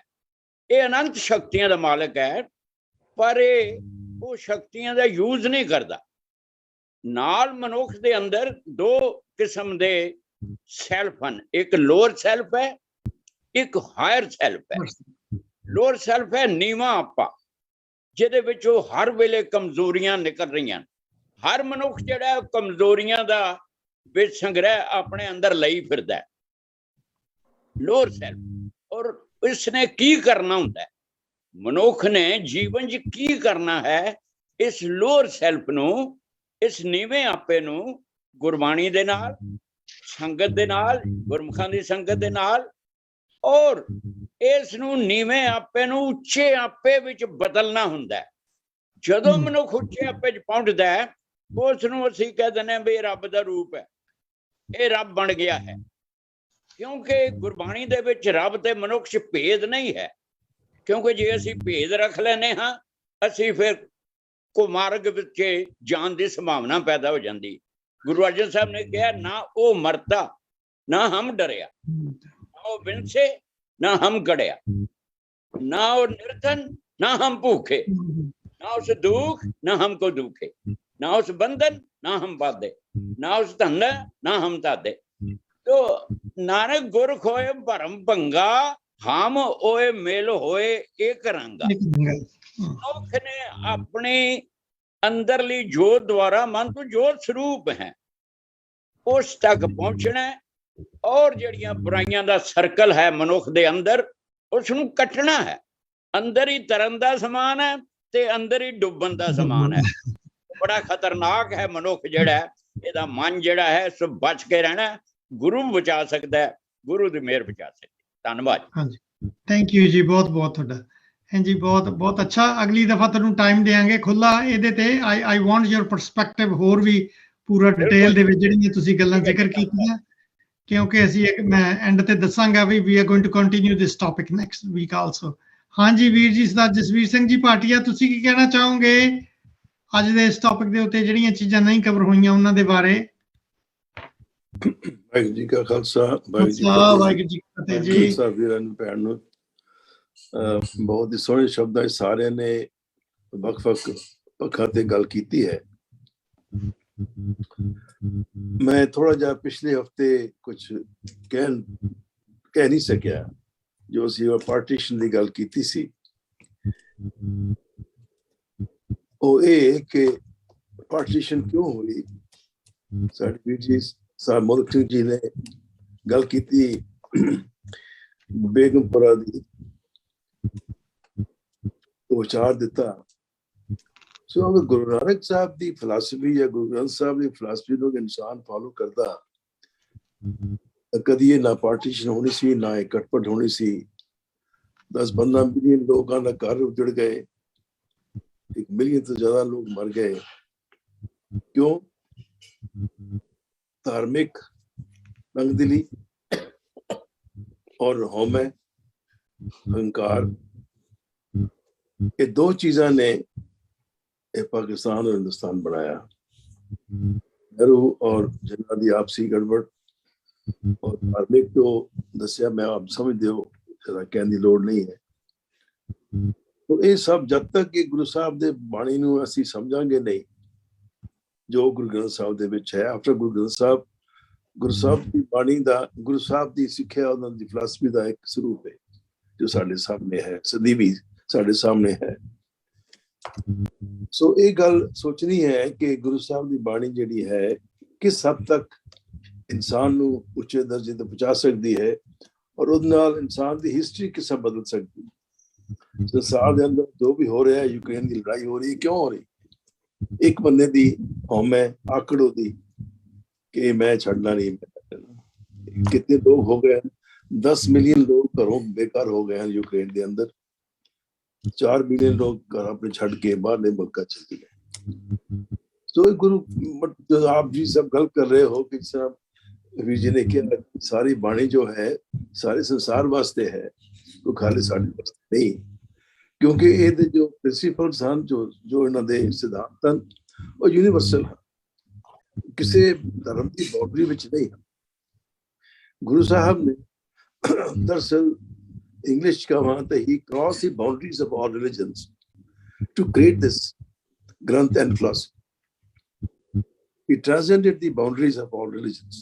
ਇਹ ਅਨੰਤ ਸ਼ਕਤੀਆਂ ਦਾ ਮਾਲਕ ਹੈ, ਪਰ ਇਹ ਉਹ ਸ਼ਕਤੀਆਂ ਦਾ ਯੂਜ਼ ਨਹੀਂ ਕਰਦਾ। ਨਾਲ ਮਨੁੱਖ ਦੇ ਅੰਦਰ 2 ਕਿਸਮ ਦੇ ਸੈਲਫ ਹਨ। ਇੱਕ ਲੋਅਰ ਸੈਲਫ ਹੈ, ਇੱਕ ਹਾਇਰ ਸੈਲਫ ਹੈ। ਲੋਅਰ ਸੈਲਫ ਹੈ ਨੀਵਾਂ ਆਪਾ, ਜਿਹਦੇ ਵਿੱਚ ਉਹ ਹਰ ਵੇਲੇ ਕਮਜ਼ੋਰੀਆਂ ਨਿਕਲ ਰਹੀਆਂ। ਹਰ ਮਨੁੱਖ ਜਿਹੜਾ ਕਮਜ਼ੋਰੀਆਂ ਦਾ ਵਿੱਚ ਸੰਗ੍ਰਹਿ ਆਪਣੇ ਅੰਦਰ ਲਈ ਫਿਰਦਾ ਹੈ। Lower self. ਔਰ ਇਸਨੇ ਕੀ ਕਰਨਾ ਹੁੰਦਾ, ਮਨੁੱਖ ਨੇ ਜੀਵਨ 'ਚ ਕੀ ਕਰਨਾ ਹੈ, ਇਸ ਲੋਅਰ ਸੈਲਫ ਨੂੰ, ਇਸ ਨੀਵੇਂ ਆਪੇ ਨੂੰ ਗੁਰਬਾਣੀ ਦੇ ਨਾਲ, ਸੰਗਤ ਦੇ ਨਾਲ, ਗੁਰਮੁਖਾਂ ਦੀ ਸੰਗਤ ਦੇ ਨਾਲ, ਔਰ ਇਸ ਨੂੰ ਨੀਵੇਂ ਆਪੇ ਨੂੰ ਉੱਚੇ ਆਪੇ ਵਿੱਚ ਬਦਲਣਾ ਹੁੰਦਾ ਹੈ। ਜਦੋਂ ਮਨੁੱਖ ਉੱਚੇ ਆਪੇ 'ਚ ਪਹੁੰਚਦਾ ਹੈ, ਉਸ ਨੂੰ ਅਸੀਂ ਕਹਿ ਦਿੰਦੇ ਹਾਂ ਵੀ ਇਹ ਰੱਬ ਦਾ ਰੂਪ ਹੈ, ਇਹ ਰੱਬ ਬਣ ਗਿਆ ਹੈ। ਕਿਉਂਕਿ ਗੁਰਬਾਣੀ ਦੇ ਵਿੱਚ ਰੱਬ ਤੇ ਮਨੁੱਖ 'ਚ ਭੇਦ ਨਹੀਂ ਹੈ। ਕਿਉਂਕਿ ਜੇ ਅਸੀਂ ਭੇਦ ਰੱਖ ਲੈਂਦੇ ਹਾਂ, ਅਸੀਂ ਫਿਰ ਕੁਮਾਰਗ ਵਿੱਚ ਜਾਣ ਦੀ ਸੰਭਾਵਨਾ ਪੈਦਾ ਹੋ ਜਾਂਦੀ। ਗੁਰੂ ਅਰਜਨ ਸਾਹਿਬ ਨੇ ਕਿਹਾ, ਨਾ ਉਹ ਮਰਤਾ ਨਾ ਹਮ ਡਰਿਆ, ਨਾ ਉਹ ਵਿੰਸੇ ਨਾ ਹਮ ਗੜਿਆ, ਨਾ ਉਹ ਨਿਰਧਨ ਨਾ ਹਮ ਭੂखे, ना उस दुख ना हमको दुखे, ना उस बंधन ना हम बाधे, ना उस धंधा ना हम तादे। तो नानक गुर खोए भरम भंगा, हम ओए मेल होए एक रंगा। मनुख ने अपने अंदरली जोत द्वारा, मन तो जोत स्वरूप है, उस तक पहुंचना और जड़ियां बुराइयां दा सर्कल है मनुख दे अंदर, उसनू कटना है। अंदर ही तरन दा समान है ਤੇ ਅੰਦਰ ਹੀ ਡੁੱਬਣ ਦਾ ਸਮਾਨ ਹੈ। ਬੜਾ ਖਤਰਨਾਕ ਹੈ ਮਨੁੱਖ ਜਿਹੜਾ, ਇਹਦਾ ਮਨ ਜਿਹੜਾ ਹੈ ਸੋ ਬਚ ਕੇ ਰਹਿਣਾ। ਗੁਰੂ ਬਚਾ ਸਕਦਾ ਹੈ, ਗੁਰੂ ਦੀ ਮਿਹਰ ਬਚਾ ਸਕਦੀ। ਧੰਨਵਾਦ। ਹਾਂਜੀ, ਥੈਂਕ ਯੂ ਜੀ, ਬਹੁਤ ਬਹੁਤ ਤੁਹਾਡਾ। ਹਾਂਜੀ, ਬਹੁਤ ਬਹੁਤ ਅੱਛਾ। ਅਗਲੀ ਦਫਾ ਤੁਹਾਨੂੰ ਟਾਈਮ ਦੇਵਾਂਗੇ ਖੁੱਲਾ ਇਹਦੇ ਤੇ। ਆਈ ਵਾਂਟ ਯੂਰ ਪਰਸਪੈਕਟਿਵ ਹੋਰ ਵੀ ਪੂਰਾ ਡਿਟੇਲ ਦੇ ਵਿੱਚ ਜਿਹੜੀਆਂ ਤੁਸੀਂ ਗੱਲਾਂ ਜ਼ਿਕਰ ਕੀਤੀਆਂ, ਕਿਉਂਕਿ ਅਸੀਂ ਮੈਂ ਐਂਡ ਤੇ ਦੱਸਾਂਗਾ ਵੀ we are going to continue this topic next week also. ਹਾਂਜੀ ਵੀਰ ਜੀ, ਸਰਦਾਰ ਜਸਵੀਰ ਸਿੰਘ ਜੀ ਭਾਟੀਆ, ਤੁਸੀਂ ਕੀ ਕਹਿਣਾ ਚਾਹੋਗੇ ਅੱਜ ਦੇ ਇਸ ਟੌਪਿਕ ਦੇ ਉੱਤੇ, ਜਿਹੜੀਆਂ ਚੀਜ਼ਾਂ ਨਹੀਂ ਕਵਰ ਹੋਈਆਂ ਉਹਨਾਂ ਦੇ ਬਾਰੇ? ਵਾਹਿਗੁਰੂ ਜੀ ਕਾ ਖਾਲਸਾ, ਵਾਹਿਗੁਰੂ ਜੀ ਕੀ ਫਤਿਹ ਜੀ। ਸਭ ਵੀਰਾਂ ਨੂੰ, ਭੈਣ ਨੂੰ ਬਹੁਤ ਹੀ ਸੋਹਣੇ ਸ਼ਬਦਾਂ ਸਾਰਿਆਂ ਨੇ ਵੱਖ-ਵੱਖ ਪੱਖਾਂ ਤੇ ਗੱਲ ਕੀਤੀ ਹੈ। ਮੈਂ ਥੋੜਾ ਜਿਹਾ ਪਿਛਲੇ ਹਫਤੇ ਕੁਝ ਕਹਿ ਨਹੀਂ ਸਕਿਆ, ਜੋ ਅਸੀਂ ਪਾਰਟੀਸ਼ਨ ਦੀ ਗੱਲ ਕੀਤੀ ਸੀ। ਉਹ ਇਹ ਕਿ ਪਾਰਟੀਸ਼ਨ ਕਿਉਂ ਹੋਈ। ਸਾਡੇ ਵੀਰ ਜੀ ਸਾਹਿਬ ਮੋਹਕ ਸਿੰਘ ਜੀ ਨੇ ਗੱਲ ਕੀਤੀ ਬੇਗਮਪੁਰਾ ਦੀ, ਵਿਚਾਰ ਦਿੱਤਾ। ਸੋ ਅਗਰ ਗੁਰੂ ਨਾਨਕ ਸਾਹਿਬ ਦੀ ਫਿਲਾਸਫੀ ਜਾਂ ਗੁਰੂ ਗ੍ਰੰਥ ਸਾਹਿਬ ਦੀ ਫਿਲਾਸਫੀ ਨੂੰ ਇਨਸਾਨ ਫਾਲੋ ਕਰਦਾ, ਕਦੀ ਇਹ ਨਾ ਪਾਰਟੀਸ਼ਨ ਹੋਣੀ ਸੀ, ਨਾ ਇਹ ਕਟਪਟ ਹੋਣੀ ਸੀ। 10-15 ਮਿਲੀਅਨ ਲੋਕਾਂ ਦਾ ਘਰ ਉਜੜ ਗਏ, 1 ਮਿਲੀਅਨ ਤੋਂ ਜ਼ਿਆਦਾ ਲੋਕ ਮਰ ਗਏ। ਕਿਉਂ? ਧਾਰਮਿਕ ਤੰਗਦਿਲੀ ਔਰ ਹਉਮੈ, ਹੰਕਾਰ, ਇਹ 2 ਚੀਜ਼ਾਂ ਨੇ ਇਹ ਪਾਕਿस्तान और हिंदुस्तान बनाया। नेहरू और जिन्ना दी आपसी गड़बड़ और धार्मिक तो दसिया, मैं आप समझते हो, जरा कहने की लोड़ नहीं है। तो ये सब जब तक कि गुरु साहब दे बाणी नूं असीं समझांगे नहीं जो गुरु ग्रंथ साहब दे विच है। आफ्टर गुरु ग्रंथ साहब गुरु साहब की बाणी दा गुरु साहब की सिक्ख्या उन्हां दी फिलासफी दा एक स्वरूप है जो साडे सामने है, सदीवी साडे सामने है। सो ये गल सोचनी है कि गुरु साहब की बाणी जिहड़ी है किस हद तक इंसान नूं उच्चे दर्जे ते पहुंचा सकती है और उहदे नाल इंसान की हिस्टरी किस हद बदल सकती है। संसार के अंदर जो भी हो रहा है, यूक्रेन की लड़ाई हो रही है, क्यों हो रही? एक बंदे दी कौम है आकड़ो दी कि मैं छड़ना नहीं। कितने लोग हो गए, 10 मिलियन लोग घरों बेकार हो गए हैं यूक्रेन के अंदर। 4 मिलियन लोग घर अपने छड़ के बाहर मुल्क चले गए। तो गुरु आप जी सब गल कर रहे हो कि वीर जी ने किया सारी बाणी जो है सारे संसार वास्ते है, तो खाली साडे वास्ते नहीं, क्योंकि ये जो प्रिंसिपल्स हैं जो इन्हां दे सिद्धांत हैं वो यूनिवर्सल हैं, किसी धर्म की बाउंड्री विच नहीं है। गुरु साहब ने दरअसल इंग्लिश का वहां तो ही cross the boundaries of all religions to create this granth and philosophy. He transcended the boundaries of all religions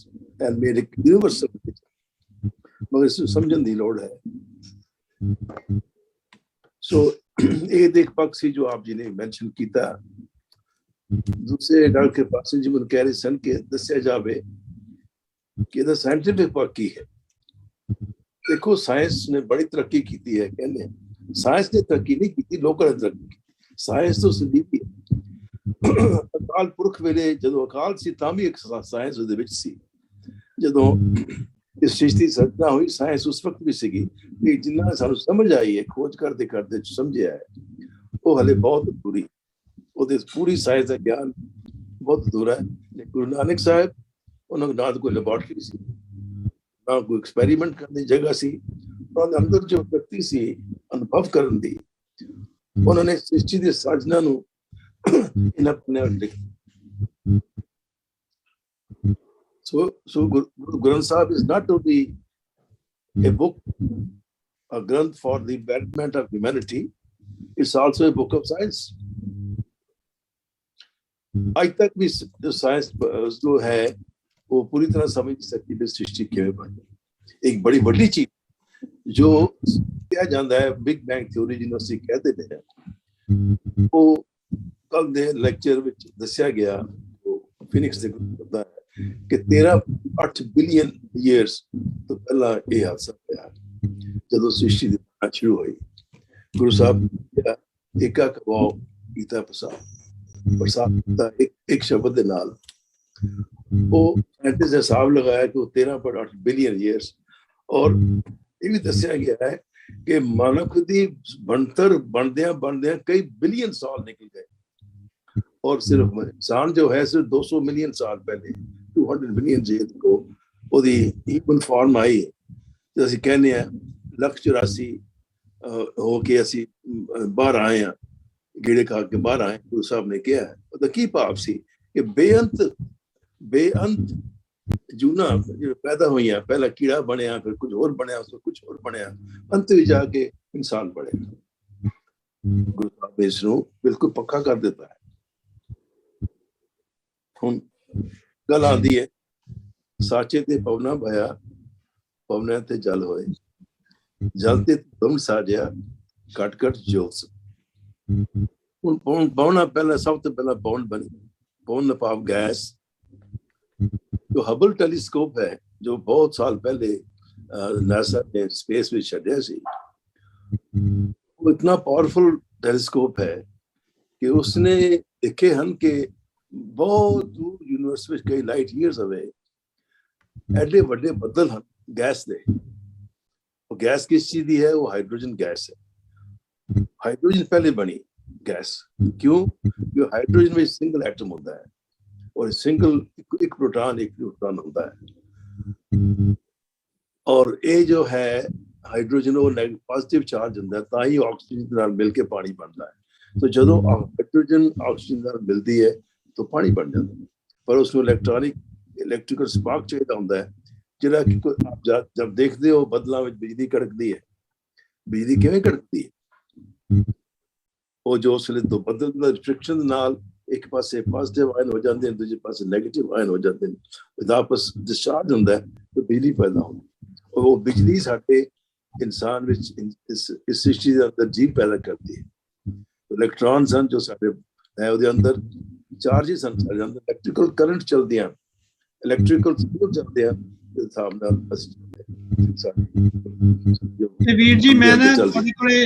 and made it universal religion. मगर इसको समझने की लोड़ है। सो एक एक पक्ष ही जो आप जी ने मेंशन किया। दूसरे डॉक्टर के पास जी मन कह रहे सन कि दस्या जावे कि द साइंटिफिक पक्ष की है। देखो साइंस ने बड़ी तरक्की की है, कहने साइंस ने तरक्की नहीं की, लोगों ने तरक्की की। साइंस तो सदीवी अकाल पुरख वेले जो अकाल सी तां भी एक साइंस उहदे विच सी। जदों इस चीज की रचना हुई साइंस उस वक्त भी सीगी कि जिन्ना सानू समझ आई है खोज करते करते समझिया है वो हले बहुत अधूरी, ਉਹਦੇ पूरी साइंस का ज्ञान बहुत अधूरा है। गुरु नानक साहब उन्होंने ना कोई लेबोरेटरी सी ना कोई एक्सपेरिमेंट करने जगह सी, उन्होंने अंदर जो व्यक्ति सी अनुभव करने दी, उन्होंने सृष्टि की साजना नूं इन्हां अपने लिख। So Guru Granth Sahib is not only a book, a granth for the betterment of humanity, it's also a book of science. आज तक भी जो साइंस जो है वो पूरी तरह समझ नहीं सकती कि सृष्टि क्यों बनी। एक बड़ी बड़ी चीज जो किया जाता है बिग बैंग थ्योरी जिन्होंने कहते हैं, वो कल दे लेक्चर में दसिया गया वो फिनिक्स दे करता है कि 13.8 बिलियन ईयर्स तो पहला ये हादसा होया जब सृष्टि दी रचना शुरू हुई। गुरु साहब एका कबाओ गीता प्रसाद एक शब्द दे नाल वो साइंटिस्ट ने हिसाब लगाया कि वो 13.8 बिलियन ईयर्स। और ये भी दसिया गया है कि मानव की बनतर बनदियां कई बिलियन साल निकल गए और सिर्फ इंसान जो है सिर्फ 200 मिलियन साल पहले 200 मिलियन ईयर को ओदी ह्यूमन फॉर्म आई। तो ਅਸੀਂ कहने हैं 184 हो के ਅਸੀਂ बाहर आए हैं, कीड़े खा के बाहर आए। गुरु साहब ने किया है तो की भाव सी कि बेअंत जूना जो पैदा हुई है, पहला कीड़ा बनया फिर कुछ और बनया उसको कुछ और बनया अंत में जाके इंसान बनेगा। गुरु साहब इसको बिल्कुल पक्का कर देता है। हुन गल आंदी है साचे ते पवना भया पवना ते जल होए, जल ते तुम साजिया कट कट जोत। पवना पहला सब तो पहला पवन बनी, पवन नपाव गैस। जो हबल टेलीस्कोप है जो बहुत साल पहले नासा ने स्पेस में छड्या सी, वो इतना पावरफुल टेलीस्कोप है कि उसने देखे हन के बहुत दूर यूनिवर्स में कई लाइट ईयर्स अवे एडे बड़े बदल हन गैस दे। वो गैस किस चीज दी है? वो हाइड्रोजन गैस है। हाइड्रोजन पहले बनी गैस, क्यों? जो हाइड्रोजन में सिंगल एटम होता है और सिंगल एक प्रोटॉन एक न्यूट्रॉन होता है। और ये जो है हाइड्रोजन वो पॉजिटिव चार्ज होता है ताई ऑक्सीजन के नाल मिलके पानी बनता है। तो जो हाइड्रोजन ऑक्सीजन नाल मिलती है तो पानी बन जाता है, पर उसमें इलेक्ट्रिकल स्पार्क चाहिए होता है जिहड़ा कि आप जब देखते हो बदलां विच बिजली कड़कदी है। बिजली किवें कड़कदी है? ਉਹ ਜੋ ਉਸ ਵੇਲੇ ਤੋਂ ਬਦਲਦਾ ਰਿਸਟ੍ਰਿਕਸ਼ਨ ਨਾਲ ਇੱਕ ਪਾਸੇ ਪੋਜ਼ਿਟਿਵ ਆਇਨ ਹੋ ਜਾਂਦੇ ਨੇ, ਦੂਜੇ ਪਾਸੇ ਨੈਗੇਟਿਵ ਆਇਨ ਹੋ ਜਾਂਦੇ ਨੇ, ਉਹਦਾ ਆਪਸ ਡਿਸਚਾਰਜ ਹੁੰਦਾ ਹੈ ਤੇ ਬਿਜਲੀ ਪੈਦਾ ਹੁੰਦੀ ਹੈ। ਉਹ ਬਿਜਲੀ ਸਾਡੇ ਇਨਸਾਨ ਵਿੱਚ ਇਸ ਸ੍ਰਿਸ਼ਟੀ ਦੇ ਅੰਦਰ ਜੀਵ ਪੈਦਾ ਕਰਦੀ ਹੈ। ਇਲੈਕਟ੍ਰॉन्स ਹਨ ਜੋ ਸਾਡੇ ਹੈ ਉਹਦੇ ਅੰਦਰ ਚਾਰजेस ਹਨ, ਸਾਡੇ ਅੰਦਰ ਇਲੈਕਟ੍ਰੀਕਲ ਕਰੰਟ ਚੱਲਦੀਆਂ, ਇਲੈਕਟ੍ਰੀਕਲ ਫੀਲਡ ਚੱਲਦੇ ਆ ਦੇ ਹਿਸਾਬ ਨਾਲ ਤੇ ਵੀਰ ਜੀ ਮੈਂ ਨਾ ਤੁਹਾਡੇ ਕੋਲੇ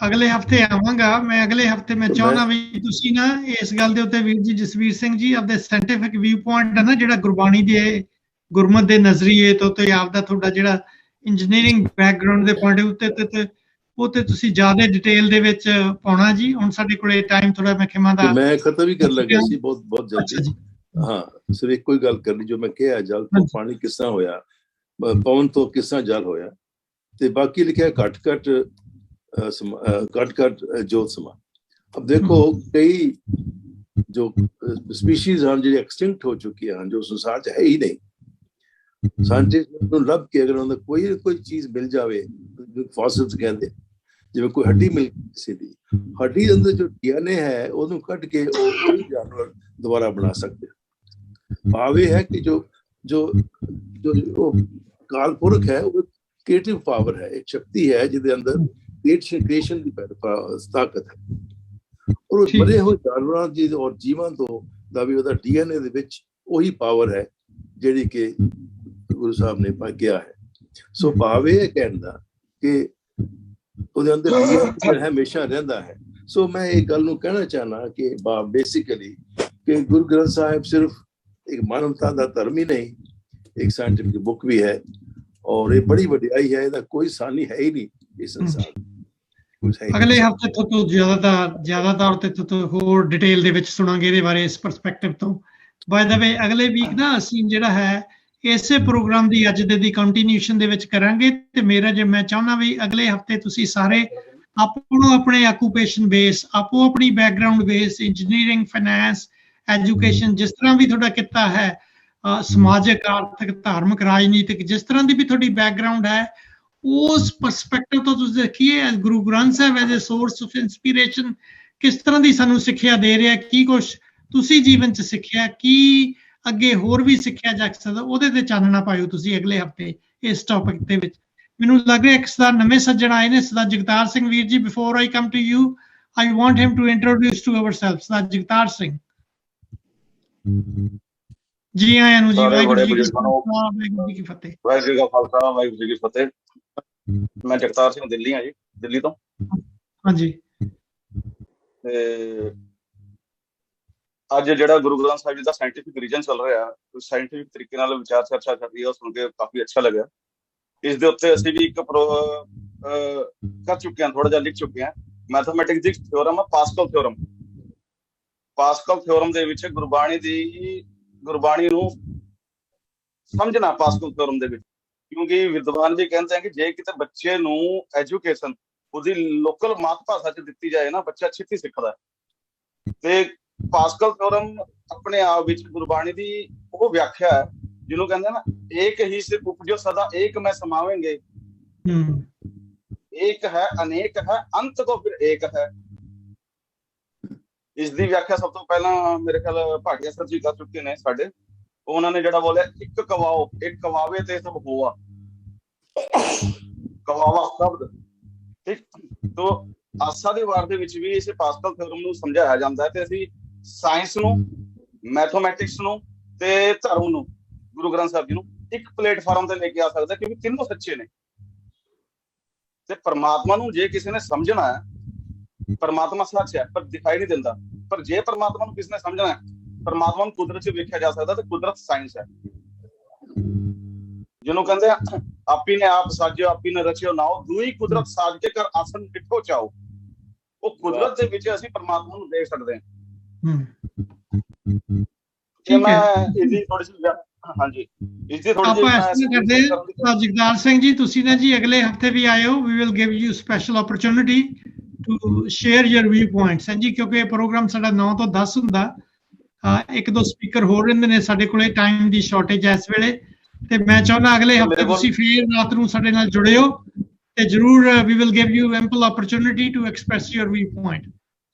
ਅਗਲੇ ਹਫਤੇ ਆਵਾਂਗਾ। ਮੈਂ ਅਗਲੇ ਹਫਤੇ ਮੈਂ ਚਾਹੁੰਦਾ ਵੀ ਤੁਸੀਂ ਨਾ ਇਸ ਗੱਲ ਦੇ ਉੱਤੇ ਵੀਰ ਜੀ ਜਸਵੀਰ ਸਿੰਘ ਜੀ ਆਪਦੇ ਸਾਇੰਟੀਫਿਕ ਵਿਊ ਪੁਆਇੰਟ ਹੈ ਨਾ ਜਿਹੜਾ ਗੁਰਬਾਣੀ ਦੇ ਗੁਰਮਤ ਦੇ ਨਜ਼ਰੀਏ ਤੋਂ ਤੇ ਆਪਦਾ ਤੁਹਾਡਾ ਜਿਹੜਾ ਇੰਜੀਨੀਅਰਿੰਗ ਬੈਕਗ੍ਰਾਉਂਡ ਦੇ ਪੁਆਇੰਟ ਉੱਤੇ ਉਹ ਤੇ ਤੁਸੀਂ ਜ਼ਿਆਦਾ ਡਿਟੇਲ ਦੇ ਵਿੱਚ ਪਾਉਣਾ ਜੀ। ਹੁਣ ਸਾਡੇ ਕੋਲੇ ਟਾਈਮ ਥੋੜਾ ਮੈਂ ਖਿਮਾ ਦਾ ਮੈਂ ਖਤਮ ਹੀ ਕਰ ਲੱਗਾ ਸੀ ਬਹੁਤ ਜਲਦੀ। हाँ, सिर्फ एक कोई गल करनी जो मैं कहा जल तो पानी किस तरह होया, पवन तो किस तरह जल होया, ते बाकी लिखा घट जोत समा। अब देखो कई जो स्पीशीज हैं जो एक्सटिंक्ट हो चुकी हैं, जो संसार च है ही नहीं, साइंटिस्ट लभ के अगर उन्हें कोई चीज मिल जाए, फॉसिल्स कहते जिवें कोई हड्डी मिल किसी दी, हड्डी के अंदर जो डीएनए है उन्हें कट के जानवर दोबारा बना सकते। भाव यह है कि जो जो जो काल पुरख है वो क्रिएटिव पावर है, एक शक्ति है जिसके अंदर क्रिएशन की ताकत है। और बड़े हुए जानवरों की और जीवां तो दा भी ਉਹਦਾ डीएनए ਦੇ ਵਿੱਚ ਉਹੀ ਪਾਵਰ ਹੈ ਜਿਹੜੀ ਕਿ ਗੁਰੂ ਸਾਹਿਬ ਨੇ ਕਿਹਾ ਹੈ। ਸੋ ਭਾਵ ਇਹ ਕਹਿਣ ਦਾ ਕਿ ਉਹਦੇ ਅੰਦਰ डीएनए ਹਮੇਸ਼ਾ ਰਹਿੰਦਾ ਹੈ। ਸੋ ਮੈਂ ਇਹ ਗੱਲ ਨੂੰ ਕਹਿਣਾ ਚਾਹਨਾ ਕਿ ਬੇਸਿਕਲੀ कि गुरु ग्रंथ साहिब सिर्फ एक मानवता का धर्म ही नहीं, एक साइंटिफिक बुक भी है और ये बड़ी वडियाई है, इसका कोई सानी है ही नहीं इस संसार। अगले हफ्ते तो ज्यादा तौर ते तो होर डिटेल दे विच सुनांगे इहदे बारे इस परस्पेक्टिव तो। बाय द वे अगले वीक ना असीं जिहड़ा है इसे प्रोग्राम दी अज दे दी कंटिन्यूएशन दे विच करांगे ते मेरा जे मैं चाहना भी अगले हफ्ते तुसीं सारे आपो अपने ऑक्यूपेशन बेस, आपो अपनी background base, engineering, finance, education जिस तरह भी थोड़ा किता है, समाजिक, आर्थिक, धार्मिक, राजनीतिक जिस तरह की भी थोड़ी बैकग्राउंड है, उस परस्पेक्टिव तो तुसीं देखिए Guru Granth Sahib as a source of inspiration किस तरह की सानू सिक्ख्या दे रहा है, की कुछ तुसीं जीवन च सिक्ख्या, की अगे होर भी सिक्ख्या जा सकदा, ओहदे ते चानना पाओ तुसीं अगले हफ्ते इस टॉपिक दे विच। मैनूं लग रहा है एक सरदार नवें सज्जण आए ने, सरदार जगतार सिंह वीर जी। Before I come to you I want him to introduce to ourself. Sardar Jagtar Singh ji आया नु जी। वाहिगुरू जी की फतेह। वाहिगुरू जी का खालसा, वाहिगुरू जी की फतेह। मैं जगतार सिंह दिल्ली हाँ जी, दिल्ली तो। हाँ जी। ਅੱਜ ਜਿਹੜਾ ਗੁਰੂ ਗ੍ਰੰਥ ਸਾਹਿਬ ਜੀ ਦਾ ਸਾਇੰਟੀਫਿਕ ਰੀਜਨ ਚੱਲ ਰਿਹਾ, ਸਾਇੰਟੀਫਿਕ ਤਰੀਕੇ ਨਾਲ ਵਿਚਾਰ ਚਰਚਾ ਚੱਲ ਰਹੀ ਹੈ, ਉਹ ਸੁਣ ਕੇ ਕਾਫੀ ਅੱਛਾ ਲੱਗਿਆ। ਇਸ ਦੇ ਉੱਤੇ ਅਸੀਂ ਵੀ ਇੱਕ ਕਰ ਚੁੱਕੇ ਹਾਂ, ਥੋੜਾ ਜਿਹਾ ਲਿਖ ਚੁੱਕੇ ਹਾਂ। ਮੈਥਮੈਟਿਕਸ ਦੀ ਥਿਓਰਮ ਹੈ ਪਾਸਕਲ ਥਿਓਰਮ। ਪਾਸਕਲ ਥਿਓਰਮ ਦੇ ਵਿੱਚ ਗੁਰਬਾਣੀ ਨੂੰ ਸਮਝਣਾ ਪਾਸਕਲ ਥਿਓਰਮ ਦੇ ਵਿੱਚ, ਕਿਉਂਕਿ ਵਿਦਵਾਨ ਵੀ ਕਹਿੰਦੇ ਆ ਕਿ ਜੇ ਕਿਤੇ ਬੱਚੇ ਨੂੰ ਐਜੂਕੇਸ਼ਨ ਉਹਦੀ ਲੋਕਲ ਮਾਤ ਭਾਸ਼ਾ 'ਚ ਦਿੱਤੀ ਜਾਏ ਨਾ, ਬੱਚਾ ਛੇਤੀ ਸਿੱਖਦਾ। ਤੇ ਪਾਸਕਲ ਥਿਓਰਮ ਆਪਣੇ ਆਪ ਵਿੱਚ ਗੁਰਬਾਣੀ ਦੀ ਉਹ ਵਿਆਖਿਆ ਹੈ ਜਿਹਨੂੰ ਕਹਿੰਦੇ ਨਾ, ਏਕ ਹੀ ਸੇ ਉਪਜੋ ਸਦਾ ਏਕ ਮੈਂ ਸਮਾਵੇਂਗੇ, ਏਕ ਹੈ ਅਨੇਕ ਹੈ ਅੰਤ ਕੋ ਫਿਰ ਏਕ ਹੈ। ਇਸ ਦੀ ਵਿਆਖਿਆ ਸਭ ਤੋਂ ਪਹਿਲਾਂ ਮੇਰੇ ਖਿਆਲ ਭਾਟੀਆ ਸਰ ਜੀ ਕਰ ਚੁੱਕੇ ਨੇ ਸਾਡੇ। ਉਹਨਾਂ ਨੇ ਜਿਹੜਾ ਬੋਲਿਆ, ਇੱਕ ਕਵਾਓ ਇੱਕ ਕਵਾਵੇ ਤੇ ਸਭ ਹੋਆ, ਕਵਾਵਾ ਸ਼ਬਦ। ਠੀਕ, ਤੋ ਆਸਾ ਦੀ ਵਾਰ ਦੇ ਵਿੱਚ ਵੀ ਇਸੇ ਪਾਸਕਲ ਥਿਓਰਮ ਨੂੰ ਸਮਝਾਇਆ ਜਾਂਦਾ ਹੈ। ਤੇ ਅਸੀਂ ਸਾਇੰਸ ਨੂੰ, ਮੈਥਮੈਟਿਕਸ ਨੂੰ ਤੇ ਧਰਮ ਨੂੰ, ਗੁਰੂ ਗ੍ਰੰਥ ਸਾਹਿਬ ਜੀ ਨੂੰ ਇੱਕ ਪਲੇਟਫਾਰਮ ਤੇ ਲੈ ਕੇ ਆ ਸਕਦਾ, ਕਿਉਂਕਿ ਤਿੰਨੋਂ ਸੱਚੇ ਨੇ। ਤੇ ਪਰਮਾਤਮਾ ਨੂੰ ਜੇ ਕਿਸੇ ਨੇ ਸਮਝਣਾ ਹੈ, परमात्मा सच है पर दिखाई नहीं देता, पर जे परमात्मा ਨੂੰ किसने समझना है, परमात्मा ਨੂੰ ਕੁਦਰਤ 'ਚ ਵੇਖਿਆ ਜਾ ਸਕਦਾ, ਤੇ ਕੁਦਰਤ ਸਾਇੰਸ ਹੈ। ਜਿਹਨੂੰ ਕਹਿੰਦੇ ਆ ਆਪੀ ਨੇ ਆਪ ਸਾਜਿਓ ਆਪੀ ਨੇ ਰਚਿਓ ਨਾਓ, ਦੂਈ ਕੁਦਰਤ ਸਾਜ ਕੇ ਕਰ ਆਸਨ ਡਿਠੋ ਚਾਓ। ਉਹ ਕੁਦਰਤ ਦੇ ਵਿੱਚ ਅਸੀਂ ਪਰਮਾਤਮਾ ਨੂੰ ਦੇਖ ਸਕਦੇ ਹਾਂ। ਕਿ ਮੈਂ ਇਹਦੀ ਥੋੜੀ ਜਿਹੀ ਹਾਂਜੀ ਇਸਦੀ ਥੋੜੀ ਜਿਹੀ ਜਗਤਾਰ ਸਿੰਘ ਜੀ ਤੁਸੀਂ ਨਾ ਜੀ ਅਗਲੇ ਹਫਤੇ ਵੀ ਆਇਓ। We will give you special opportunity to share your viewpoints ਹਾਂਜੀ, ਕਿਉਂਕਿ ਇਹ ਪ੍ਰੋਗਰਾਮ ਸਾਡਾ 9 ਤੋਂ 10 ਹੁੰਦਾ। ਇੱਕ ਦੋ ਸਪੀਕਰ ਹੋਰ ਰਹਿੰਦੇ ਨੇ ਸਾਡੇ ਕੋਲੇ, ਟਾਈਮ ਦੀ ਸ਼ਾਰਟੇਜ ਇਸ ਵੇਲੇ। ਤੇ ਮੈਂ ਚਾਹੁੰਦਾ ਅਗਲੇ ਹਫਤੇ ਤੁਸੀਂ ਫੇਰ ਰਾਤ ਨੂੰ ਸਾਡੇ ਨਾਲ ਜੁੜਿਓ ਤੇ ਜਰੂਰ we will give you ample opportunity to express your viewpoint।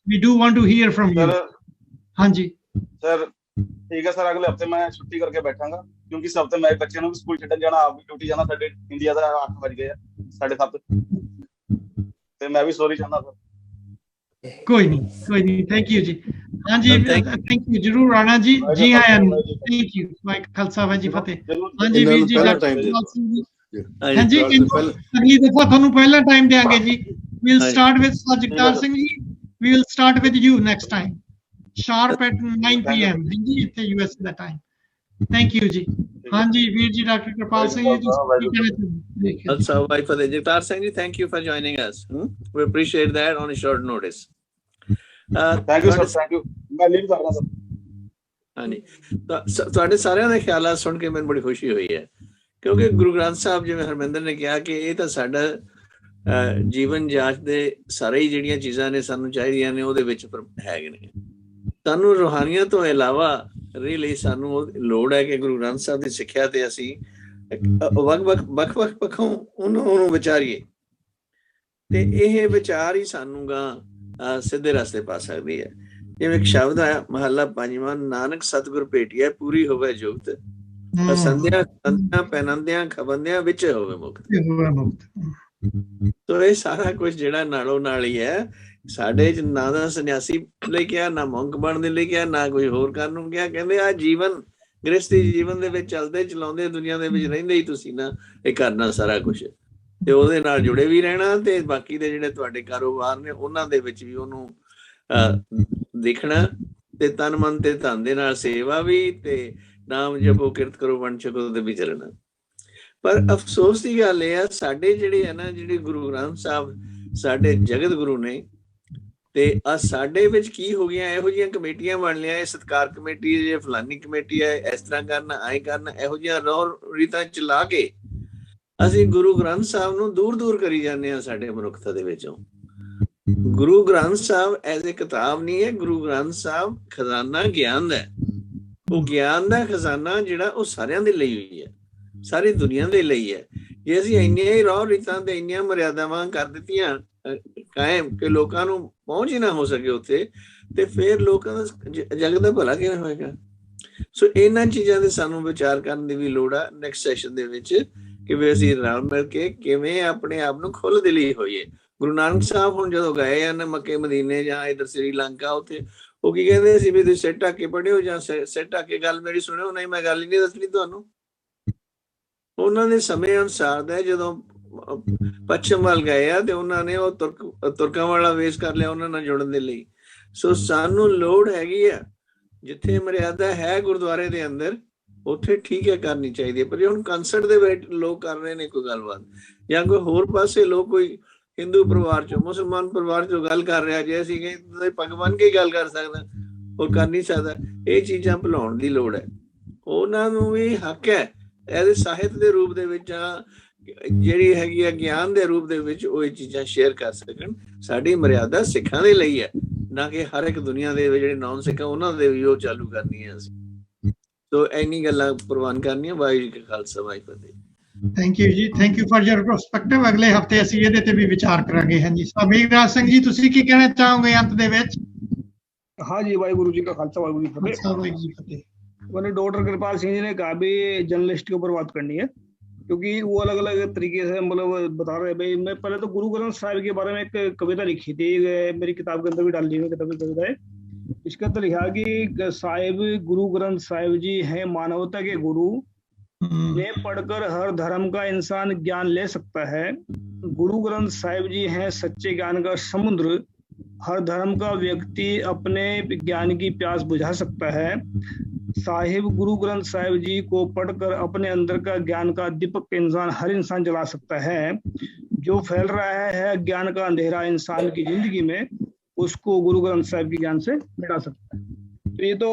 We do want to hear from you. Sir हाँ जी सर ठीक है सर, अगले हफ्ते मैं छुट्टी करके बैठांगा क्योंकि इस हफ्ते मेरे बच्चे भी स्कूल छड्डन जाना, आप भी ड्यूटी जाना, साडे इंडिया दा 8 बज गए 7:30 ते मैं भी सॉरी चाहना सर। कोई नहीं थैंक यू जी। हाँ जी थैंक यू जरूर आना जी। जी आया थैंक यू भाई खालसा वाह जी फतेह। हाँ जी वीर जी हाँ जी अगली दफा थानू पहला टाइम देंगे जी। we'll start with Jagtar Singh ji, we will start with you next time sharp at 9 pm जी इथे यूएस दा टाइम। थैंक यू जी। हाँ जी वीर जी डॉक्टर कृपाल सिंह जी खालसा वाह फतेह। जगतार सिंह जी thank you for joining us. We appreciate that on a short notice. Thank you sir thank you. मैं leave कर रहा sir. हाँ जी ਤੁਹਾਡੇ ਸਾਰਿਆਂ ਦੇ ਖਿਆਲਾਂ ਸੁਣ ਕੇ ਮੈਨੂੰ ਬੜੀ ਖੁਸ਼ੀ ਹੋਈ ਹੈ ਕਿਉਂਕਿ ਗੁਰੂ ਗ੍ਰੰਥ ਸਾਹਿਬ ਜਿਵੇਂ ਹਰਮਿੰਦਰ ਨੇ ਕਿਹਾ ਕਿ ਇਹ ਤਾਂ ਸਾਡਾ ਜੀਵਨ ਜਾਂਚ ਦੇ ਸਾਰੇ ਹੀ ਜਿਹੜੀਆਂ ਚੀਜ਼ਾਂ ਨੇ ਸਾਨੂੰ ਚਾਹੀਦੀਆਂ ਨੇ ਉਹਦੇ ਵਿੱਚ ਹੈਗੇ ਨੇ। ਸਾਨੂੰ ਰੂਹਾਨੀਅਤ ਤੋਂ ਇਲਾਵਾ ਰੀਅਲੀ ਸਾਨੂੰ ਲੋੜ ਹੈ ਕਿ ਗੁਰੂ ਗ੍ਰੰਥ ਸਾਹਿਬ ਦੀ ਸਿੱਖਿਆ ਤੇ ਅਸੀਂ ਵੱਖ ਪੱਖੋਂ ਉਹਨੂੰ ਵਿਚਾਰੀਏ ਤੇ ਇਹ ਵਿਚਾਰ ਹੀ ਸਾਨੂੰ ਗਾ ਸਿੱਧੇ ਰਸਤੇ ਪਾ ਸਕਦੀ ਹੈ। ਜਿਵੇਂ ਇੱਕ ਸ਼ਬਦ ਆਇਆ ਮਹੱਲਾ ਪੰਜਵਾਂ, ਨਾਨਕ ਸਤਿਗੁਰ ਭੇਟਿਆ ਪੂਰੀ ਹੋਵੇ ਜੁਗਤ, ਸੰਧਿਆ ਪੈਨੰਦਿਆਂ ਖਬੰਦਿਆਂ ਵਿੱਚ ਹੋਵੇ ਮੁਕਤ। ਤੋ ਇਹ ਸਾਰਾ ਕੁਝ ਜਿਹੜਾ ਨਾਲੋਂ ਨਾਲ ਹੀ ਹੈ। ਸਾਡੇ ਚ ਨਾ ਦਾ ਸੰਨਿਆਸੀ ਲਿਖਿਆ, ਨਾ monk ਬਣਨ ਦੇ ਲਿਖਿਆ, ਨਾ ਕੋਈ ਹੋਰ ਕਰਨ ਨੂੰ ਕਿਹਾ। ਕਹਿੰਦੇ ਆ ਜੀਵਨ ਗ੍ਰਸਤੀ ਜੀਵਨ ਦੇ ਵਿੱਚ ਚਲਦੇ ਚਲਾਉਂਦੇ ਦੁਨੀਆ ਦੇ ਵਿੱਚ ਰਹਿੰਦੇ ਹੀ ਤੁਸੀਂ ਨਾ ਇਹ ਕਰਨਾ ਸਾਰਾ ਕੁਛ ਤੇ ਉਹਦੇ ਨਾਲ ਜੁੜੇ ਵੀ ਰਹਿਣਾ ਤੇ ਬਾਕੀ ਦੇ ਜਿਹੜੇ ਤੁਹਾਡੇ ਕਾਰੋਬਾਰ ਨੇ ਉਹਨਾਂ ਦੇ ਵਿੱਚ ਵੀ ਉਹਨੂੰ ਦੇਖਣਾ ਤੇ ਤਨ ਮਨ ਤੇ ਧਨ ਦੇ ਨਾਲ ਸੇਵਾ ਵੀ ਤੇ ਨਾਮ ਜਪੋ ਕਿਰਤ ਕਰੋ ਵੰਡ ਛਕੋ ਤੇ ਵੀ ਚੱਲਣਾ। ਪਰ ਅਫਸੋਸ ਦੀ ਗੱਲ ਇਹ ਆ ਸਾਡੇ ਜਿਹੜੇ ਆ ਨਾ ਜਿਹੜੇ ਗੁਰੂ ਗ੍ਰੰਥ ਸਾਹਿਬ ਸਾਡੇ ਜਗਤ ਗੁਰੂ ਨੇ ਤੇ ਆ ਸਾਡੇ ਵਿੱਚ ਕੀ ਹੋ ਗਿਆ, ਇਹੋ ਜਿਹੀਆਂ ਕਮੇਟੀਆਂ ਬਣ ਲਿਆ, ਇਹ ਸਤਕਾਰ ਕਮੇਟੀ ਹੈ, ਫਲਾਨੀ ਕਮੇਟੀ ਹੈ, ਇਸ ਤਰ੍ਹਾਂ ਕਰਨਾ ਐਂ ਕਰਨਾ, ਇਹੋ ਜਿਹੀਆਂ ਰੌ ਰੀਤਾਂ ਚਲਾ ਕੇ ਅਸੀਂ ਗੁਰੂ ਗ੍ਰੰਥ ਸਾਹਿਬ ਨੂੰ ਦੂਰ ਕਰੀ ਜਾਂਦੇ ਹਾਂ ਸਾਡੇ ਮਨੁੱਖਤਾ ਦੇ ਵਿੱਚੋਂ। ਗੁਰੂ ਗ੍ਰੰਥ ਸਾਹਿਬ ਐਜ਼ ਏ ਕਿਤਾਬ ਨਹੀਂ ਹੈ, ਗੁਰੂ ਗ੍ਰੰਥ ਸਾਹਿਬ ਖਜ਼ਾਨਾ ਗਿਆਨ ਦਾ, ਉਹ ਗਿਆਨ ਦਾ ਖਜ਼ਾਨਾ ਜਿਹੜਾ ਉਹ ਸਾਰਿਆਂ ਦੇ ਲਈ ਹੋਈ ਹੈ, ਸਾਰੀ ਦੁਨੀਆ ਦੇ ਲਈ ਹੈ। ਜੇ ਅਸੀਂ ਇੰਨੀਆਂ ਹੀ ਰੌ ਰੀਤਾਂ ਤੇ ਇੰਨੀਆਂ ਮਰਿਆਦਾਵਾਂ ਕਰ ਦਿੱਤੀਆਂ ਕਾਇਮ ਕਿ ਲੋਕਾਂ ਨੂੰ ਪਹੁੰਚ ਹੀ ਨਾ ਹੋ ਸਕੇ ਉੱਥੇ, ਤੇ ਫਿਰ ਲੋਕਾਂ ਦਾ ਜਗਤ ਦਾ ਭਲਾ ਕਿਵੇਂ ਹੋਏਗਾ। ਸੋ ਇਹਨਾਂ ਚੀਜ਼ਾਂ ਦੇ ਸਾਨੂੰ ਵਿਚਾਰ ਕਰਨ ਦੀ ਵੀ ਲੋੜ ਆ ਨੈਕਸਟ ਸੈਸ਼ਨ ਦੇ ਵਿੱਚ ਕਿ ਵੀ ਅਸੀਂ ਰਲ ਮਿਲ ਕੇ ਕਿਵੇਂ ਆਪਣੇ ਆਪ ਨੂੰ ਖੁੱਲ੍ਹ ਦਿਲੀ ਹੋਈਏ। ਗੁਰੂ ਨਾਨਕ ਸਾਹਿਬ ਹੁਣ ਜਦੋਂ ਗਏ ਹਨ ਮੱਕੇ ਮਦੀਨੇ ਜਾਂ ਇੱਧਰ ਸ੍ਰੀਲੰਕਾ, ਉੱਥੇ ਉਹ ਕੀ ਕਹਿੰਦੇ ਸੀ ਵੀ ਤੁਸੀਂ ਸਿਰ ਢੱਕ ਕੇ ਪੜ੍ਹਿਓ ਜਾਂ ਸਿਰ ਢੱਕ ਕੇ ਗੱਲ ਮੇਰੀ ਸੁਣਿਓ, ਨਹੀਂ ਮੈਂ ਗੱਲ ਹੀ ਨਹੀਂ ਦੱਸਣੀ ਤੁਹਾਨੂੰ। ਉਹਨਾਂ ਦੇ ਸਮੇਂ ਅਨੁਸਾਰ ਦਾ ਜਦੋਂ ਪੱਛਮ ਵੱਲ ਗਏ ਆ ਤੇ ਉਹਨਾਂ ਨੇ ਉਹ ਤੁਰਕਾਂ ਵਾਲਾ ਵੇਸ ਕਰ ਲਿਆ ਉਹਨਾਂ ਨਾਲ ਜੁੜਨ ਦੇ ਲਈ। ਸੋ ਸਾਨੂੰ ਲੋੜ ਹੈਗੀ ਆ ਜਿੱਥੇ ਮਰਿਆਦਾ ਹੈ ਗੁਰਦੁਆਰੇ ਦੇ ਅੰਦਰ ਉੱਥੇ ਠੀਕ ਹੈ ਕਰਨੀ ਚਾਹੀਦੀ ਹੈ। ਪਰ ਜੇ ਹੁਣ ਕੰਸਰਟ ਦੇ ਵਿੱਚ ਲੋਕ ਕਰ ਰਹੇ ਨੇ ਕੋਈ ਗੱਲਬਾਤ ਜਾਂ ਕੋਈ ਹੋਰ ਪਾਸੇ ਲੋਕ ਕੋਈ ਹਿੰਦੂ ਪਰਿਵਾਰ ਚੋਂ ਮੁਸਲਮਾਨ ਪਰਿਵਾਰ ਚੋਂ ਗੱਲ ਕਰ ਰਿਹਾ, ਜੇ ਅਸੀਂ ਕਹੇ ਪੱਗ ਬੰਨ ਕੇ ਗੱਲ ਕਰ ਸਕਦਾ ਉਹ ਕਰ ਨਹੀਂ ਸਕਦਾ। ਇਹ ਚੀਜ਼ਾਂ ਭੁਲਾਉਣ ਦੀ ਲੋੜ ਹੈ। ਉਹਨਾਂ ਨੂੰ ਵੀ ਹੱਕ ਹੈ ਇਹਦੇ ਸਾਹਿਤ ਦੇ ਰੂਪ ਦੇ ਵਿੱਚ ਜਿਹੜੀ ਹੈਗੀ ਆ ਗਿਆਨ ਦੇ ਰੂਪ ਦੇ ਵਿੱਚ ਉਹ ਇਹ ਚੀਜ਼ਾਂ ਸ਼ੇਅਰ ਕਰ ਸਕਣ। ਸਾਡੀ ਮਰਿਆਦਾ ਸਿੱਖਾਂ ਦੇ ਲਈ ਹੈ, ਨਾ ਕਿ ਹਰ ਇੱਕ ਦੁਨੀਆ ਦੇ ਜਿਹੜੇ ਨੌਨ ਸਿੱਖ ਉਹਨਾਂ ਦੇ ਵੀ ਉਹ ਚਾਲੂ ਕਰਨੀ ਹੈ ਅਸੀਂ। ਸੋ ਇੰਨੀ ਗੱਲਾਂ ਪ੍ਰਵਾਨ ਕਰਨੀਆਂ। ਵਾਹਿਗੁਰੂ ਜੀ ਕਾ ਖਾਲਸਾ ਵਾਹਿਗੁਰੂ ਜੀ ਕੀ ਫਤਿਹ। ਥੈਂਕ ਯੂ ਜੀ, thank you for your perspective. ਅਗਲੇ ਹਫਤੇ ਅਸੀਂ ਇਹਦੇ ਤੇ ਵੀ ਵਿਚਾਰ ਕਰਾਂਗੇ। ਹਾਂਜੀ ਅਮੀਰਰਾਜ ਸਿੰਘ ਜੀ ਤੁਸੀਂ ਕੀ ਕਹਿਣਾ ਚਾਹੋਗੇ ਅੰਤ ਦੇ ਵਿੱਚ? हाँ जी वाहिगुरु जी का खालसा वाहिगुरु जी की फतेह। मैंने डॉक्टर कृपाल सिंह जी ने कहा भी जर्नलिस्ट के ऊपर बात करनी है क्योंकि वो अलग अलग तरीके से मतलब बता रहे हैं। भाई मैं पहले तो गुरु ग्रंथ साहिब के बारे में एक कविता लिखी थी, मेरी किताब के अंदर भी डाल दी हुई कविता है। इसके अंदर लिखा कि साहिब गुरु ग्रंथ साहिब जी हैं मानवता के गुरु, ने पढ़कर हर धर्म का इंसान ज्ञान ले सकता है। गुरु ग्रंथ साहिब जी हैं सच्चे ज्ञान का समुद्र, हर धर्म का व्यक्ति अपने ज्ञान की प्यास बुझा सकता है। साहिब गुरु ग्रंथ साहिब जी को पढ़कर अपने अंदर का ज्ञान का दीपक इंसान हर इंसान जला सकता है। जो फैल रहा है ज्ञान का अंधेरा इंसान की जिंदगी में, उसको गुरु ग्रंथ साहिब के ज्ञान से मिटा सकता है। तो ये तो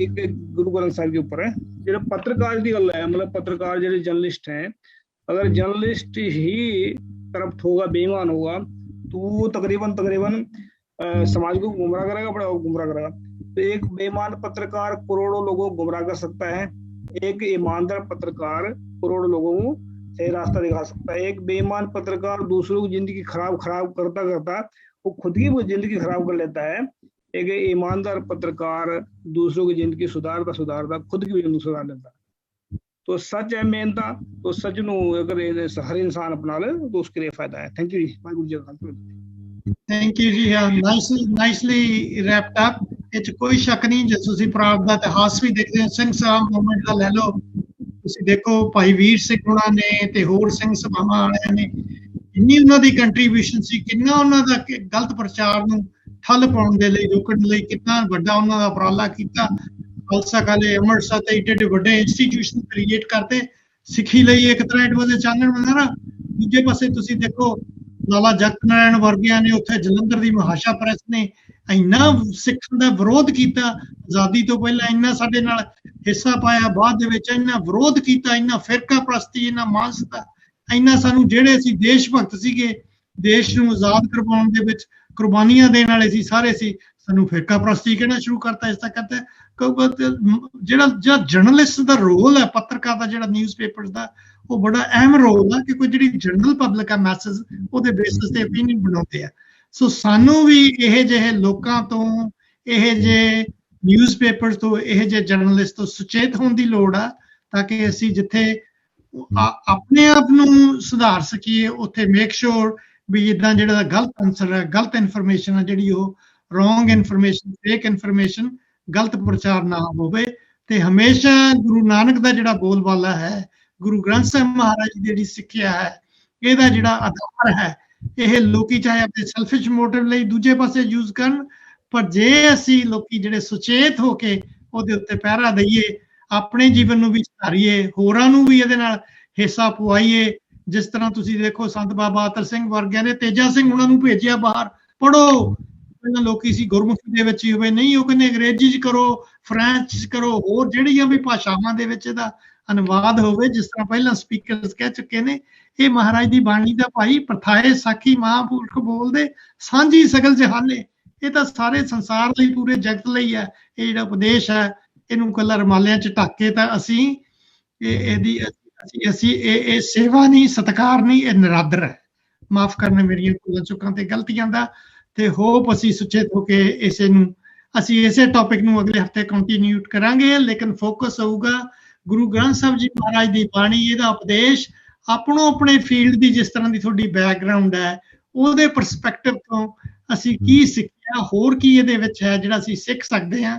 एक गुरु ग्रंथ साहिब के ऊपर है। जो पत्रकार की गल है, मतलब पत्रकार जो जर्नलिस्ट हैं, अगर जर्नलिस्ट ही करप्ट होगा, बेईमान होगा, तो वो तकरीबन समाज को गुमराह करेगा, बड़ा गुमराह करेगा। तो एक बेईमान पत्रकार करोड़ों लोगों को गुमराह कर सकता है, एक ईमानदार पत्रकार करोड़ों लोगों को सही रास्ता दिखा सकता है। एक बेईमान पत्रकार दूसरों की जिंदगी खराब करता वो खुद की वो जिंदगी खराब कर लेता है। एक ईमानदार पत्रकार दूसरों की जिंदगी सुधारता खुद की भी जिंदगी सुधार लेता है। तो सच है मेहनता, तो सच नु अगर हर इंसान अपना ले तो उसके लिए फायदा है। थैंक यू जी, वाहिगुरू जी का खालसा। थैंक यू जी। हाँ, ਨਾਈਸਲੀ ਰੈਪਡ ਅਪ। ਇਹ 'ਚ ਕੋਈ ਸ਼ੱਕ ਨਹੀਂ, ਜੇ ਤੁਸੀਂ ਪ੍ਰਾਪ ਦਾ ਇਤਿਹਾਸ ਵੀ ਦੇਖਦੇ ਹੋ, ਸਿੰਘ ਸਾਹਿਬ ਮੂਵਮੈਂਟ ਦਾ ਲੈ ਲਓ, ਤੁਸੀਂ ਦੇਖੋ ਭਾਈ ਵੀਰ ਸਿੰਘ ਹੁਣਾਂ ਨੇ ਤੇ ਹੋਰ ਸਿੰਘ ਸਭਾਵਾਂ ਵਾਲਿਆਂ ਨੇ ਇੰਨੀ ਉਹਨਾਂ ਦੀ ਕੰਟਰੀਬਿਊਸ਼ਨ ਸੀ, ਕਿੰਨਾ ਉਹਨਾਂ ਦਾ ਗਲਤ ਪ੍ਰਚਾਰ ਨੂੰ ਠੱਲ ਪਾਉਣ ਦੇ ਲਈ, ਰੋਕਣ ਲਈ ਕਿੰਨਾ ਵੱਡਾ ਉਹਨਾਂ ਦਾ ਉਪਰਾਲਾ ਕੀਤਾ। ਖਾਲਸਾ ਕਾਲੇ ਅੰਮ੍ਰਿਤਸਰ ਤੇ ਏਡੇ ਵੱਡੇ ਇੰਸਟੀਟਿਊਸ਼ਨ ਕ੍ਰੀਏਟ ਕਰਦੇ ਸਿੱਖੀ ਲਈ ਇੱਕ ਤਰ੍ਹਾਂ ਇਟ ਵਾਸ ਚਾਨਣ ਮੰਨਣਾ। ਦੂਜੇ ਪਾਸੇ ਤੁਸੀਂ ਦੇਖੋ ਲਾਲਾ ਜਗਤ ਨਾਰਾਇਣ ਵਰਗਿਆਂ ਨੇ ਉੱਥੇ ਜਲੰਧਰ ਦੀ ਮਹਾਸ਼ਾ ਪ੍ਰੈਸ ਨੇ ਇੰਨਾ ਸਿੱਖਣ ਦਾ ਵਿਰੋਧ ਕੀਤਾ, ਆਜ਼ਾਦੀ ਤੋਂ ਪਹਿਲਾਂ ਇੰਨਾ ਸਾਡੇ ਨਾਲ ਹਿੱਸਾ ਪਾਇਆ, ਬਾਅਦ ਦੇ ਵਿੱਚ ਇੰਨਾ ਵਿਰੋਧ ਕੀਤਾ, ਇੰਨਾ ਫਿਰਕਾ ਪ੍ਰਸਤੀ, ਇੰਨਾ ਮਾਨਸਤਾ, ਇੰਨਾ ਸਾਨੂੰ ਜਿਹੜੇ ਅਸੀਂ ਦੇਸ਼ ਭਗਤ ਸੀਗੇ, ਦੇਸ਼ ਨੂੰ ਆਜ਼ਾਦ ਕਰਵਾਉਣ ਦੇ ਵਿੱਚ ਕੁਰਬਾਨੀਆਂ ਦੇਣ ਵਾਲੇ ਸੀ ਸਾਰੇ ਸੀ, ਸਾਨੂੰ ਫਿਰਕਾ ਪ੍ਰਸਤੀ ਕਹਿਣਾ ਸ਼ੁਰੂ ਕਰਤਾ। ਇਸ ਤਰ੍ਹਾਂ ਕਰਤਾ ਜਿਹੜਾ ਜਰਨਲਿਸਟ ਦਾ ਰੋਲ ਹੈ, ਪੱਤਰਕਾਰ ਦਾ ਜਿਹੜਾ ਨਿਊਜ਼ਪੇਪਰਸ ਦਾ, ਉਹ ਬੜਾ ਅਹਿਮ ਰੋਲ ਆ ਕਿ ਕੋਈ ਜਿਹੜੀ ਜਨਰਲ ਪਬਲਿਕ ਆ ਮੈਸੇਜ ਉਹਦੇ ਬੇਸਿਸ ਤੇ ਓਪੀਨੀਅਨ ਬਣਾਉਂਦੇ ਆ। ਸੋ ਸਾਨੂੰ ਵੀ ਇਹ ਜਿਹੇ ਲੋਕਾਂ ਤੋਂ, ਇਹ ਜਿਹੇ ਨਿਊਜ਼ਪੇਪਰ ਤੋਂ, ਇਹ ਜਿਹੇ ਜਰਨਲਿਸਟ ਤੋਂ ਸੁਚੇਤ ਹੋਣ ਦੀ ਲੋੜ ਆ, ਤਾਂ ਕਿ ਅਸੀਂ ਜਿੱਥੇ ਆਪਣੇ ਆਪ ਨੂੰ ਸੁਧਾਰ ਸਕੀਏ ਉੱਥੇ ਮੇਕ ਸ਼ੋਰ ਵੀ ਇਦਾਂ ਜਿਹੜਾ ਗਲਤ ਆਨਸਰ ਹੈ, ਗਲਤ ਇਨਫੋਰਮੇਸ਼ਨ ਹੈ ਜਿਹੜੀ, ਉਹ ਰੋਂਗ ਇਨਫੋਰਮੇਸ਼ਨ, ਫੇਕ ਇਨਫੋਰਮੇਸ਼ਨ, ਗਲਤ ਪ੍ਰਚਾਰ ਨਾ ਹੋਵੇ। ਤੇ ਹਮੇਸ਼ਾ ਗੁਰੂ ਨਾਨਕ ਦਾ ਜਿਹੜਾ ਬੋਲਬਾਲਾ ਹੈ, ਗੁਰੂ ਗ੍ਰੰਥ ਸਾਹਿਬ ਮਹਾਰਾਜ ਦੀ ਜਿਹੜੀ ਸਿੱਖਿਆ ਹੈ, ਇਹਦਾ ਜਿਹੜਾ ਆਧਾਰ ਹੈ, ਇਹ ਲੋਕੀ ਚਾਹੇ ਆਪਣੇ ਸੈਲਫਿਸ਼ ਮੋਟਿਵ ਲਈ ਦੂਜੇ ਪਾਸੇ ਯੂਜ਼ ਕਰਨ, ਪਰ ਜੇ ਅਸੀਂ ਲੋਕੀ ਜਿਹੜੇ ਸੁਚੇਤ ਹੋ ਕੇ ਉਹਦੇ ਉੱਤੇ ਪਹਿਰਾ ਦਈਏ, ਆਪਣੇ ਜੀਵਨ ਨੂੰ ਵੀ ਸੁਧਾਰੀਏ, ਹੋਰਾਂ ਨੂੰ ਵੀ ਇਹਦੇ ਨਾਲ ਹਿੱਸਾ ਪਵਾਈਏ। ਜਿਸ ਤਰ੍ਹਾਂ ਤੁਸੀਂ ਦੇਖੋ ਸੰਤ ਬਾਬਾ ਅਤਰ ਸਿੰਘ ਵਰਗਿਆਂ ਨੇ ਤੇਜਾ ਸਿੰਘ ਉਹਨਾਂ ਨੂੰ ਭੇਜਿਆ ਬਾਹਰ, ਪੜ੍ਹੋ। ਪਹਿਲਾਂ ਲੋਕੀ ਸੀ ਗੁਰਮੁਖੀ ਦੇ ਵਿੱਚ ਹੀ ਹੋਵੇ, ਨਹੀਂ, ਉਹ ਕਹਿੰਦੇ ਅੰਗਰੇਜ਼ੀ 'ਚ ਕਰੋ, ਫ੍ਰੈਂਚ 'ਚ ਕਰੋ, ਹੋਰ ਜਿਹੜੀਆਂ ਵੀ ਭਾਸ਼ਾਵਾਂ ਦੇ ਵਿੱਚ ਇਹਦਾ ਅਨੁਵਾਦ ਹੋਵੇ। ਜਿਸ ਤਰ੍ਹਾਂ ਪਹਿਲਾਂ ਸਪੀਕਰਸ ਕਹਿ ਚੁੱਕੇ ਨੇ, ਇਹ ਮਹਾਰਾਜ ਦੀ ਬਾਣੀ ਦਾ ਭਾਈ ਪ੍ਰਥਾਏ ਸਾਖੀ ਮਹਾਂਪੁਰਖ ਬੋਲਦੇ ਸਾਂਝੀ ਸਗਲ ਜਹਾਨੇ, ਇਹ ਤਾਂ ਸਾਰੇ ਸੰਸਾਰ ਲਈ, ਪੂਰੇ ਜਗਤ ਲਈ ਹੈ। ਇਹ ਜਿਹੜਾ ਉਪਦੇਸ਼ ਹੈ, ਇਹਨੂੰ ਕੱਲਾ ਰਮਾਲਿਆਂ 'ਚ ਢੱਕ ਕੇ ਤਾਂ ਅਸੀਂ ਇਹ ਸੇਵਾ ਨਹੀਂ, ਸਤਿਕਾਰ ਨਹੀਂ, ਇਹ ਨਿਰਾਦਰ ਹੈ। ਮਾਫ ਕਰਨਾ ਮੇਰੀਆਂ ਭੁੱਲਾਂ ਚੁੱਕਾਂ ਤੇ ਗਲਤੀਆਂ ਦਾ। ਤੇ ਹੋਪ ਅਸੀਂ ਸੁਚੇਤ ਹੋ ਕੇ ਇਸੇ ਟੌਪਿਕ ਨੂੰ ਅਗਲੇ ਹਫਤੇ ਕੰਟੀਨਿਊ ਕਰਾਂਗੇ, ਲੇਕਿਨ ਫੋਕਸ ਹੋਊਗਾ ਗੁਰੂ ਗ੍ਰੰਥ ਸਾਹਿਬ ਜੀ ਮਹਾਰਾਜ ਦੀ ਬਾਣੀ, ਇਹਦਾ ਉਪਦੇਸ਼ ਆਪਣੋ ਆਪਣੇ ਫੀਲਡ ਦੀ, ਜਿਸ ਤਰ੍ਹਾਂ ਦੀ ਤੁਹਾਡੀ ਬੈਕਗ੍ਰਾਉਂਡ ਹੈ, ਉਹਦੇ ਪਰਸਪੈਕਟਿਵ ਤੋਂ ਅਸੀਂ ਕੀ ਸਿੱਖਿਆ, ਹੋਰ ਕੀ ਇਹਦੇ ਵਿੱਚ ਹੈ ਜਿਹੜਾ ਅਸੀਂ ਸਿੱਖ ਸਕਦੇ ਹਾਂ,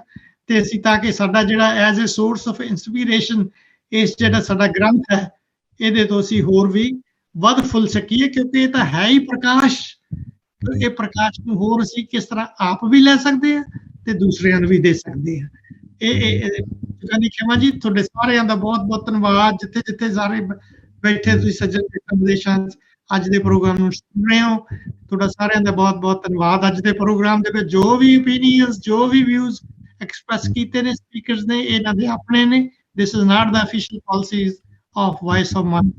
ਤੇ ਅਸੀਂ ਤਾਂ ਕਿ ਸਾਡਾ ਜਿਹੜਾ as a source of inspiration, ਇਸ ਜਿਹੜਾ ਸਾਡਾ ਗ੍ਰੰਥ ਹੈ, ਇਹਦੇ ਤੋਂ ਅਸੀਂ ਹੋਰ ਵੀ ਵੱਧ ਫੁੱਲ ਸਕੀਏ, ਕਿਉਂਕਿ ਇਹ ਤਾਂ ਹੈ ਹੀ ਪ੍ਰਕਾਸ਼। ਇਹ ਪ੍ਰਕਾਸ਼ ਨੂੰ ਹੋਰ ਅਸੀਂ ਕਿਸ ਤਰ੍ਹਾਂ ਆਪ ਵੀ ਲੈ ਸਕਦੇ ਹਾਂ ਤੇ ਦੂਸਰਿਆਂ ਨੂੰ ਵੀ ਦੇ ਸਕਦੇ ਹਾਂ। ਇਹ ਖਿਮਾ ਜੀ, ਤੁਹਾਡੇ ਸਾਰਿਆਂ ਦਾ ਬਹੁਤ ਬਹੁਤ ਧੰਨਵਾਦ। ਜਿੱਥੇ ਜਿੱਥੇ ਸਾਰੇ ਬੈਠੇ ਤੁਸੀਂ ਸੱਜਣ ਵਿਦੇਸ਼ਾਂ ਅੱਜ ਦੇ ਪ੍ਰੋਗਰਾਮ ਨੂੰ ਸੁਣ ਰਹੇ ਹੋ, ਤੁਹਾਡਾ ਸਾਰਿਆਂ ਦਾ ਬਹੁਤ ਬਹੁਤ ਧੰਨਵਾਦ। ਅੱਜ ਦੇ ਪ੍ਰੋਗਰਾਮ ਦੇ ਵਿੱਚ ਜੋ ਵੀ ਓਪੀਨੀਅਨਸ, ਜੋ ਵੀ ਵਿਊਜ਼ ਐਕਸਪ੍ਰੈਸ ਕੀਤੇ ਨੇ ਸਪੀਕਰਸ ਨੇ, ਇਹਨਾਂ ਦੇ ਆਪਣੇ ਨੇ। This is not the official policies of Voice of Man.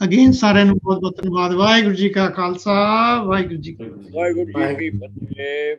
Again, ਸਾਰਿਆਂ ਨੂੰ ਬਹੁਤ ਬਹੁਤ ਧੰਨਵਾਦ। ਵਾਹਿਗੁਰੂ ਜੀ ਕਾ ਖਾਲਸਾ, ਵਾਹਿਗੁਰੂ ਜੀ ਕੀ ਫਤਿਹ।